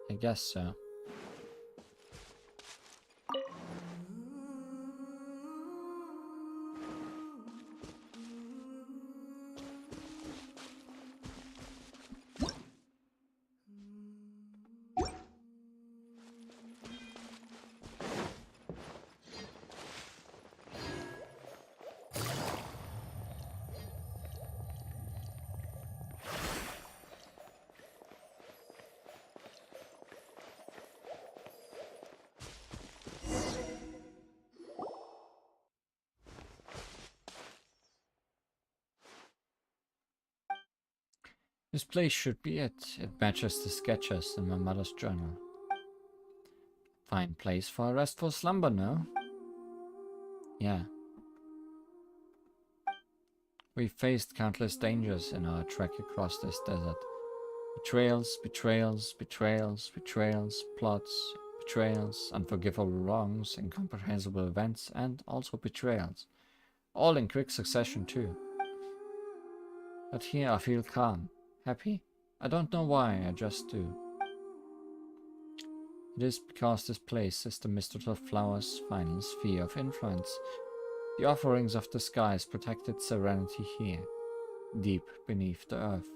I guess so. This place should be it. It matches the sketches in my mother's journal. Fine place for a restful slumber, no? Yeah. We faced countless dangers in our trek across this desert. Betrayals, betrayals, betrayals, betrayals, plots, betrayals, unforgivable wrongs, incomprehensible events, and also betrayals. All in quick succession too. But here I feel calm. Happy? I don't know why, I just do. It is because this place is the mistress of flowers' final sphere of influence. The offerings of the skies protect its serenity here, deep beneath the earth.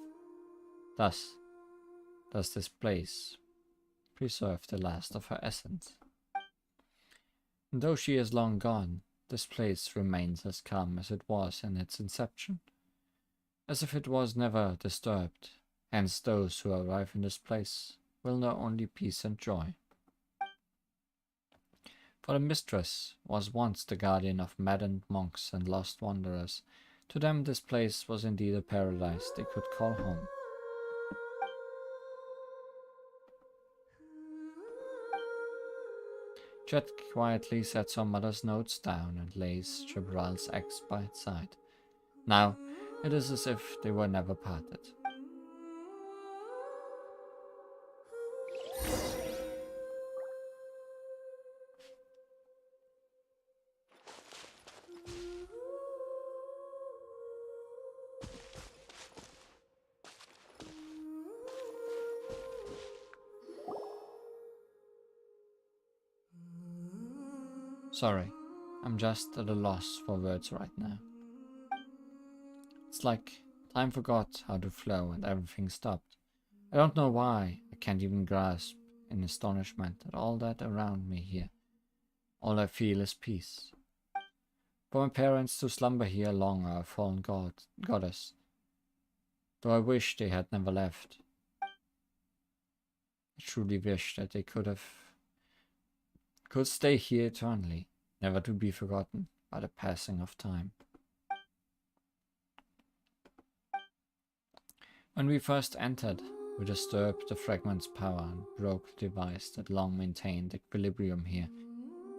Thus, does this place preserve the last of her essence. And though she is long gone, this place remains as calm as it was in its inception, as if it was never disturbed. Hence those who arrive in this place will know only peace and joy. For the mistress was once the guardian of maddened monks and lost wanderers. To them this place was indeed a paradise they could call home. Jet quietly sets her mother's notes down and lays Gibral's axe by its side. Now, it is as if they were never parted. Sorry, I'm just at a loss for words right now. It's like time forgot how to flow and everything stopped. I don't know why, I can't even grasp in astonishment at all that around me here. All I feel is peace. For my parents to slumber here long are a fallen goddess, though I wish they had never left. I truly wish that they could stay here eternally, never to be forgotten by the passing of time. When we first entered, we disturbed the fragment's power and broke the device that long maintained equilibrium here.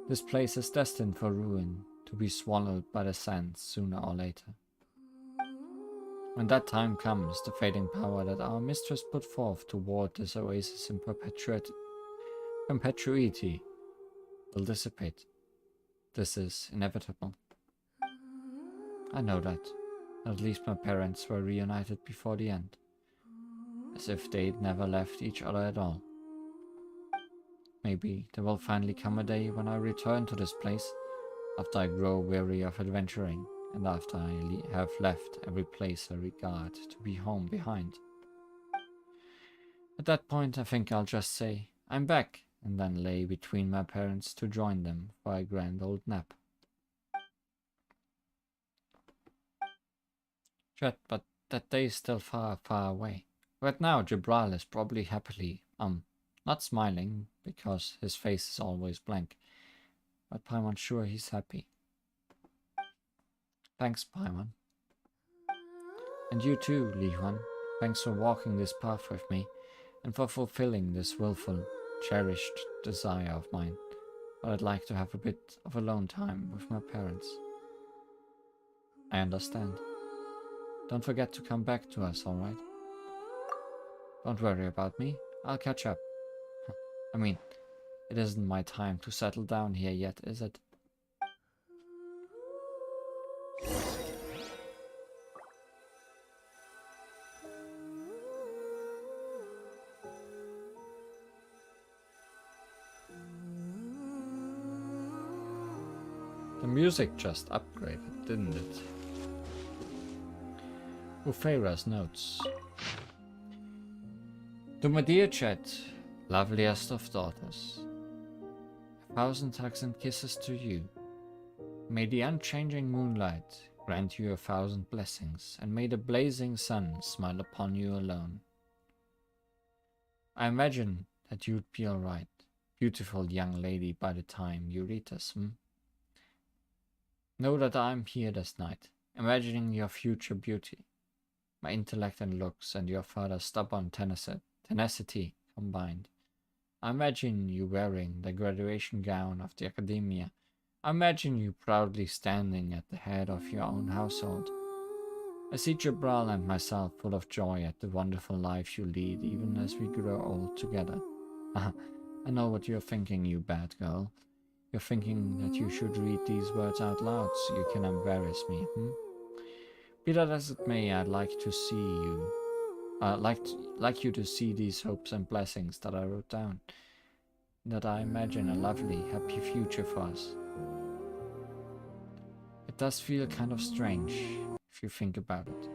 This place is destined for ruin, to be swallowed by the sands sooner or later. When that time comes, the fading power that our mistress put forth to ward this oasis in perpetuity will dissipate. This is inevitable. I know that. At least my parents were reunited before the end. As if they'd never left each other at all. Maybe there will finally come a day when I return to this place, after I grow weary of adventuring, and after I have left every place I regard to be home behind. At that point I think I'll just say, I'm back, and then lay between my parents to join them for a grand old nap. Jet, but that day is still far, far away. Right now Gibral is probably happily, not smiling, because his face is always blank. But Paimon's sure he's happy. Thanks, Paimon. And you too, Li Huan. Thanks for walking this path with me, and for fulfilling this willful, cherished desire of mine. But I'd like to have a bit of alone time with my parents. I understand. Don't forget to come back to us, alright? Don't worry about me. I'll catch up. I mean, it isn't my time to settle down here yet, is it? The music just upgraded, didn't it? Ufeira's notes. To my dear Chet, loveliest of daughters, 1,000 hugs and kisses to you. May the unchanging moonlight grant you 1,000 blessings, and may the blazing sun smile upon you alone. I imagine that you'd be alright, beautiful young lady, by the time you read this, Know that I'm here this night, imagining your future beauty, my intellect and looks, and your father's stubborn tenacity combined. I imagine you wearing the graduation gown of the academia. I imagine you proudly standing at the head of your own household. I see Gibral and myself full of joy at the wonderful life you lead, even as we grow old together. I know what you're thinking, you bad girl. You're thinking that you should read these words out loud so you can embarrass me, Be that as it may, I'd like to see you. Like you to see these hopes and blessings that I wrote down. that I imagine a lovely, happy future for us. It does feel kind of strange, if you think about it.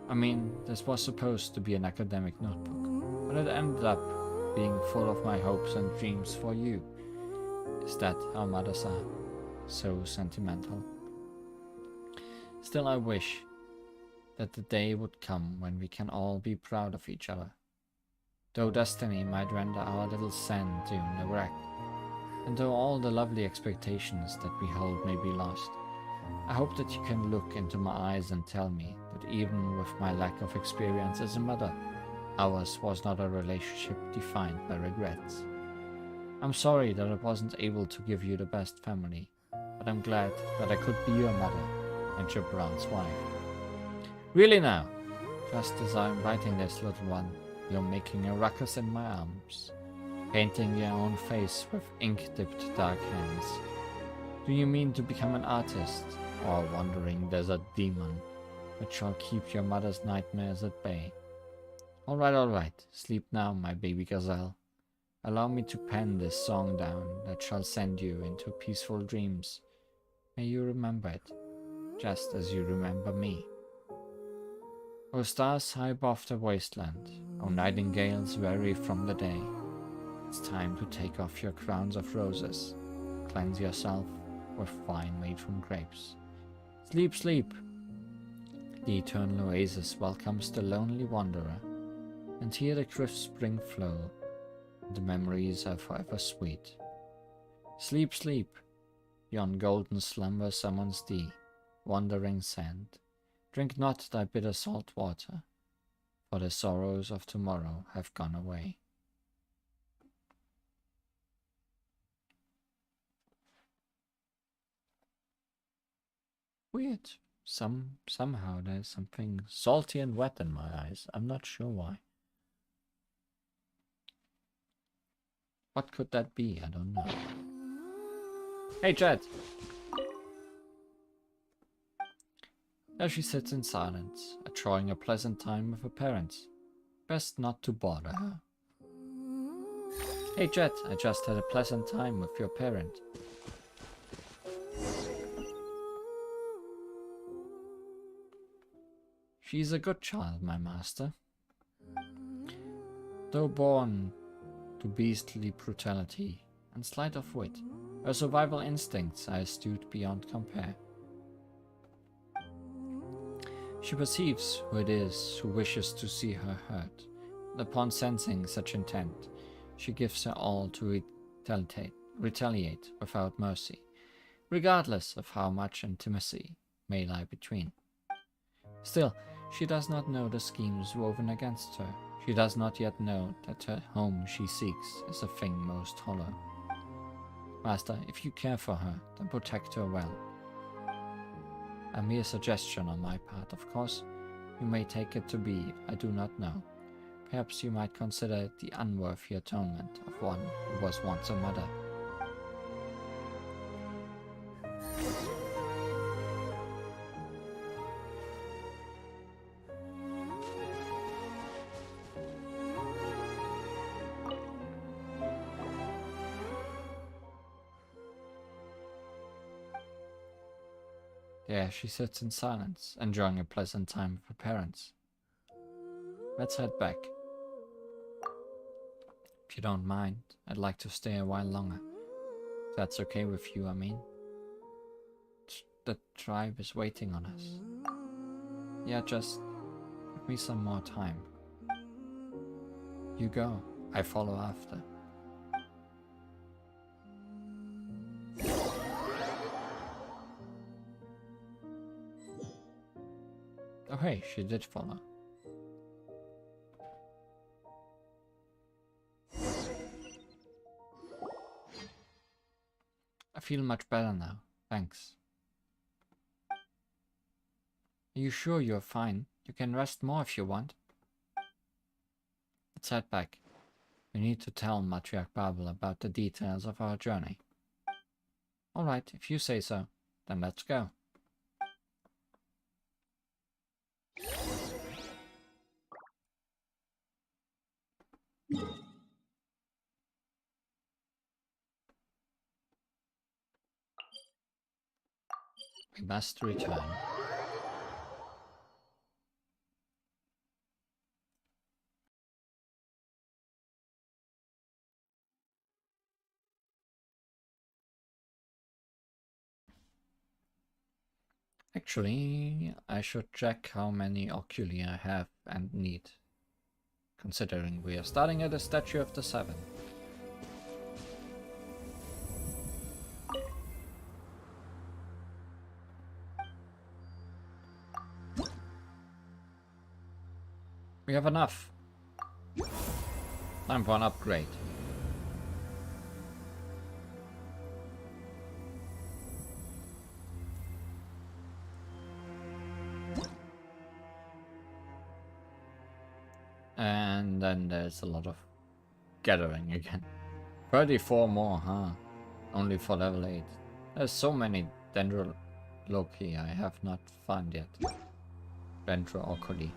I mean, this was supposed to be an academic notebook, but it ended up being full of my hopes and dreams for you. Is that how mothers are? So sentimental. Still, I wish that the day would come when we can all be proud of each other. Though destiny might render our little sand dune a wreck, and though all the lovely expectations that we hold may be lost, I hope that you can look into my eyes and tell me that even with my lack of experience as a mother, ours was not a relationship defined by regrets. I'm sorry that I wasn't able to give you the best family, but I'm glad that I could be your mother and your Brown's wife. Really now, just as I'm writing this, little one, you're making a ruckus in my arms, painting your own face with ink-dipped dark hands. Do you mean to become an artist, or a wandering desert demon, which shall keep your mother's nightmares at bay? Alright, sleep now, my baby gazelle. Allow me to pen this song down that shall send you into peaceful dreams. May you remember it, just as you remember me. O stars high above the wasteland, O nightingales weary from the day, it's time to take off your crowns of roses, cleanse yourself with wine made from grapes. Sleep, sleep! The eternal oasis welcomes the lonely wanderer, and here the crisp spring flow, and the memories are forever sweet. Sleep, sleep! Yon golden slumber summons thee, wandering sand. Drink not thy bitter salt water, for the sorrows of tomorrow have gone away. Weird. Somehow there's something salty and wet in my eyes. I'm not sure why. What could that be? I don't know. Hey, Jet! There she sits in silence, enjoying a pleasant time with her parents. Best not to bother her. Hey, Jet, I just had a pleasant time with your parent. She's a good child, my master. Though born to beastly brutality and sleight of wit, her survival instincts are astute beyond compare. She perceives who it is who wishes to see her hurt, and upon sensing such intent, she gives her all to retaliate without mercy, regardless of how much intimacy may lie between. Still, she does not know the schemes woven against her. She does not yet know that her home she seeks is a thing most hollow. Master, if you care for her, then protect her well. A mere suggestion on my part, of course. You may take it to be, I do not know. Perhaps you might consider it the unworthy atonement of one who was once a mother. There she sits in silence, enjoying a pleasant time with her parents. Let's head back. If you don't mind, I'd like to stay a while longer. If that's okay with you, I mean. The tribe is waiting on us. Yeah, just give me some more time. You go, I follow after. Oh hey, she did follow. I feel much better now, thanks. Are you sure you're fine? You can rest more if you want. Let's head back. We need to tell Matriarch Babel about the details of our journey. Alright, if you say so, then let's go. We must return. Actually, I should check how many oculi I have and need, considering we are starting at a statue of the 7. We have enough. Time for an upgrade. And then there's a lot of gathering again. 34 more, huh? Only for level 8. There's so many Dendroloci I have not found yet. Dendroculi.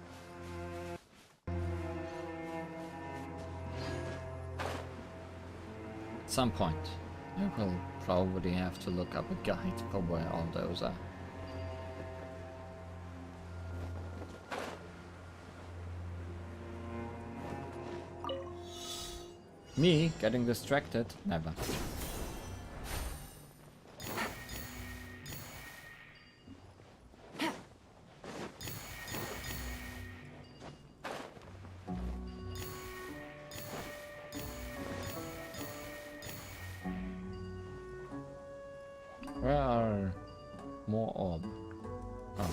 At some point, I will probably have to look up a guide for where all those are. Me getting distracted? Never. Where are more orb? Oh.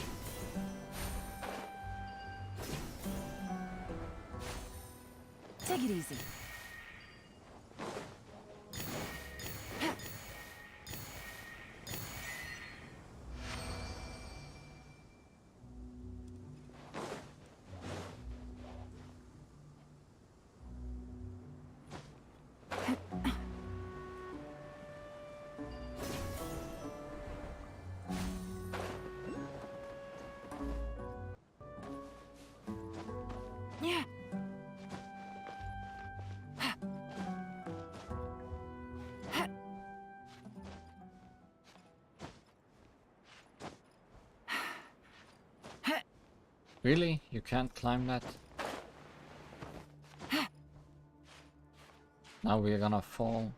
Take it easy. Yeah. Really? You can't climb that? Now we're gonna fall.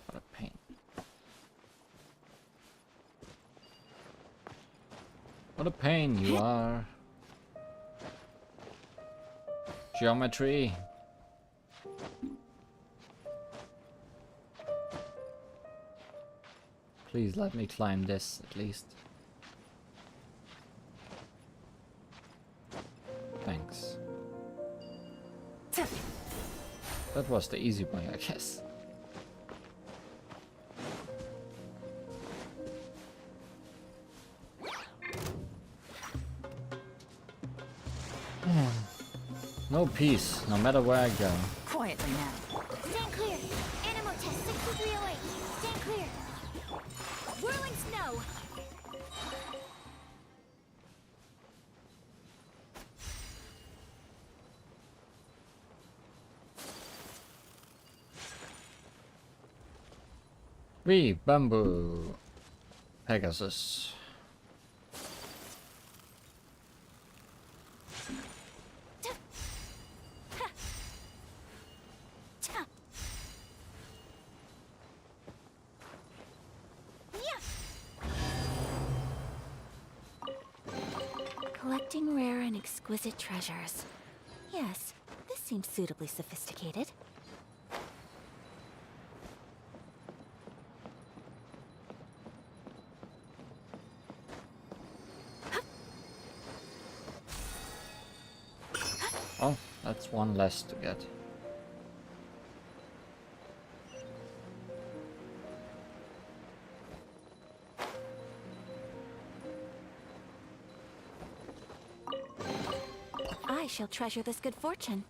What a pain. What a pain you are. Geometry. Please let me climb this at least. Thanks. That was the easy way, I guess. No peace, no matter where I go. Quietly now. Stand clear. Animal test 6308. Stand clear. Whirling snow. Bamboo. Pegasus. Collecting rare and exquisite treasures. Yes, this seems suitably sophisticated. Oh, that's one less to get. I shall treasure this good fortune.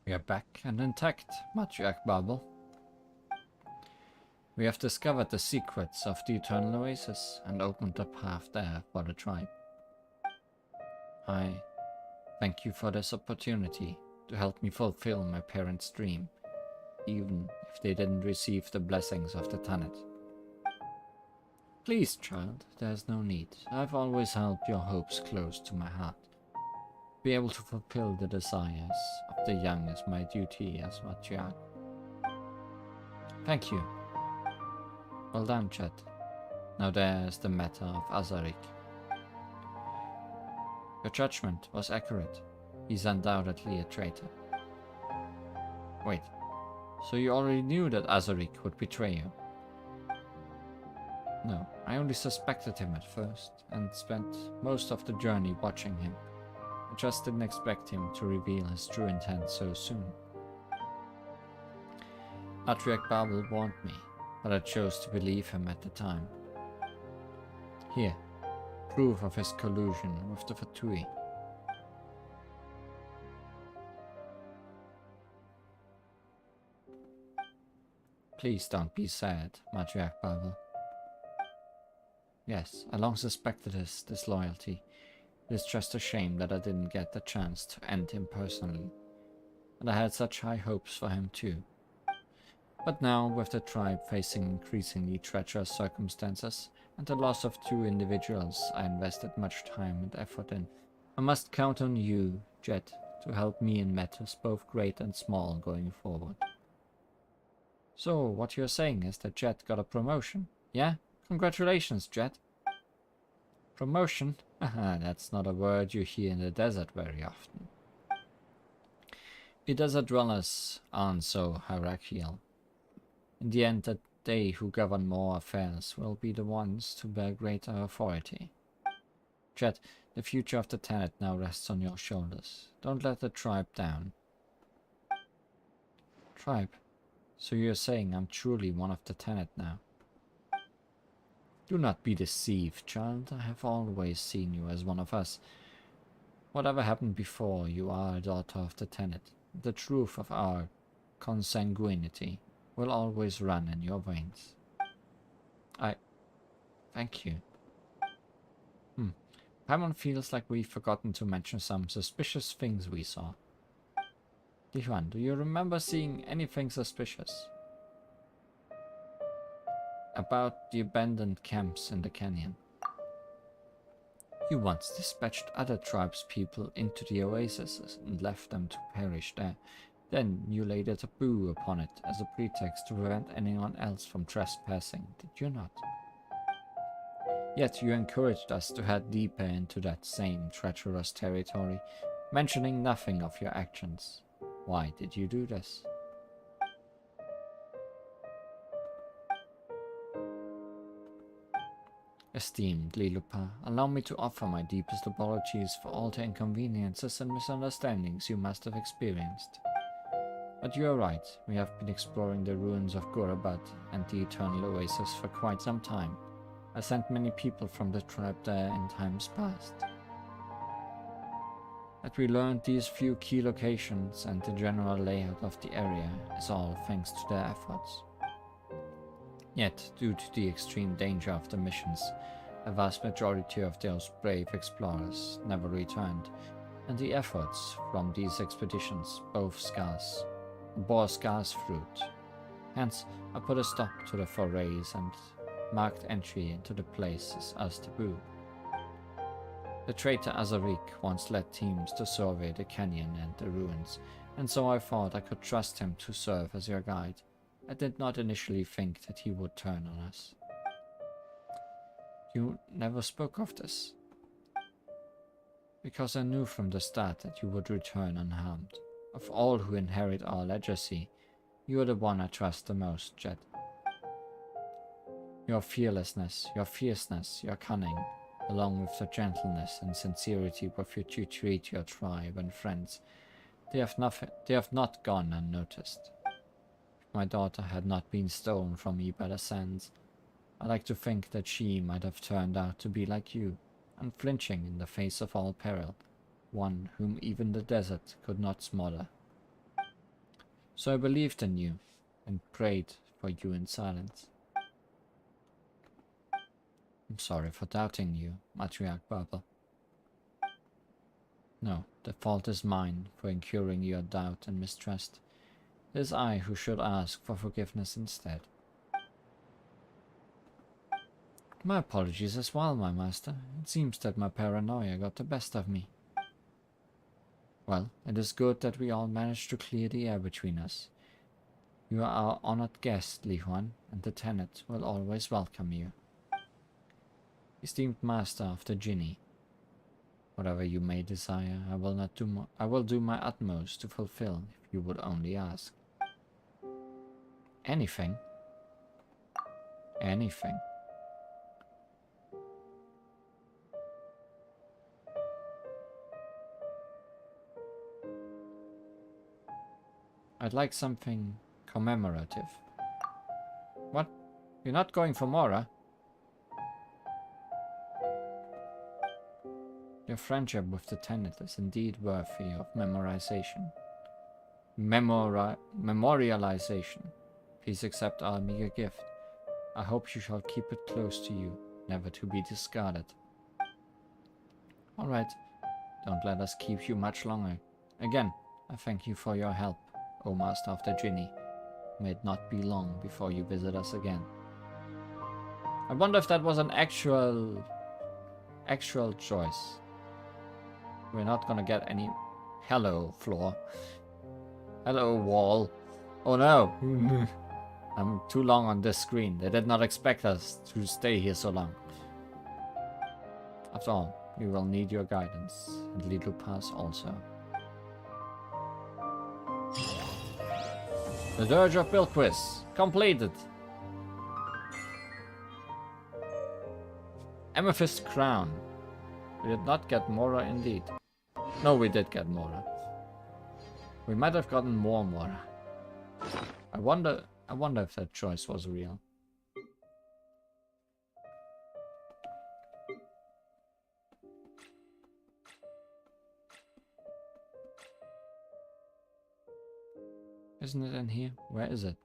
We are back and intact, Matriarch Babel. We have discovered the secrets of the Eternal Oasis and opened a path there for the tribe. I thank you for this opportunity to help me fulfill my parents' dream, even if they didn't receive the blessings of the Tanit. Please, child, there's no need. I've always held your hopes close to my heart. Be able to fulfill the desires of the young is my duty as matriarch. Thank you. Well done, Chet. Now there's the matter of Azarik. Your judgment was accurate. He's undoubtedly a traitor. Wait, so you already knew that Azarik would betray you? No, I only suspected him at first, and spent most of the journey watching him. I just didn't expect him to reveal his true intent so soon. Matriarch Babel warned me, but I chose to believe him at the time. Here, proof of his collusion with the Fatui. Please don't be sad, Matriarch Babel. Yes, I long suspected his disloyalty. It is just a shame that I didn't get the chance to end him personally. And I had such high hopes for him too. But now, with the tribe facing increasingly treacherous circumstances, and the loss of 2 individuals I invested much time and effort in, I must count on you, Jet, to help me in matters both great and small going forward. So, what you're saying is that Jet got a promotion, yeah? Congratulations, Jet. Promotion? Haha, that's not a word you hear in the desert very often. We desert dwellers aren't so hierarchical. In the end, they who govern more affairs will be the ones to bear greater authority. Jet, the future of the Tanit now rests on your shoulders. Don't let the tribe down. Tribe? So you're saying I'm truly one of the Tanit now? Do not be deceived, child. I have always seen you as one of us. Whatever happened before, you are a daughter of the Tanit. The truth of our consanguinity will always run in your veins. Thank you. Paimon feels like we've forgotten to mention some suspicious things we saw. Dihuan, do you remember seeing anything suspicious? About the abandoned camps in the canyon. You once dispatched other tribespeople into the oases and left them to perish there. Then you laid a taboo upon it as a pretext to prevent anyone else from trespassing, did you not? Yet you encouraged us to head deeper into that same treacherous territory, mentioning nothing of your actions. Why did you do this? Esteemed Lilupa, allow me to offer my deepest apologies for all the inconveniences and misunderstandings you must have experienced. But you are right, we have been exploring the ruins of Gorabat and the Eternal Oasis for quite some time. I sent many people from the tribe there in times past. That we learned these few key locations and the general layout of the area is all thanks to their efforts. Yet, due to the extreme danger of the missions, a vast majority of those brave explorers never returned, and the efforts from these expeditions bore scarce fruit. Hence, I put a stop to the forays and marked entry into the place as taboo. The traitor Azarik once led teams to survey the canyon and the ruins, and so I thought I could trust him to serve as your guide. I did not initially think that he would turn on us. You never spoke of this. Because I knew from the start that you would return unharmed. Of all who inherit our legacy, you are the one I trust the most, Jet. Your fearlessness, your fierceness, your cunning, along with the gentleness and sincerity with which you treat your tribe and friends, they have not gone unnoticed. If my daughter had not been stolen from me by the sands, I like to think that she might have turned out to be like you, unflinching in the face of all peril, one whom even the desert could not smother. So I believed in you, and prayed for you in silence. I'm sorry for doubting you, Matriarch Purple. No, the fault is mine for incurring your doubt and mistrust. It is I who should ask for forgiveness instead. My apologies as well, my master. It seems that my paranoia got the best of me. Well, it is good that we all managed to clear the air between us. You are our honored guest, Li Huan, and the Tenet will always welcome you. Esteemed master of the Jinni, whatever you may desire, I will do my utmost to fulfill if you would only ask. Anything? Anything. I'd like something commemorative. What? You're not going for Mora? Your friendship with the Tenet is indeed worthy of memorization. Memorialization. Please accept our meager gift. I hope you shall keep it close to you, never to be discarded. Alright, don't let us keep you much longer. Again, I thank you for your help, O Master of the Jinni. May it not be long before you visit us again. I wonder if that was an actual choice. We're not gonna get any... Hello, floor. Hello, wall. Oh no! I'm too long on this screen. They did not expect us to stay here so long. After all, we will need your guidance, and Little Pass also. The Dirge of Bilquis, completed. Amethyst Crown. We did not get Mora indeed. No, we did get Mora. We might have gotten more Mora. I wonder if that choice was real. Isn't it in here? Where is it?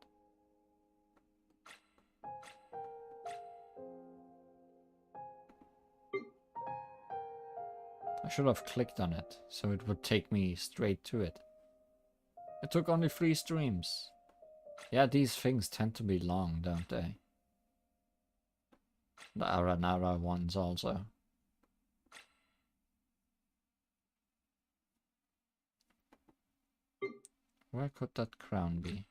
I should have clicked on it, so it would take me straight to it. It took only 3 streams. Yeah, these things tend to be long, don't they? The Aranara ones also. Where could that crown be?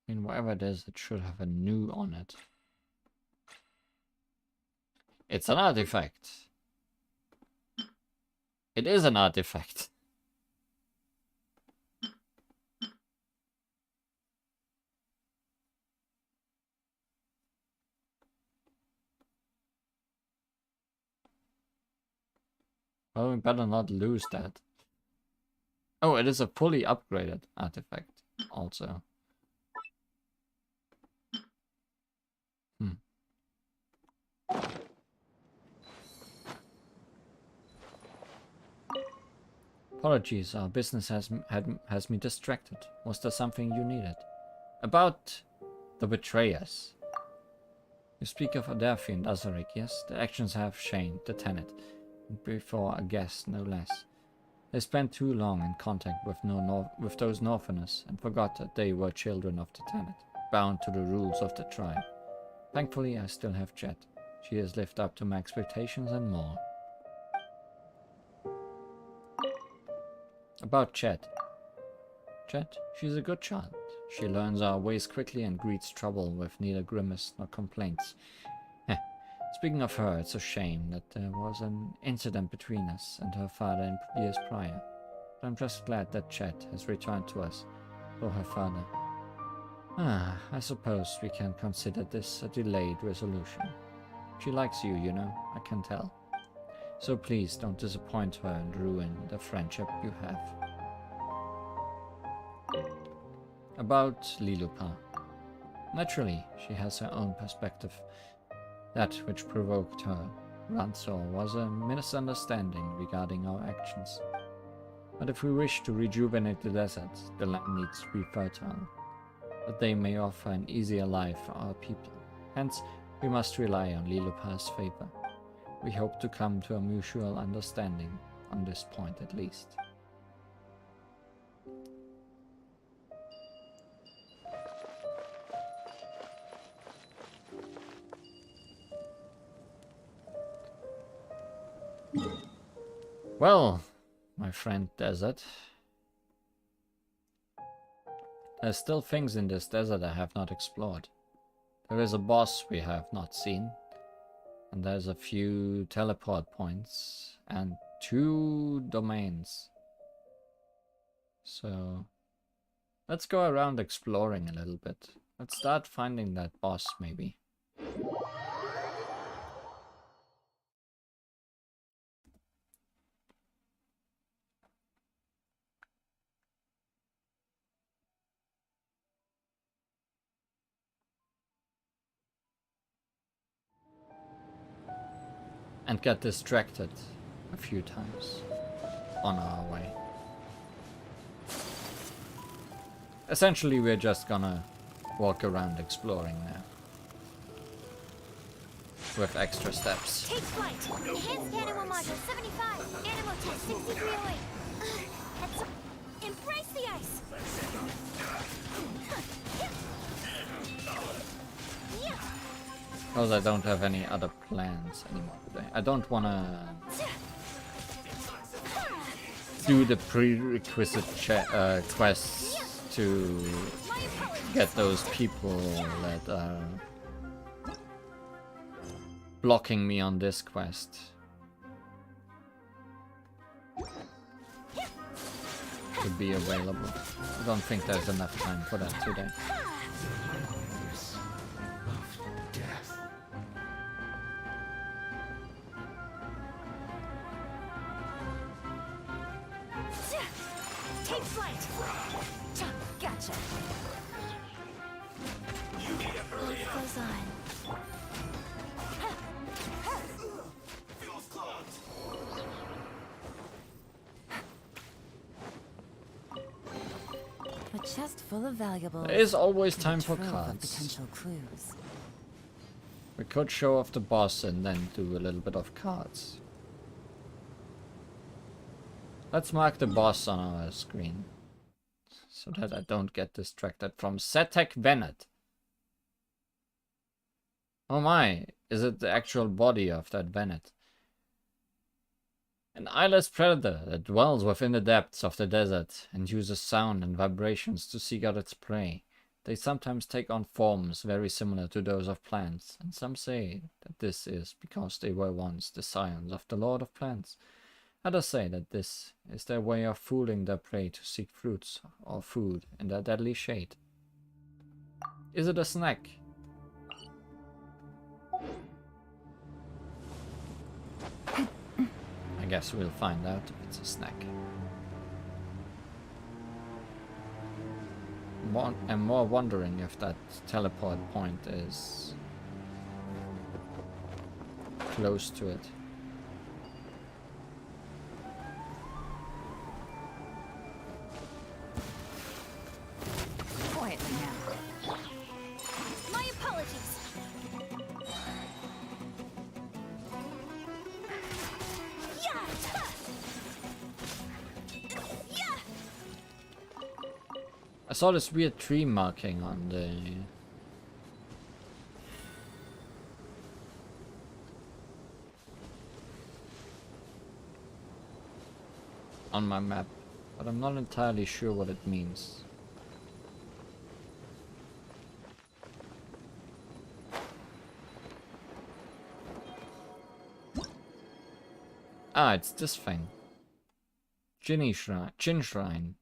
I mean, whatever it is, it should have a new on it. It's an artifact. It is an artifact. Well, we better not lose that. Oh, it is a fully upgraded artifact also. Apologies, our business has me distracted. Was there something you needed? About the betrayers. You speak of Adelphi and Azarik, yes? Their actions have shamed the Tenet. Before a guest, no less. They spent too long in contact with those Northerners and forgot that they were children of the Tenet, bound to the rules of the tribe. Thankfully, I still have Jet. She has lived up to my expectations and more. About Chet. Chet, she's a good child. She learns our ways quickly and greets trouble with neither grimace nor complaints. Speaking of her, it's a shame that there was an incident between us and her father in years prior. But I'm just glad that Chet has returned to us, or her father. I suppose we can consider this a delayed resolution. She likes you, you know, I can tell. So please don't disappoint her and ruin the friendship you have. About Lilupa. Naturally, she has her own perspective. That which provoked her, Ranthor, was a misunderstanding regarding our actions. But if we wish to rejuvenate the desert, the land needs to be fertile. that they may offer an easier life for our people. Hence, we must rely on Lilopar's favor. We hope to come to a mutual understanding on this point at least. Well, my friend Desert, there's still things in this desert I have not explored. There is a boss we have not seen, and there's a few teleport points and 2 domains. So let's go around exploring a little bit. Let's start finding that boss maybe. And get distracted a few times on our way. Essentially, we're just gonna walk around exploring now. With extra steps. Take flight! Enhanced animal module 75! Animal test 6308! Embrace the ice! Because I don't have any other plans anymore today. I don't wanna do the prerequisite quests to get those people that are blocking me on this quest to be available. I don't think there's enough time for that today. Take flight! Gotcha! Life goes on. A chest full of valuables. There is always and a time for trove of cards. potential clues. We could show off the boss and then do a little bit of cards. Let's mark the boss on our screen, so that I don't get distracted from Setek Venet. Oh my, is it the actual body of that Venet? An eyeless predator that dwells within the depths of the desert and uses sound and vibrations to seek out its prey. They sometimes take on forms very similar to those of plants, and some say that this is because they were once the scions of the Lord of Plants. Others say that this is their way of fooling their prey to seek fruits or food in their deadly shade. Is it a snack? I guess we'll find out if it's a snack. I'm more wondering if that teleport point is close to it. Quietly now. My apologies! I saw this weird tree marking on the on my map, but I'm not entirely sure what it means. Ah, it's this thing. Jin Shrine.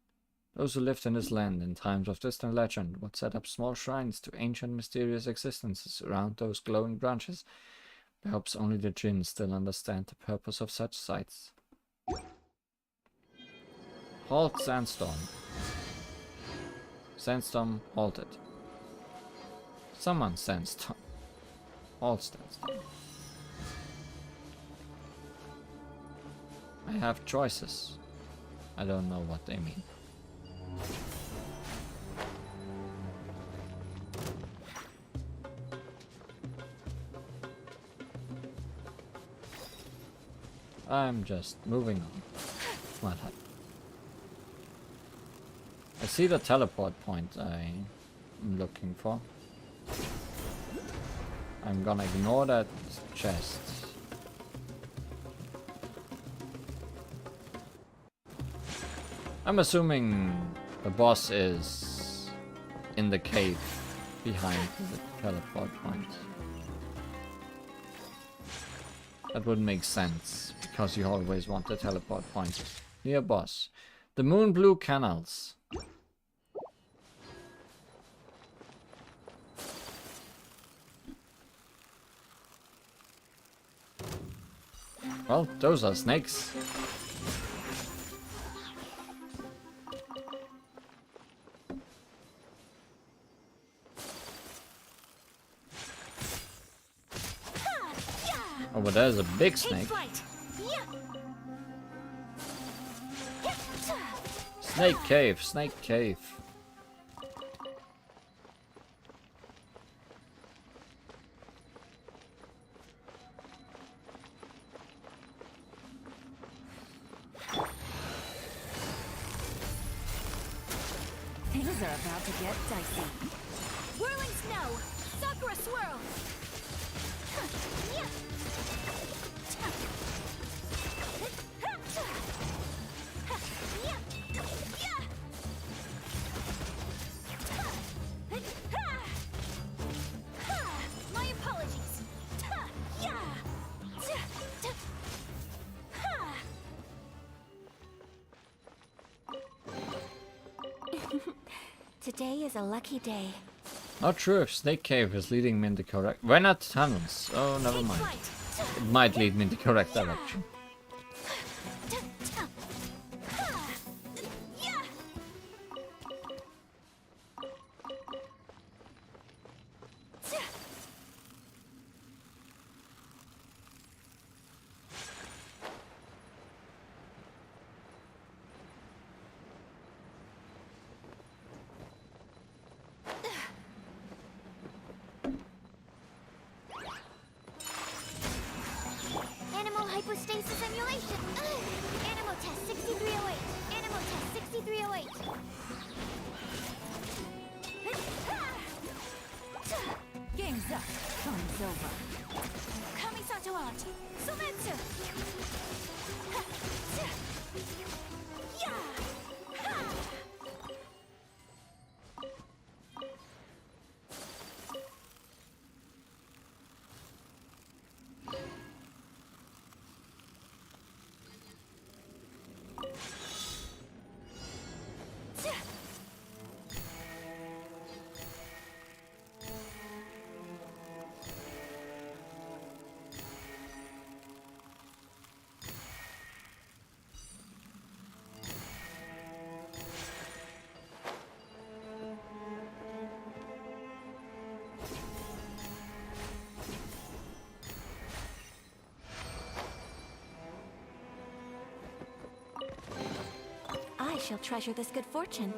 Those who lived in this land in times of distant legend would set up small shrines to ancient mysterious existences around those glowing branches. Perhaps only the Jinn still understand the purpose of such sites. Halt Sandstorm. Sandstorm halted. Summon Sandstorm. Halt Sandstorm. I have choices. I don't know what they mean. I'm just moving on. What? I see the teleport point I'm looking for. I'm gonna ignore that chest. I'm assuming the boss is in the cave behind the teleport point. That would make sense, because you always want the teleport point near boss. The moon blue canals. Well, those are snakes. Oh, but there's a big snake. Snake cave, snake cave. Things are about to get dicey. Whirling snow! Sakura swirl! My apologies! Today is a lucky day. Not sure if Snake Cave is leading me in the correct... Why not tunnels? Oh, never mind. It might lead me in the correct direction. Animal hypostasis simulation. Animal test 6308. Animal test 6308. Game's up. Fun's over. Kamisato art! Sumeru! I shall treasure this good fortune.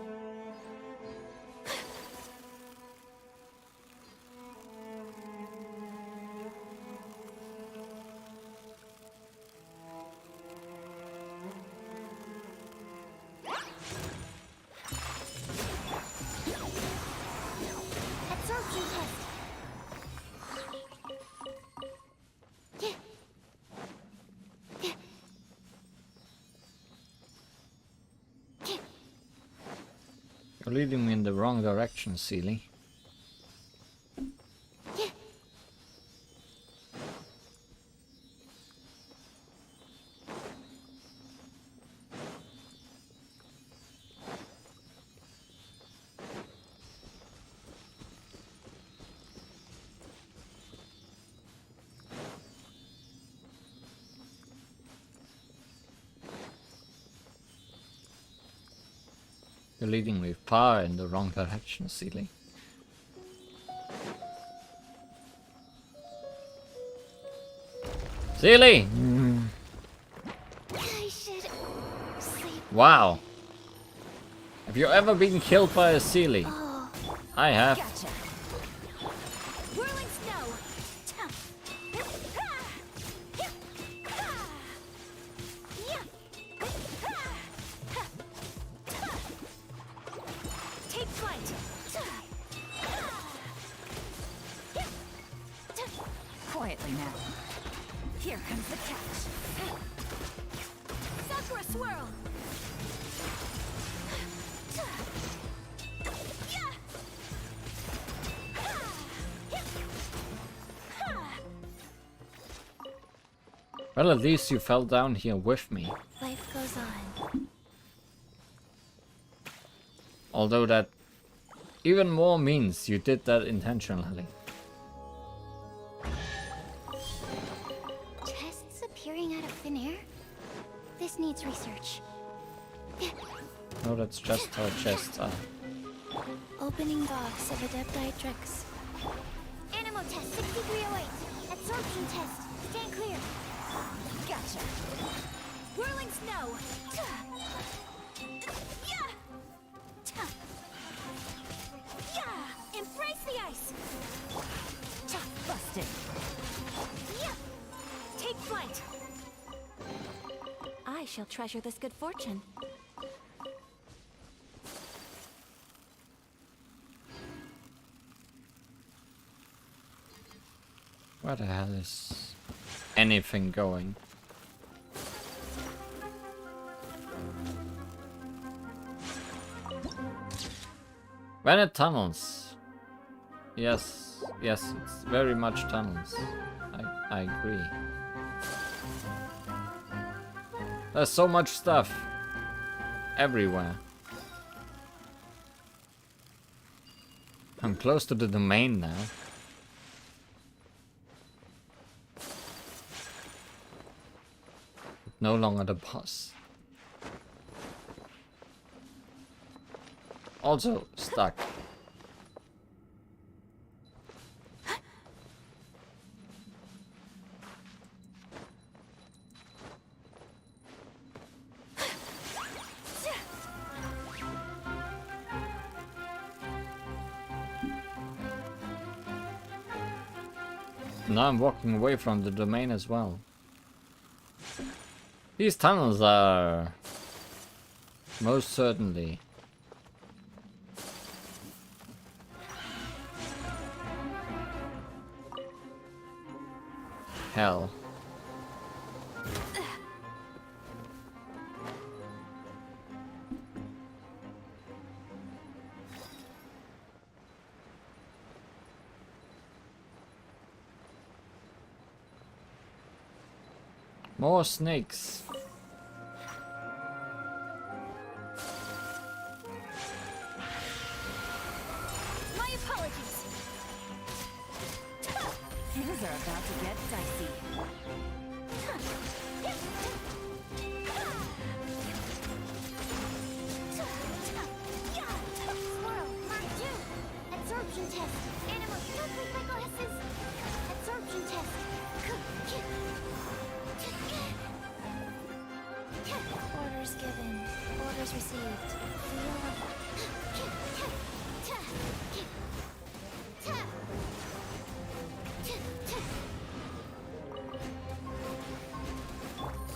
Absorption test. You're leading me in the wrong direction, Seely. You're leading me far in the wrong direction, Seely. Seely! I should sleep. Wow. Have you ever been killed by a Seely? Oh, I have. Gotcha. Whirling snow! Quietly now. Here comes the catch. Sakura swirl! Well, at least you fell down here with me. Life goes on. Although that even more means you did that intentionally. Chests appearing out of thin air? This needs research. No, that's just how chests are. Opening box of Adepti tricks. Animal test 6308. Absorption test. Stand clear. Gotcha. Whirling snow. Embrace the ice. Busted. Take flight. I shall treasure this good fortune. Where the hell is anything going? When it tunnels. Yes, yes, it's very much tunnels. I agree. There's so much stuff everywhere. I'm close to the domain now. No longer the boss. Also stuck. Now I'm walking away from the domain as well. These tunnels are most certainly hell. More snakes. My apologies. Things are about to get dicey. Swirl, Mark 2. Absorption test. Animal, don't click my glasses. Absorption test. Orders given. Orders received.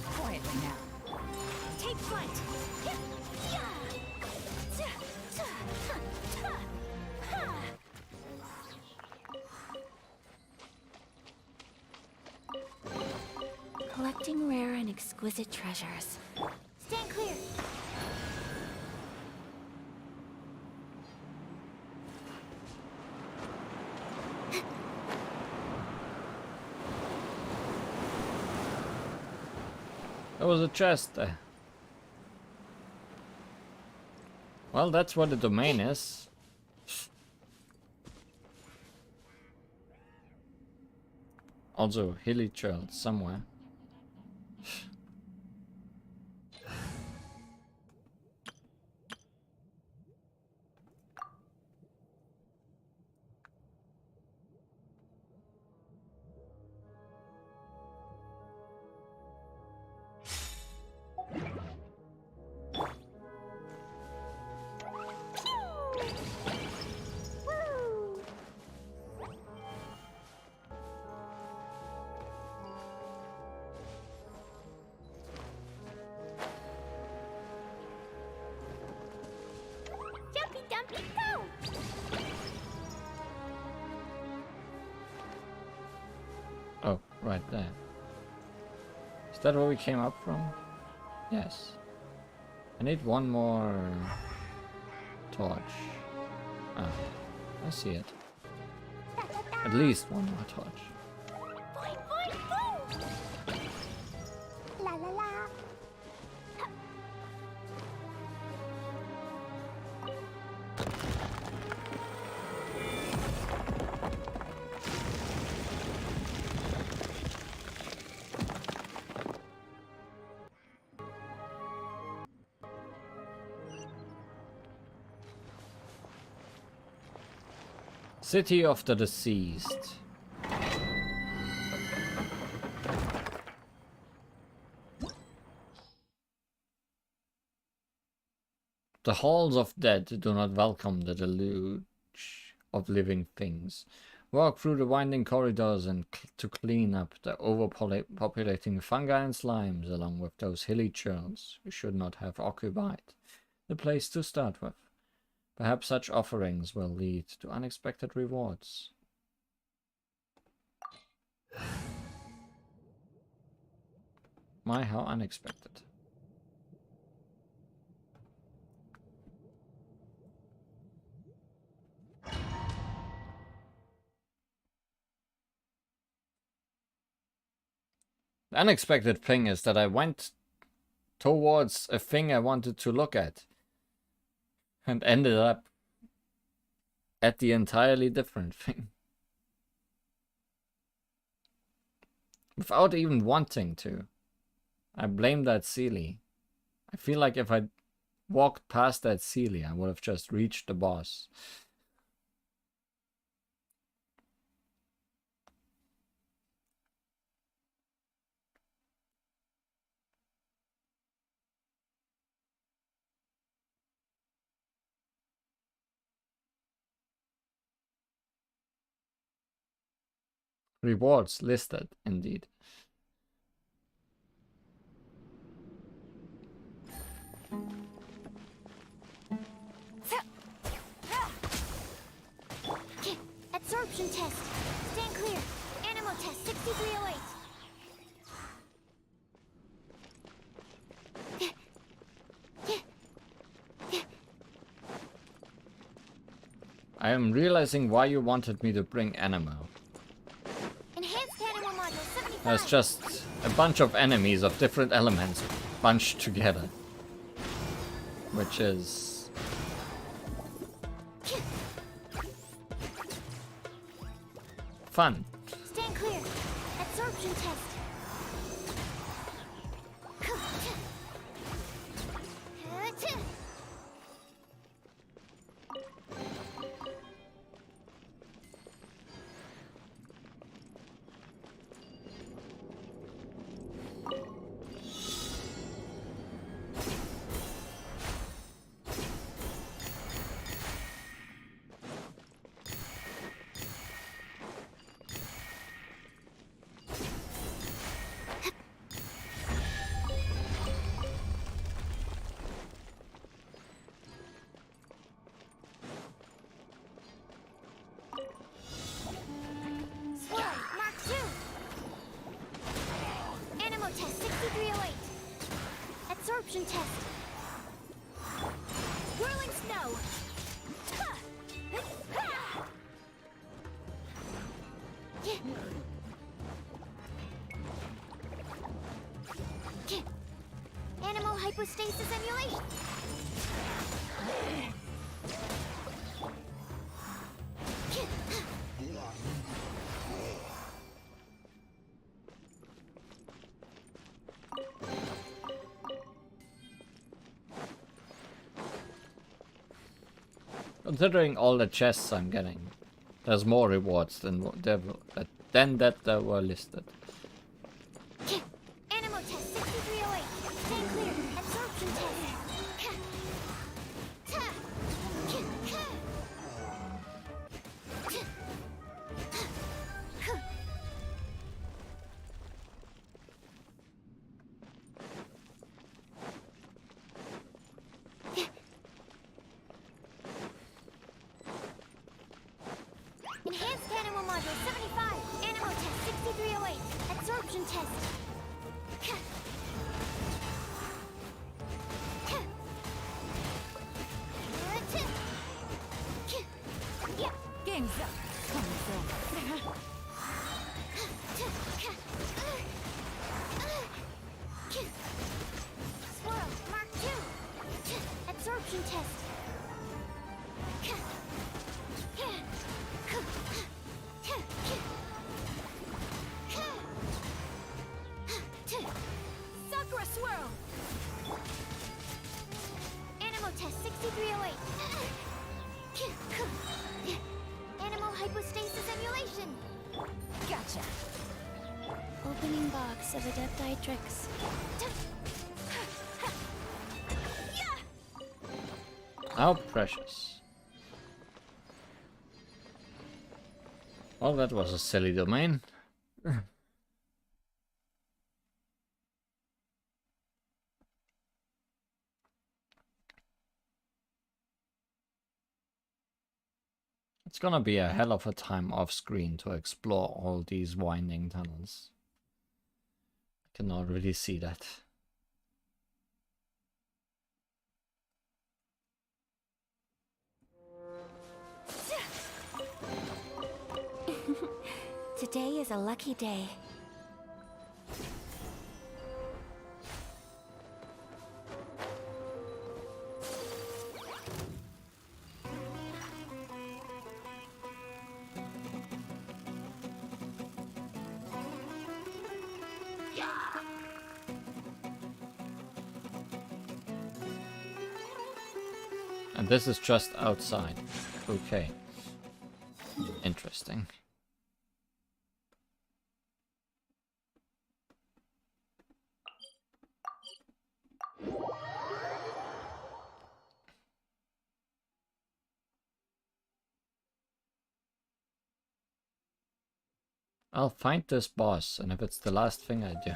Quietly now. Take flight. Collecting rare and exquisite treasures. Stand clear. There was a chest there. Well, that's what the domain is. Also, hilly trail somewhere. Right there. Is that where we came up from? Yes. I need one more torch. Ah, I see it. At least one more torch. Boing, boing, boom! La la la. City of the Deceased. The halls of dead do not welcome the deluge of living things. Walk through the winding corridors and to clean up the overpopulating fungi and slimes along with those hilly churls who should not have occupied the place to start with. Perhaps such offerings will lead to unexpected rewards. My, how unexpected. The unexpected thing is that I went towards a thing I wanted to look at and ended up at the entirely different thing. Without even wanting to. I blame that Sealy. I feel like if I walked past that Sealy, I would have just reached the boss. Rewards listed, indeed. Absorption test. Stand clear. Animal test 6308. I am realizing why you wanted me to bring Animo. Enhanced animal module 75. There's just a bunch of enemies of different elements bunched together. Which is... fun. Stand clear. Absorption test. Absorption test. Whirling snow. Animal hypostasis emulate. Considering all the chests I'm getting, there's more rewards than that were listed. Animal test 6308. Stand clear. Absorption test. Enhanced animal module 75. Animal test 6308. Absorption test. Game's up. Swirl, Mark 2. Absorption test. Sakura Swirl. Animal test 6308. Animal hypostasis emulation. Gotcha. Opening box of Adepti Tricks. How precious. Well, that was a silly domain. It's gonna be a hell of a time off screen to explore all these winding tunnels. I can already see that. Today is a lucky day. And this is just outside. Okay. Interesting. I'll find this boss, and if it's the last thing I do.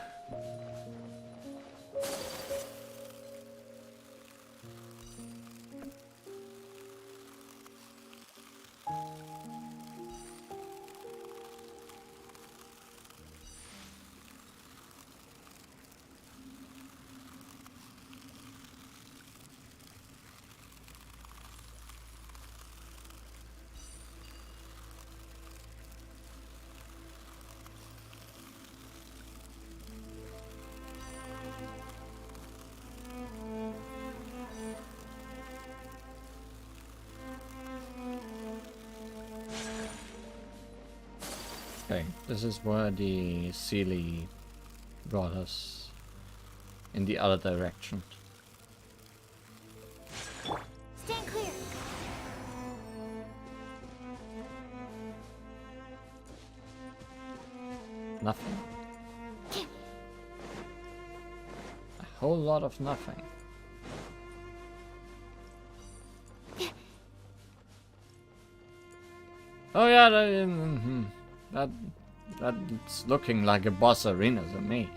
Okay, this is where the Sealy brought us in the other direction. Stand clear. Nothing. A whole lot of nothing. Oh yeah, that's looking like a boss arena to me.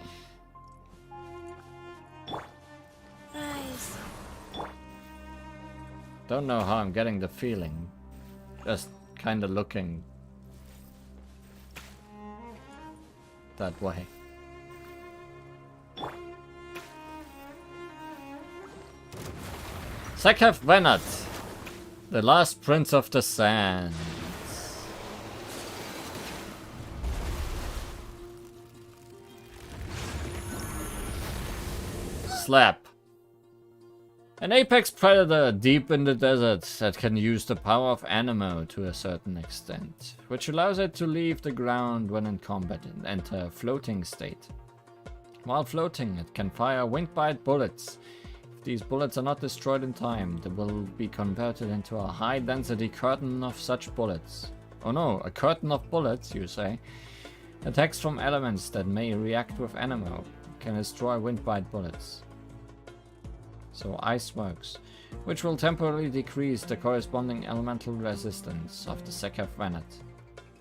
Rise. Don't know how I'm getting the feeling. Just kind of looking that way. Sekef Venat, the last prince of the sands. Slap. An apex predator deep in the desert that can use the power of anemo to a certain extent, which allows it to leave the ground when in combat and enter a floating state. While floating, it can fire windbite bullets. If these bullets are not destroyed in time, they will be converted into a high-density curtain of such bullets. Oh no, a curtain of bullets, you say? Attacks from elements that may react with anemo can destroy windbite bullets. So ice works, which will temporarily decrease the corresponding elemental resistance of the Sekef Venat.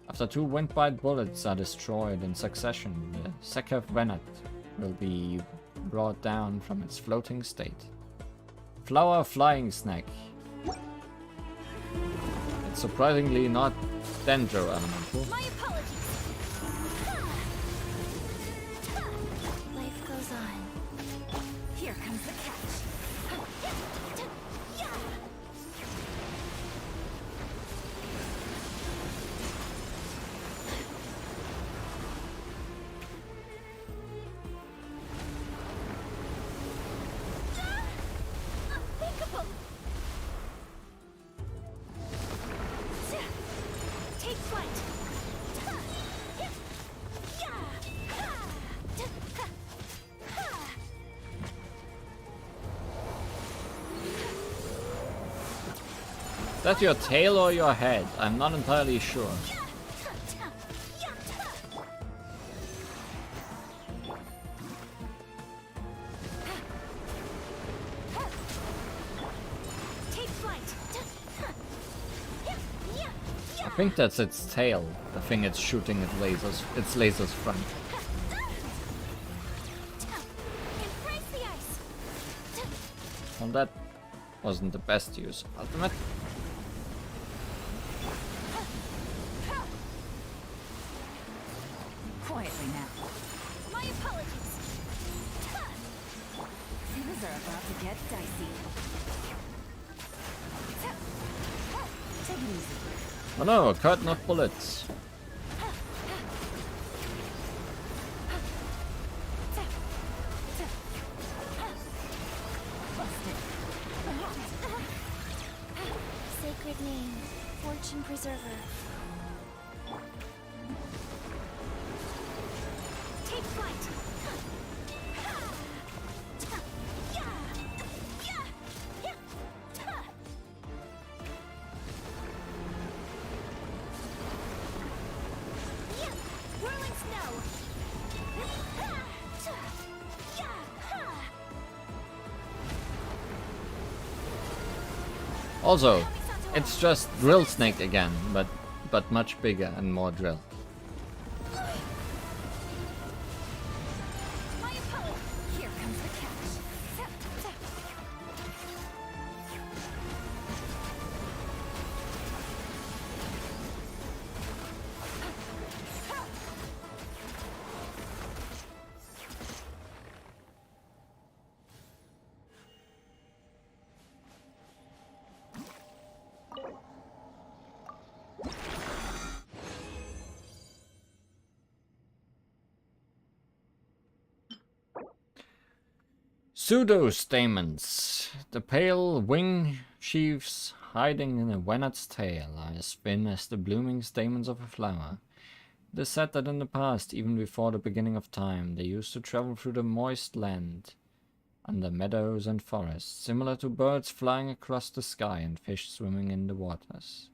After 2 windbite bullets are destroyed in succession, the Sekef Venat will be brought down from its floating state. Flower Flying Snack. It's surprisingly not Dendro elemental. My apologies. that your tail or your head? I'm not entirely sure. I think that's its tail, the thing it's shooting its lasers from. Well, that wasn't the best use of ultimate. Quietly now. My apologies. Things are about to get dicey. Take it easy. Oh no, a curtain of bullets. Sacred name, fortune preserver. Take flight. Whirling snow. Also, it's just Drill Snake again, but much bigger and more drill. My apologies. Here comes the catch. Pseudostamens. The pale wing sheaths hiding in a wenet's tail are as thin as the blooming stamens of a flower. It is said that in the past, even before the beginning of time, they used to travel through the moist land, under meadows and forests, similar to birds flying across the sky and fish swimming in the waters.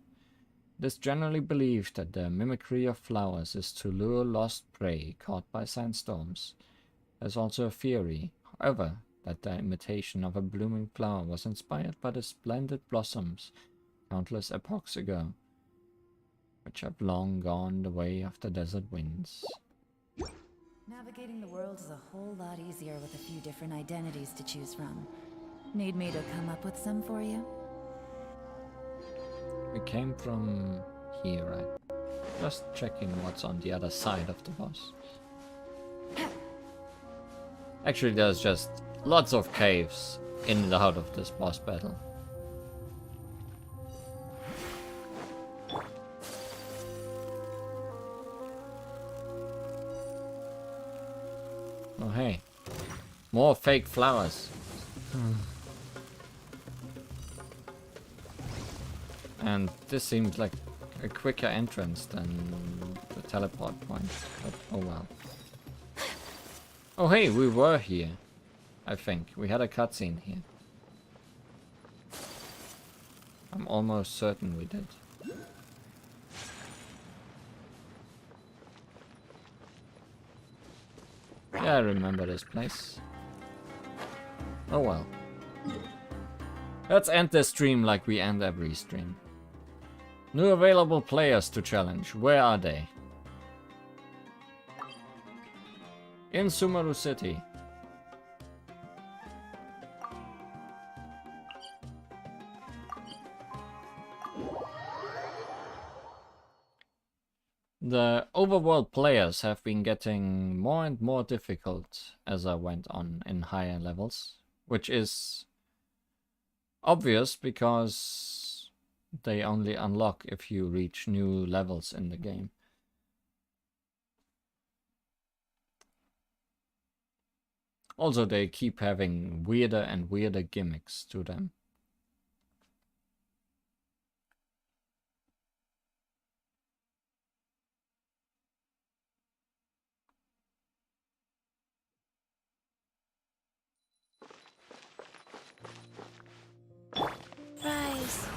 It is generally believed that their mimicry of flowers is to lure lost prey caught by sandstorms. There is also a theory, however, that their imitation of a blooming flower was inspired by the splendid blossoms countless epochs ago, which have long gone the way of the desert winds. Navigating the world is a whole lot easier with a few different identities to choose from. Need me to come up with some for you? We came from here, right? Just checking what's on the other side of the boss. Actually, there's just lots of caves in and out of this boss battle. Oh hey, more fake flowers. And this seems like a quicker entrance than the teleport point, but oh well. Oh hey, we were here. I think. We had a cutscene here. I'm almost certain we did. Yeah, I remember this place. Oh well. Let's end this stream like we end every stream. New available players to challenge. Where are they? In Sumeru City. The overworld players have been getting more and more difficult as I went on in higher levels, which is obvious because they only unlock if you reach new levels in the game. Also, they keep having weirder and weirder gimmicks to them. Rise.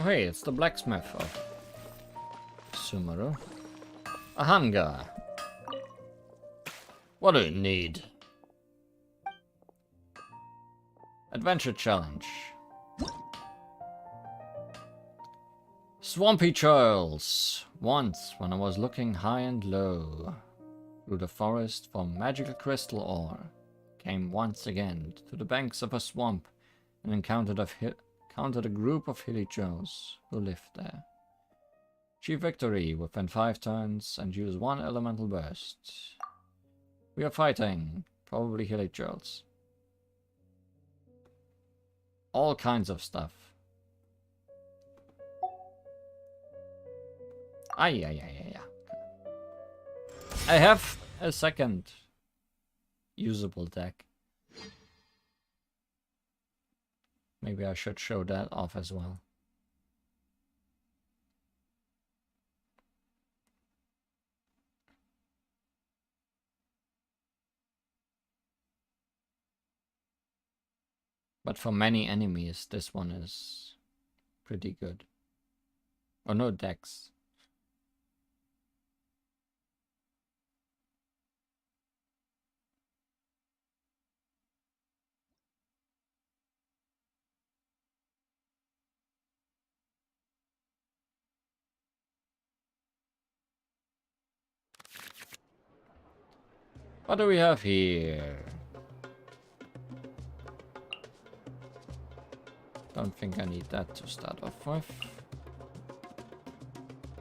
hey, it's the blacksmith of Sumeru. A hunger. What do you need? Adventure challenge. Swampy Trails. Once, when I was looking high and low through the forest for magical crystal ore, came once again to the banks of a swamp and encountered a group of hilly Joes who lived there. Achieve victory within 5 turns and use 1 elemental burst. We are fighting, probably hilly Joes. All kinds of stuff. I have a second usable deck. Maybe I should show that off as well. But for many enemies, this one is pretty good. Or no decks. What do we have here? Don't think I need that to start off with.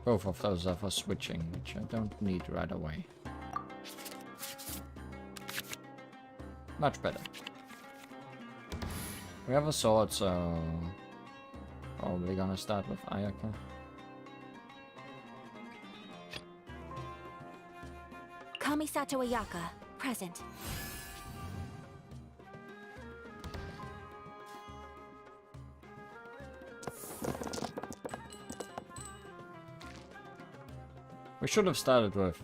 Both of those are for switching, which I don't need right away. Much better. We have a sword, so probably gonna start with Ayaka. Kamisato Ayaka, present. We should have started with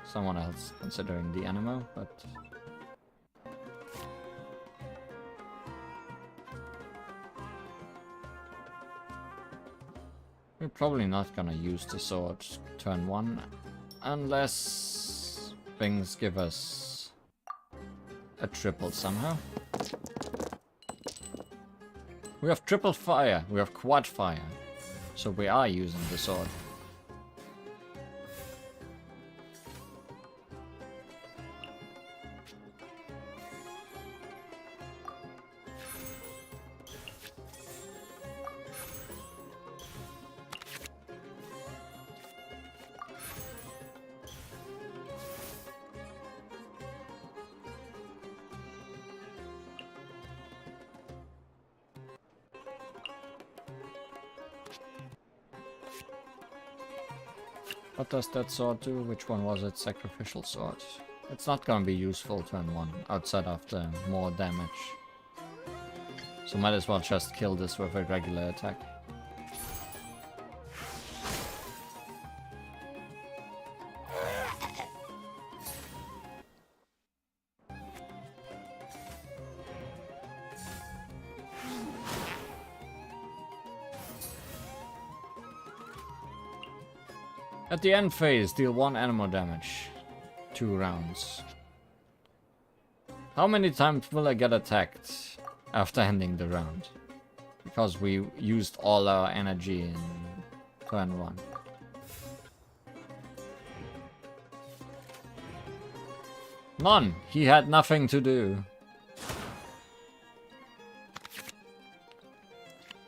someone else, considering the animo, but... we're probably not gonna use the sword turn 1, unless things give us a triple somehow. We have triple fire, we have quad fire, so we are using the sword. What does that sword do? Which one was it? Sacrificial sword. It's not gonna be useful turn 1, outside of the more damage. So might as well just kill this with a regular attack. At the end phase, deal 1 animal damage. 2 rounds. How many times will I get attacked after ending the round? Because we used all our energy in turn 1. None! He had nothing to do.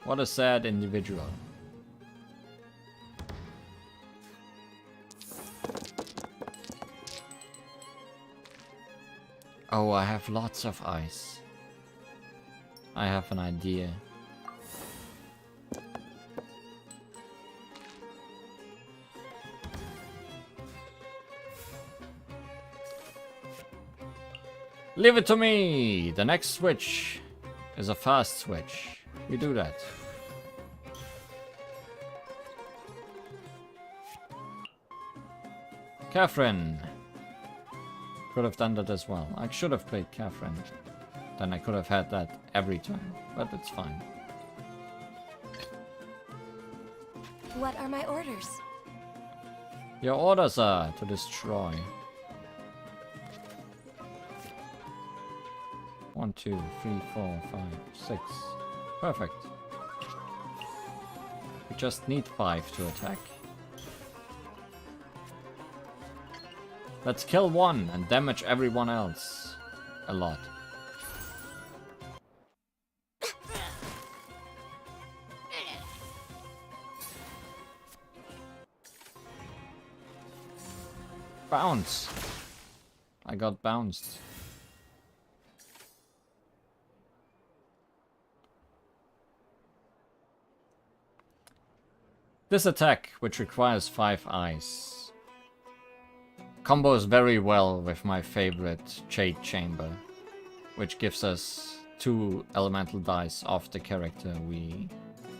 What a sad individual. Oh, I have lots of ice. I have an idea. Leave it to me! The next switch is a fast switch. We do that. Catherine. Could have done that as well. I should have played Catherine. Then I could have had that every turn, but it's fine. What are my orders? Your orders are to destroy. 1, 2, 3, 4, 5, 6. Perfect. We just need 5 to attack. Let's kill one and damage everyone else a lot. Bounce! I got bounced. This attack, which requires 5 eyes, combos very well with my favorite Jade Chamber, which gives us 2 elemental dice off the character we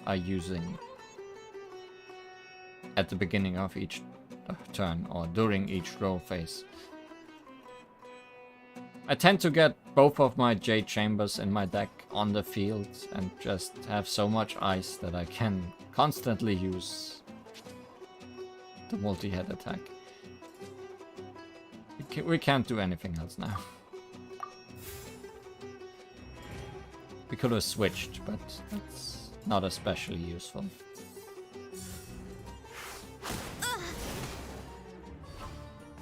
are using at the beginning of each turn or during each roll phase. I tend to get both of my Jade Chambers in my deck on the field and just have so much ice that I can constantly use the multi-head attack. We can't do anything else now. We could have switched, but that's not especially useful.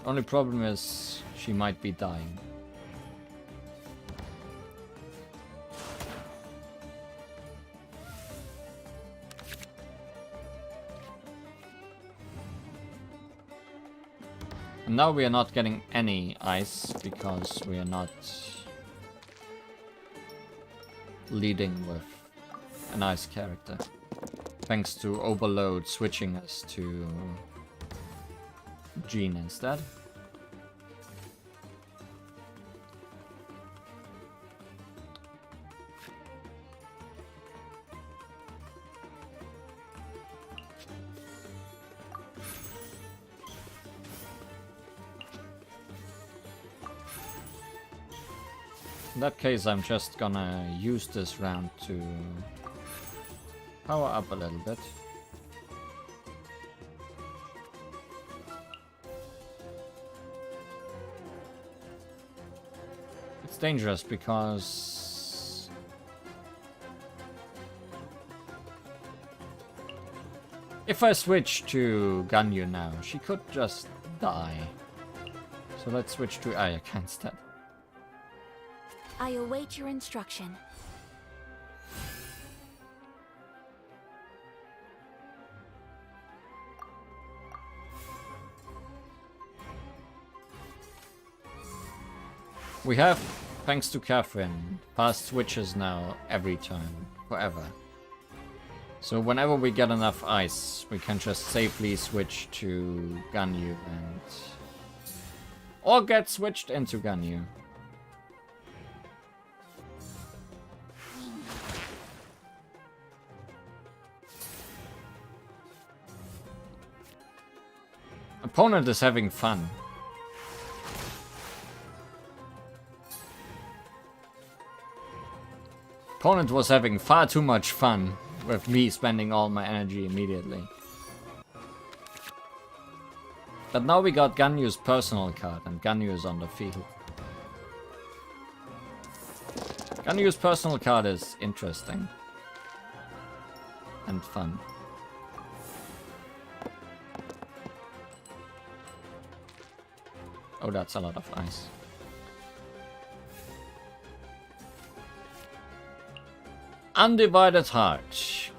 Only problem is she might be dying. And now we are not getting any ice because we are not leading with a nice character. Thanks to Overload switching us to Jean instead. In that case, I'm just gonna use this round to power up a little bit. It's dangerous because if I switch to Ganyu now, she could just die. So let's switch to Ayaka instead. I await your instruction. We have, thanks to Catherine, fast switches now every turn, forever. So whenever we get enough ice, we can just safely switch to Ganyu and... or get switched into Ganyu. Opponent is having fun. Opponent was having far too much fun with me spending all my energy immediately. But now we got Ganyu's personal card and Ganyu is on the field. Ganyu's personal card is interesting. And fun. Oh, that's a lot of ice. Undivided Heart.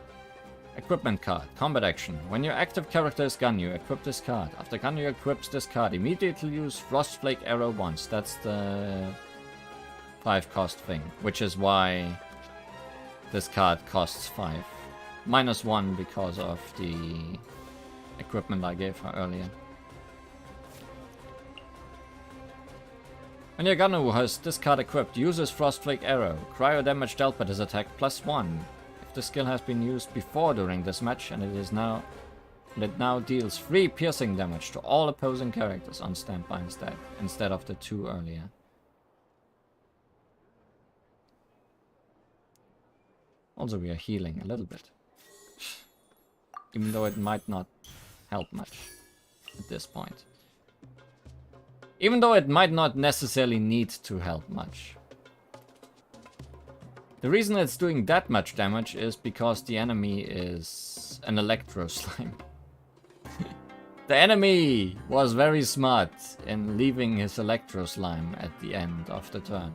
Equipment card. Combat action. When your active character is Ganyu, equip this card. After Ganyu equips this card, immediately use Frostflake Arrow once. That's the 5 cost thing. Which is why this card costs 5. -1 because of the equipment I gave her earlier. When your Ganyu has this card equipped, uses Frostflake Arrow. Cryo damage dealt by this attack +1. If the skill has been used before during this match and it now deals 3 piercing damage to all opposing characters on standby instead of the 2 earlier. Also we are healing a little bit. Even though it might not help much at this point. Even though it might not necessarily need to help much. The reason it's doing that much damage is because the enemy is an electro slime. The enemy was very smart in leaving his electro slime at the end of the turn.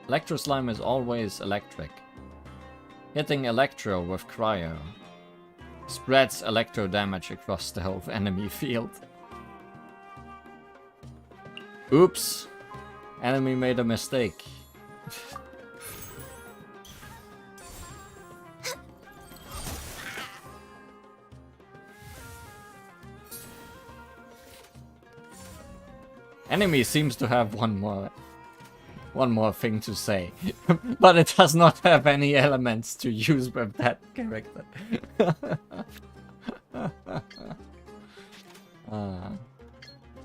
Electro slime is always electric. Hitting electro with cryo spreads electro damage across the whole enemy field. Oops! Enemy made a mistake. Enemy seems to have one more thing to say, but it does not have any elements to use with that character.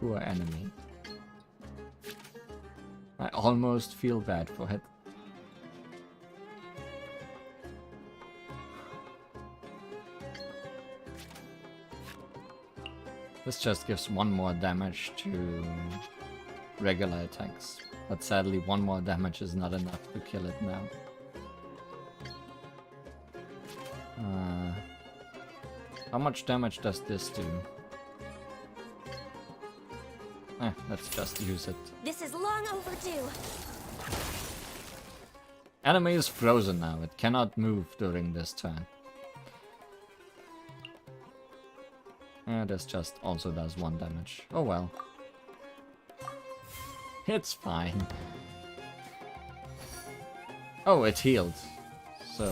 Poor enemy. I almost feel bad for it. This just gives one more damage to regular attacks. But sadly, one more damage is not enough to kill it now. How much damage does this do? Let's just use it. This is long overdue. Enemy is frozen now. It cannot move during this turn. This just also does 1 damage. Oh well. It's fine. Oh, it healed. So...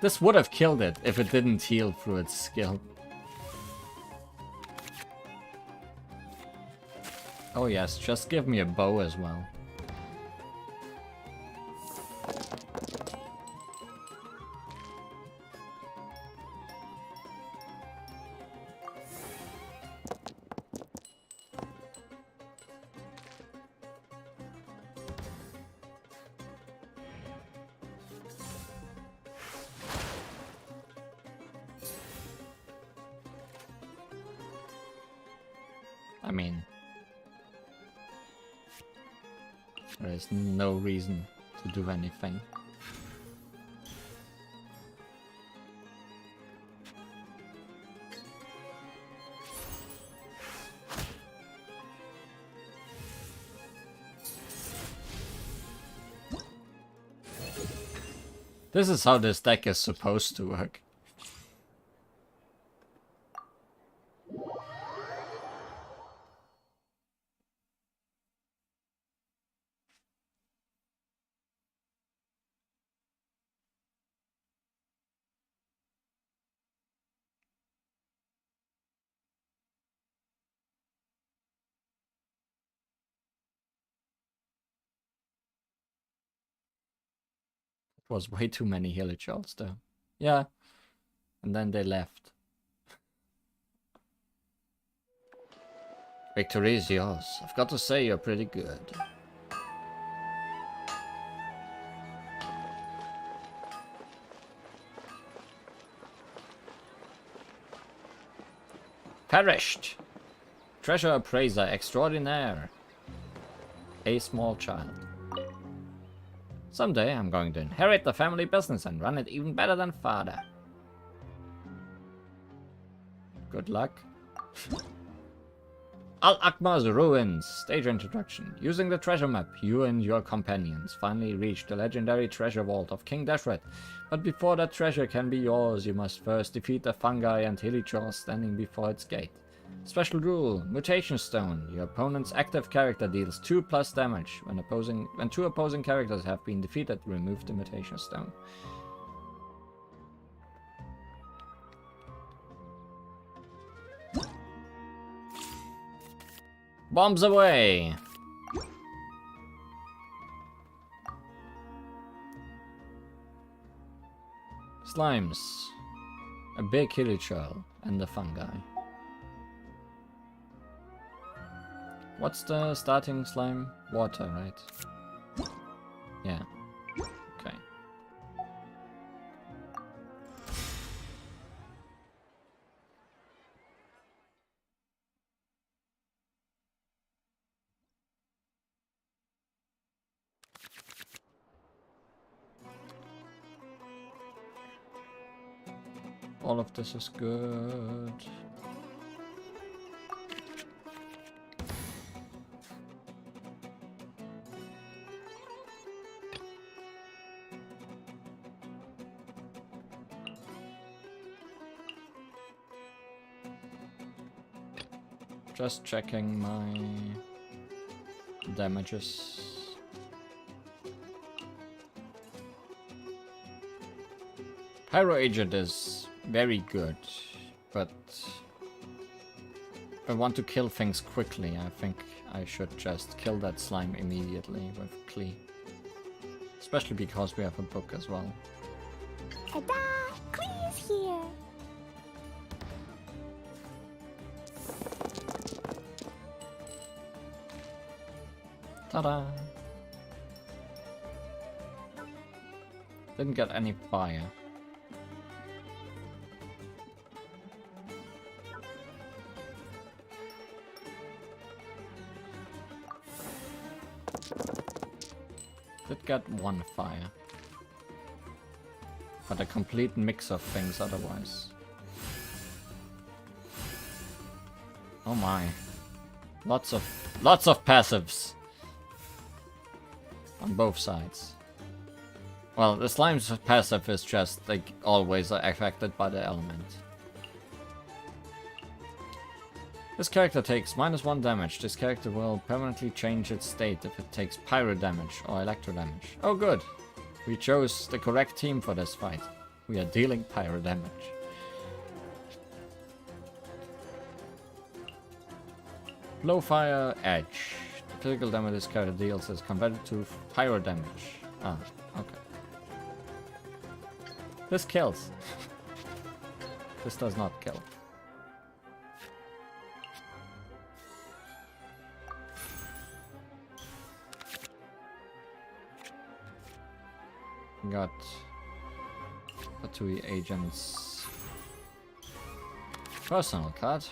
this would have killed it if it didn't heal through its skill. Oh yes, just give me a bow as well. I mean, there is no reason to do anything. This is how this deck is supposed to work. Was way too many Hilichurls though. Yeah. And then they left. Victory is yours. I've got to say you're pretty good. Perished! Treasure appraiser extraordinaire. A small child. Someday I'm going to inherit the family business and run it even better than father. Good luck. Al-Akmar's ruins. Stage introduction. Using the treasure map, you and your companions finally reach the legendary treasure vault of King Deshret. But before that treasure can be yours, you must first defeat the fungi and hilichurls standing before its gate. Special rule, Mutation Stone. Your opponent's active character deals 2+ damage. When 2 opposing characters have been defeated, remove the Mutation Stone. Bombs away! Slimes. A big hilichurl and the fungi. What's the starting slime? Water, right? Yeah. Okay. all of this is good. Just checking my damages. Pyro Agent is very good, but if I want to kill things quickly, I think I should just kill that slime immediately with Klee. Especially because we have a book as well. Ta-da! Klee is here! Ta-da! Didn't get any fire. Did get one fire. But a complete mix of things otherwise. Oh my. Lots of passives. On both sides. Well, the slime's passive is just, like, always affected by the element. This character takes -1 damage. This character will permanently change its state if it takes pyro damage or electro damage. Oh good! We chose the correct team for this fight. We are dealing pyro damage. Low fire edge. The physical damage this character deals is converted to pyro damage. Ah, okay. This kills. This does not kill. Got Atui Agent's personal card.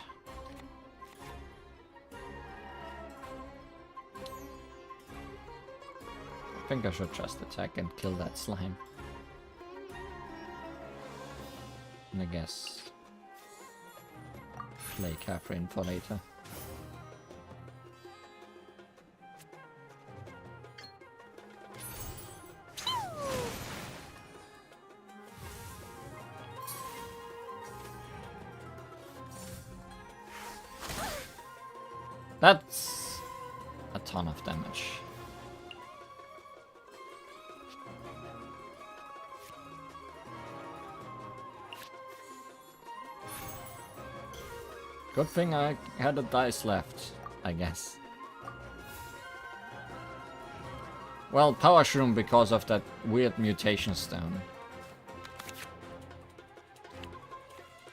I think I should just attack and kill that slime. And I guess play Catherine for later. That's a ton of damage. Good thing I had a dice left, I guess. Well, Power Shroom because of that weird mutation stone.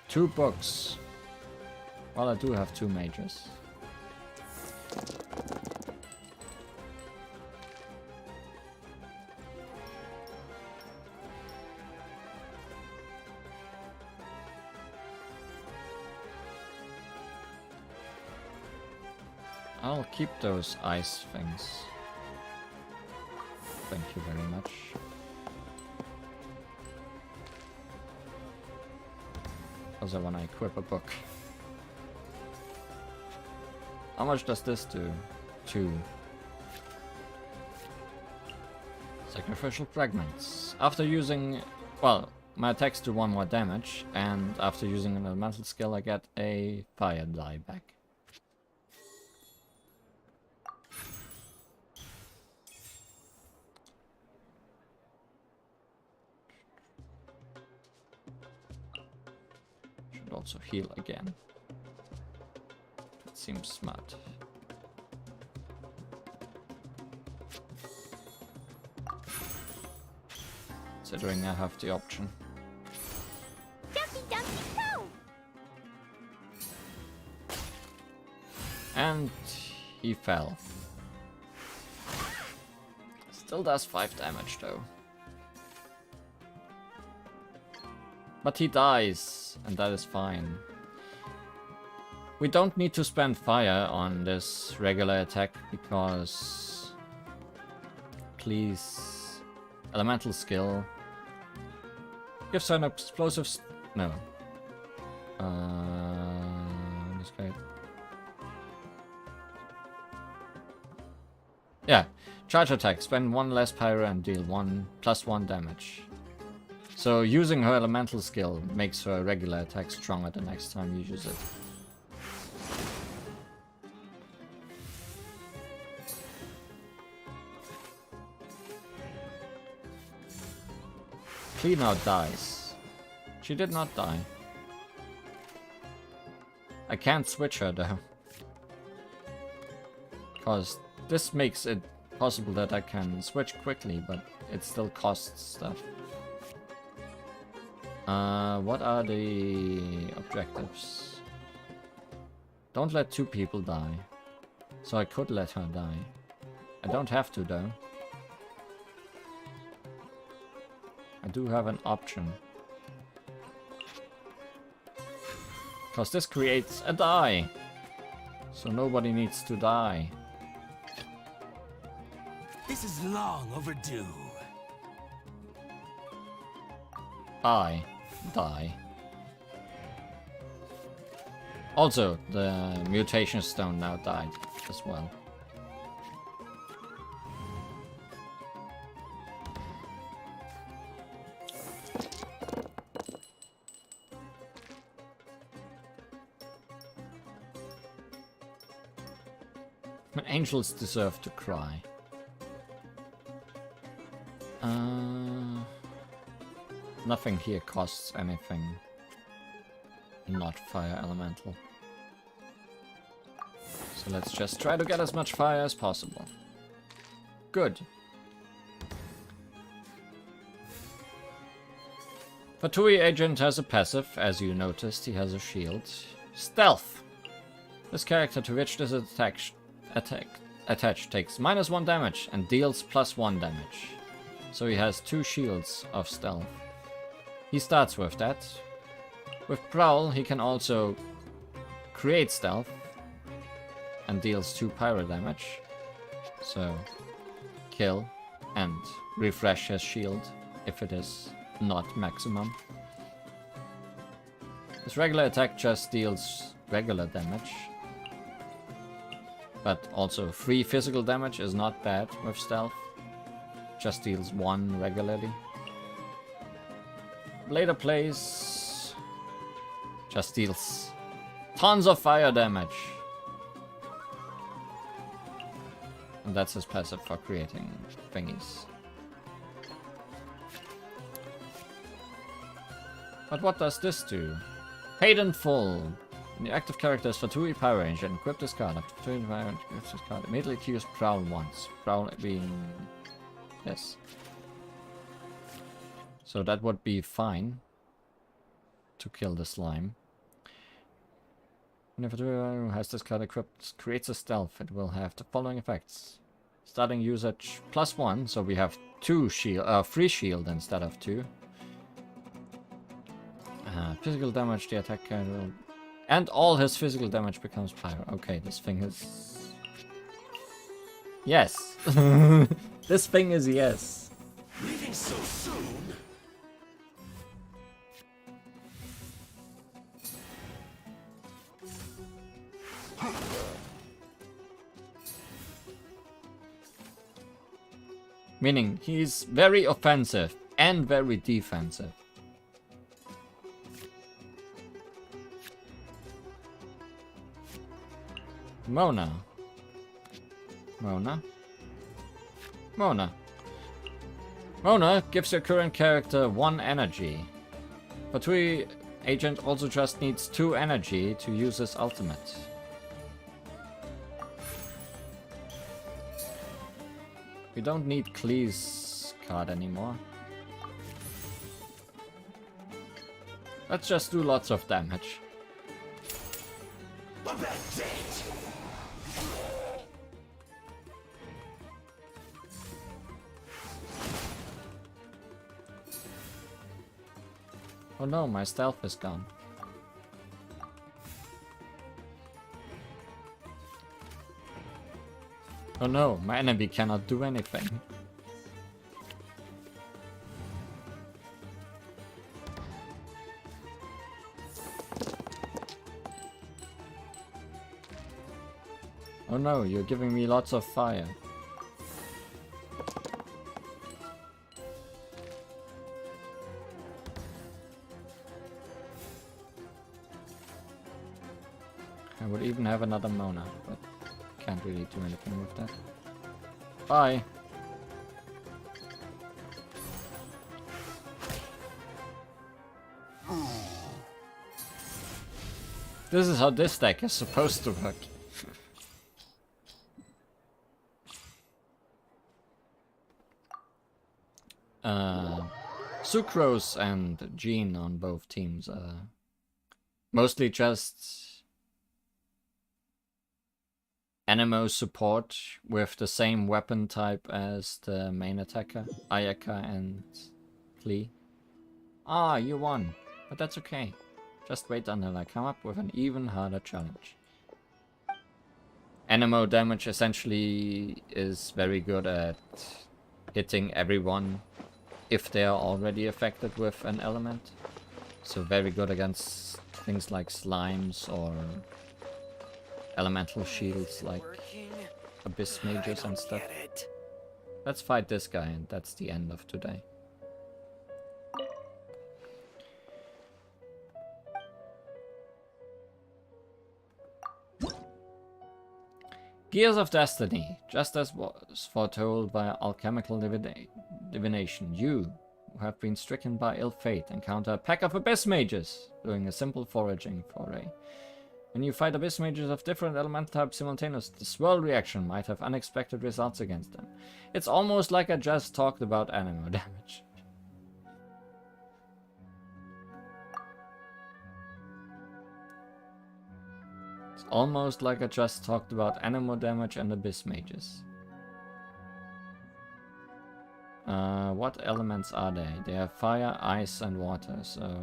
2 books. Well, I do have 2 mages. I'll keep those ice things. Thank you very much. Also when I equip a book. How much does this do? 2. Sacrificial fragments. After using... well, my attacks do 1 more damage, and after using an elemental skill I get a fire die back. Should also heal again. That seems smart. Considering I have the option. Dumpty dumpty go! And he fell. Still does 5 damage though. But he dies, and that is fine. We don't need to spend fire on this regular attack because... please... elemental skill gives her an explosive... no. This guy. Yeah, charge attack. Spend 1 less pyro and deal +1 damage. So using her elemental skill makes her regular attack stronger the next time you use it. Clean out dies. She did not die. I can't switch her though. Because this makes it possible that I can switch quickly, but it still costs stuff. What are the objectives? Don't let 2 people die. So I could let her die. I don't have to though. I do have an option. Because this creates a die. So nobody needs to die. This is long overdue. I die. Also, the mutation stone now died as well. Angels deserve to cry. Nothing here costs anything. Not fire elemental. So let's just try to get as much fire as possible. Good. Fatui agent has a passive. As you noticed, he has a shield. Stealth. This character to which this attack takes -1 damage and deals +1 damage. So he has 2 shields of stealth. He starts with that. With Prowl, he can also create stealth and deals 2 pyro damage. So kill and refresh his shield if it is not maximum. His regular attack just deals regular damage. But also 3 physical damage is not bad with stealth. Just deals 1 regularly. Later plays just deals tons of fire damage. And that's his passive for creating thingies. But what does this do? Paid in full. When the active character is Fatui Pyro Range and equip this card. After Fatui Pyro Range equips this card, immediately to use Prowl once. Prowl being this. So that would be fine to kill the slime. When Fatui has this card equipped, creates a stealth, it will have the following effects. Starting usage +1, so we have 2 shield, 3 shield instead of 2. Physical damage, the attack card will... And all his physical damage becomes pyro. Okay, this thing is... Yes! This thing is yes. Leaving so soon? Meaning, he's very offensive and very defensive. Mona. Mona. Mona. Mona gives your current character 1 energy. Fatui agent also just needs 2 energy to use his ultimate. We don't need Klee's card anymore. Let's just do lots of damage. Oh no, my stealth is gone. Oh no, my enemy cannot do anything. Oh no, you're giving me lots of fire. I would even have another Mona, but can't really do anything with that. Bye! This is how this deck is supposed to work. Sucrose and Jean on both teams. Mostly just Anemo support with the same weapon type as the main attacker, Ayaka and Flea. Ah, you won, but that's okay. Just wait until I come up with an even harder challenge. Anemo damage essentially is very good at hitting everyone if they are already affected with an element. So very good against things like slimes or elemental shields like abyss mages and stuff. Let's fight this guy and that's the end of today. Gears of Destiny, just as was foretold by alchemical divination, you, who have been stricken by ill fate, encounter a pack of abyss mages doing a simple foraging foray. When you fight abyss mages of different elemental types simultaneously, the swirl reaction might have unexpected results against them. It's almost like I just talked about Anemo damage. Almost like I just talked about Anemo damage and abyss mages. What elements are they? They have fire, ice, and water, so...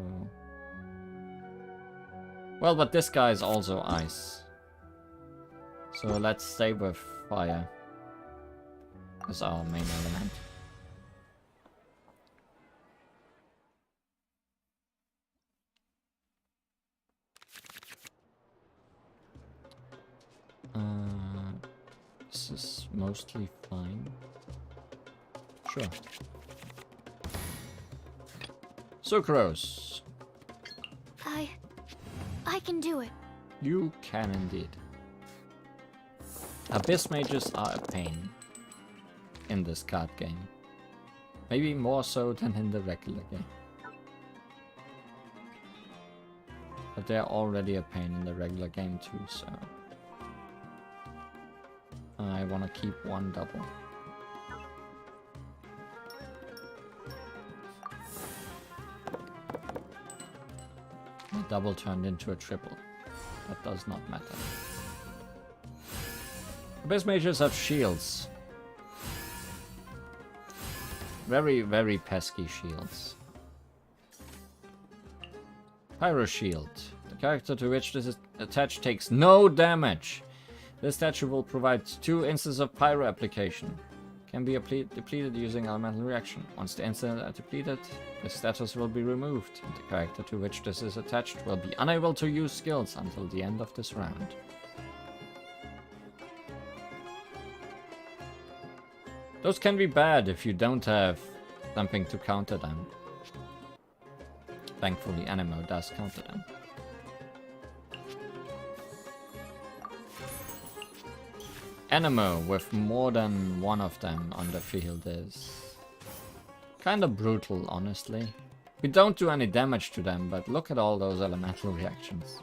Well, but this guy is also ice. So let's stay with fire as our main element. This is mostly fine. Sure. Sucrose. I can do it. You can indeed. Abyss mages are a pain in this card game. Maybe more so than in the regular game. But they're already a pain in the regular game too, so... I want to keep one double. My double turned into a triple. That does not matter. Abyss mages have shields. Very, very pesky shields. Pyro Shield. The character to which this is attached takes no damage. This statue will provide 2 instances of pyro application. Can be depleted using elemental reaction. Once the instants are depleted, the status will be removed. And the character to which this is attached will be unable to use skills until the end of this round. Those can be bad if you don't have something to counter them. Thankfully, Anemo does counter them. Anemo with more than one of them on the field is kinda brutal, honestly. We don't do any damage to them, but look at all those elemental reactions.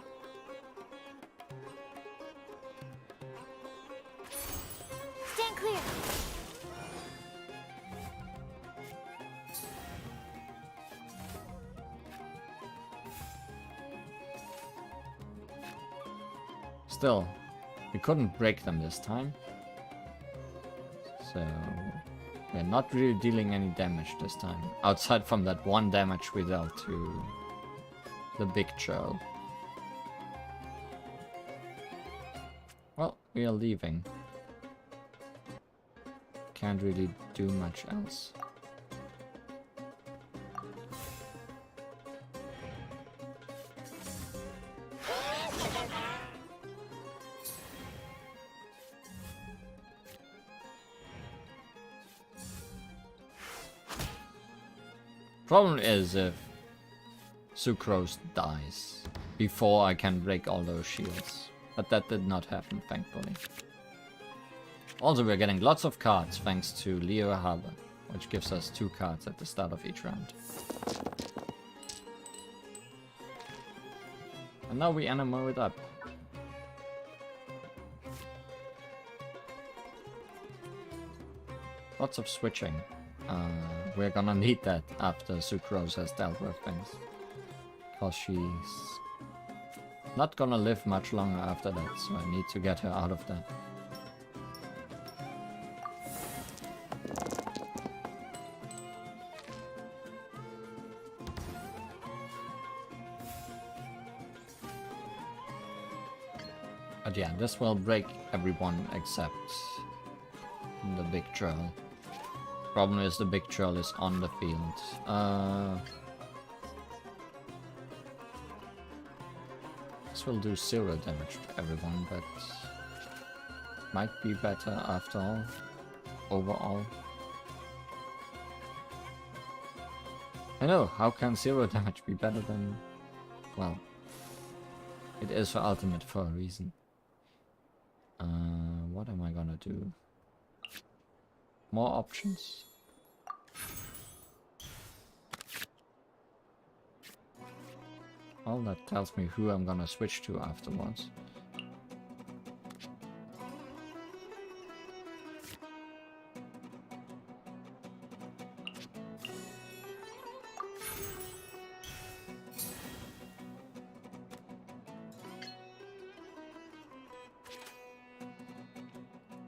Stand clear. Still, we couldn't break them this time. So, we're not really dealing any damage this time. Outside from that one damage we dealt to the big churl. Well, we are leaving. Can't really do much else. Problem is if Sucrose dies before I can break all those shields. But that did not happen, thankfully. Also, we're getting lots of cards thanks to Leo Harbor, which gives us 2 cards at the start of each round. And now we animo it up. Lots of switching. We're gonna need that after Sucrose has dealt with things. Because she's not gonna live much longer after that, so I need to get her out of that. But yeah, this will break everyone except the big troll. Problem is the big troll is on the field. This will do 0 damage to everyone, but might be better after all, overall. I know, how can 0 damage be better than... well, it is for ultimate for a reason. What am I gonna do? More options? Well, that tells me who I'm gonna switch to afterwards.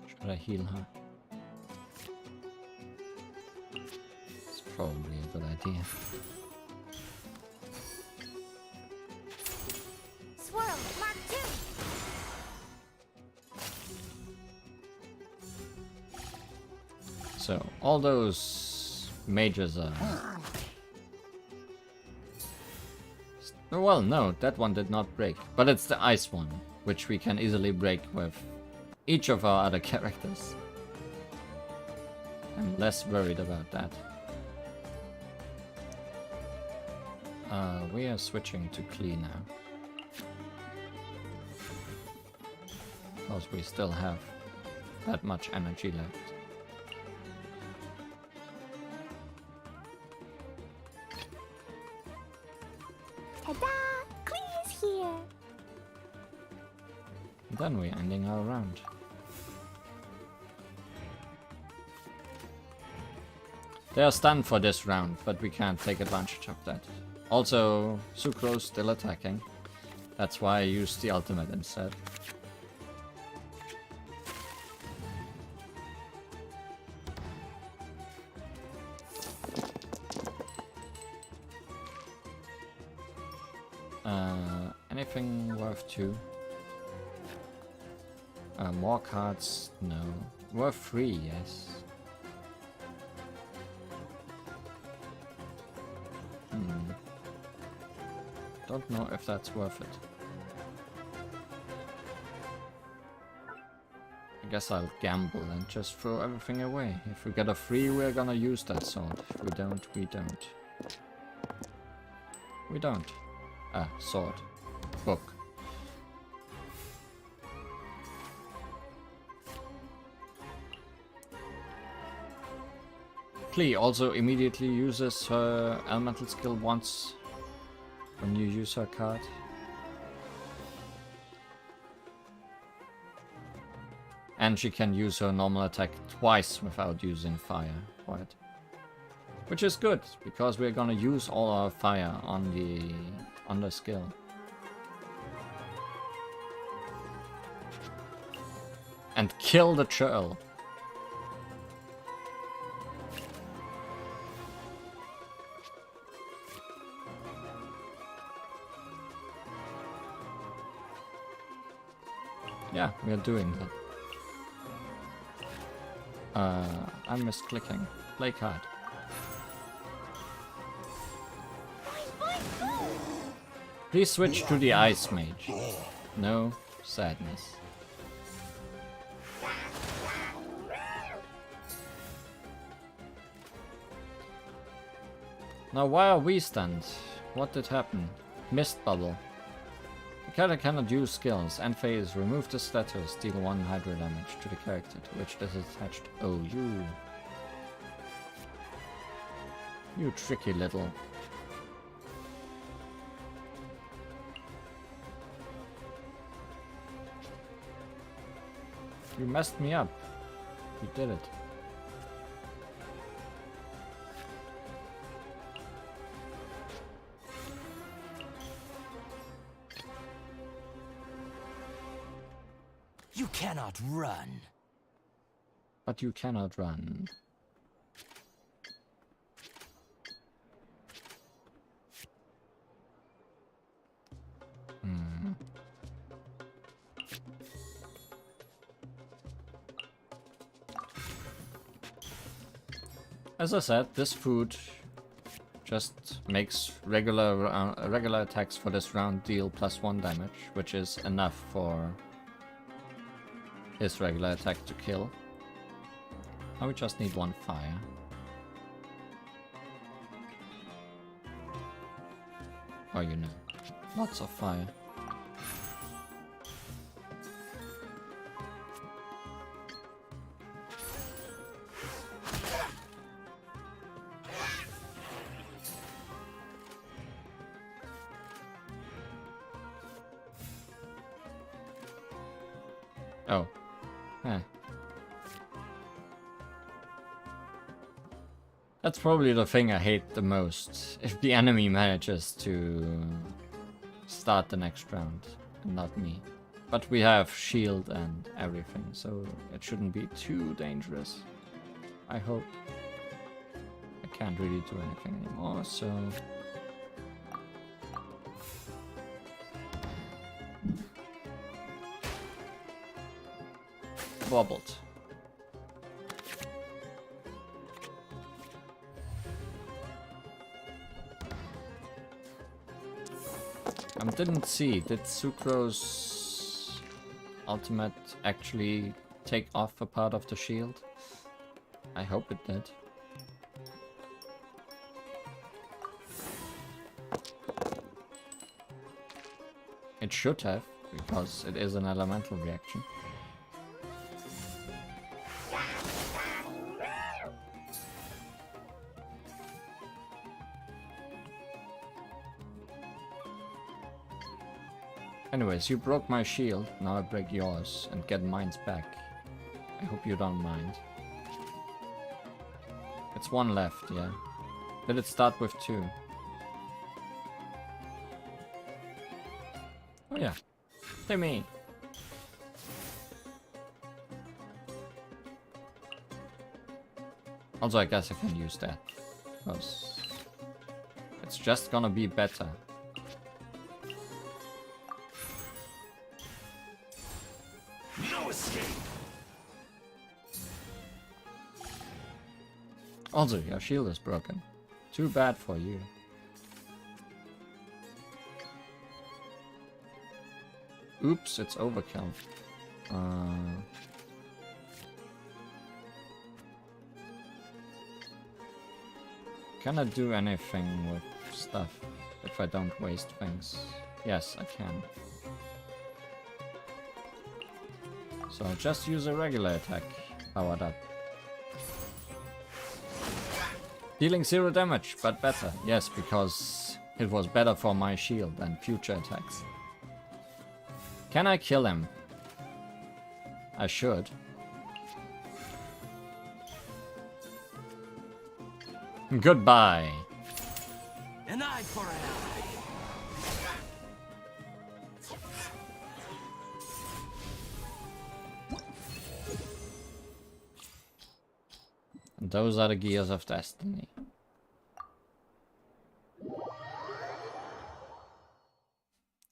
Should I heal her? It's probably a good idea. Swirl, Mark 2. So, all those mages are... well, no, that one did not break. But it's the ice one, which we can easily break with each of our other characters. I'm less worried about that. We are switching to Klee now. Because we still have that much energy left. Ta-da! Klee is here. And then we're ending our round. They are stunned for this round, but we can't take advantage of that. Also, Sucrose still attacking. That's why I used the ultimate instead. Anything worth 2? More cards? No. Worth 3, yes. Don't know if that's worth it. I guess I'll gamble and just throw everything away. If we get a 3, we're gonna use that sword. If we don't, we don't. We don't. Ah, sword. Book. Klee also immediately uses her elemental skill once when you use her card. And she can use her normal attack twice without using fire for it. Which is good, because we're gonna use all our fire on the skill. And kill the churl. Yeah, we are doing that. I'm misclicking. Play card. Please switch to the Ice Mage. No sadness. Now why are we stunned? What did happen? Mist bubble. The character cannot use skills. End phase. Remove the status. Deal 1 hydro damage to the character to which this is attached. Oh, you tricky little. You messed me up. You did it. You cannot run. But you cannot run. As I said, this food just makes regular attacks for this round deal +1 damage, which is enough for his regular attack to kill. Now we just need 1 fire. Oh, you know, lots of fire. Oh. Huh. That's probably the thing I hate the most. If the enemy manages to start the next round, and not me. But we have shield and everything, so it shouldn't be too dangerous. I hope. I can't really do anything anymore, so... Wobbled. Didn't see. Did Sucro's ultimate actually take off a part of the shield? I hope it did. It should have, because it is an elemental reaction. Anyways, you broke my shield, now I break yours and get mine's back. I hope you don't mind. It's 1 left, yeah. Did it start with 2? Oh yeah. Timmy! Also, I guess I can use that. Because it's just gonna be better. No escape. Also, your shield is broken. Too bad for you. Oops, it's overkill. Can I do anything with stuff if I don't waste things? Yes, I can. So I'll just use a regular attack, powered up. Dealing 0 damage, but better. Yes, because it was better for my shield than future attacks. Can I kill him? I should. Goodbye. An eye for an eye. And those are the gears of destiny.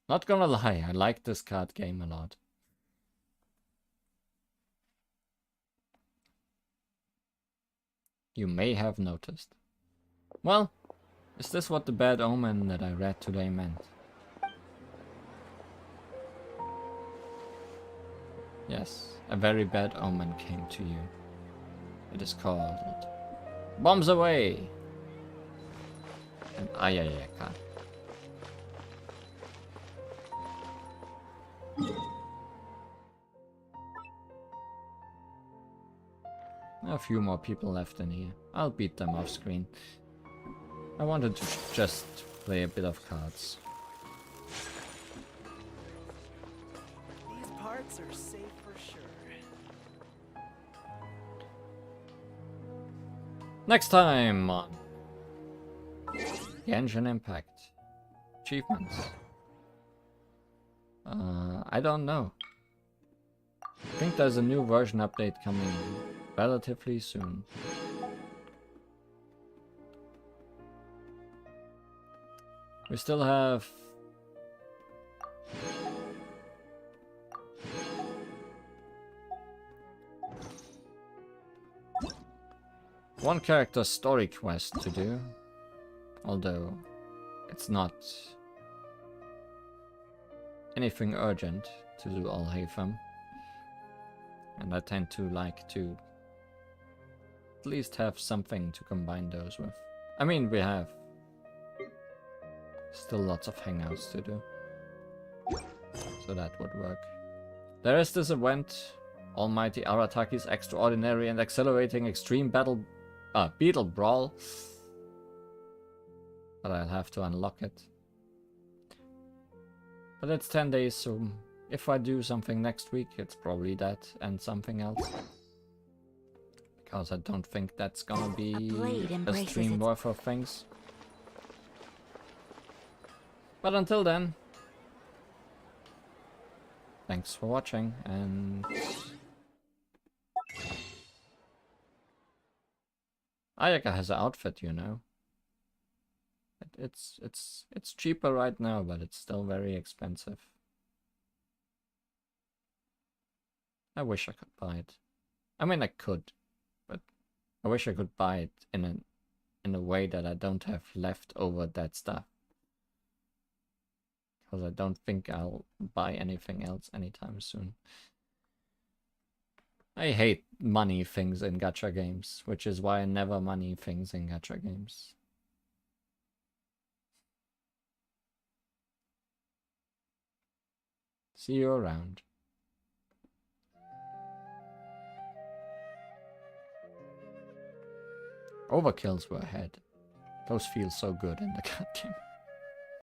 Not gonna lie, I like this card game a lot. You may have noticed. Well, is this what the bad omen that I read today meant? Yes, a very bad omen came to you. It is called Bombs Away! Yeah, card. A few more people left in here. I'll beat them off screen. I wanted to just play a bit of cards. These parts are safe for sure. Next time on Genshin Impact. Achievements. I don't know. I think there's a new version update coming relatively soon. We still have one character story quest to do, although it's not anything urgent to do all Haytham. And I tend to like to at least have something to combine those with. I mean, we have still lots of hangouts to do, so that would work. There is this event, Almighty Arataki's Extraordinary and Accelerating Extreme Beetle Brawl, but I'll have to unlock it. But it's 10 days, so if I do something next week, it's probably that and something else. Because I don't think that's gonna be a stream worth of things. But until then, thanks for watching, and Ayaka has an outfit, you know. It's cheaper right now, but it's still very expensive. I wish I could buy it. I mean, I could, but I wish I could buy it in a way that I don't have left over that stuff. Because I don't think I'll buy anything else anytime soon. I hate money things in gacha games, which is why I never money things in gacha games. See you around. Overkills were ahead. Those feel so good in the card game.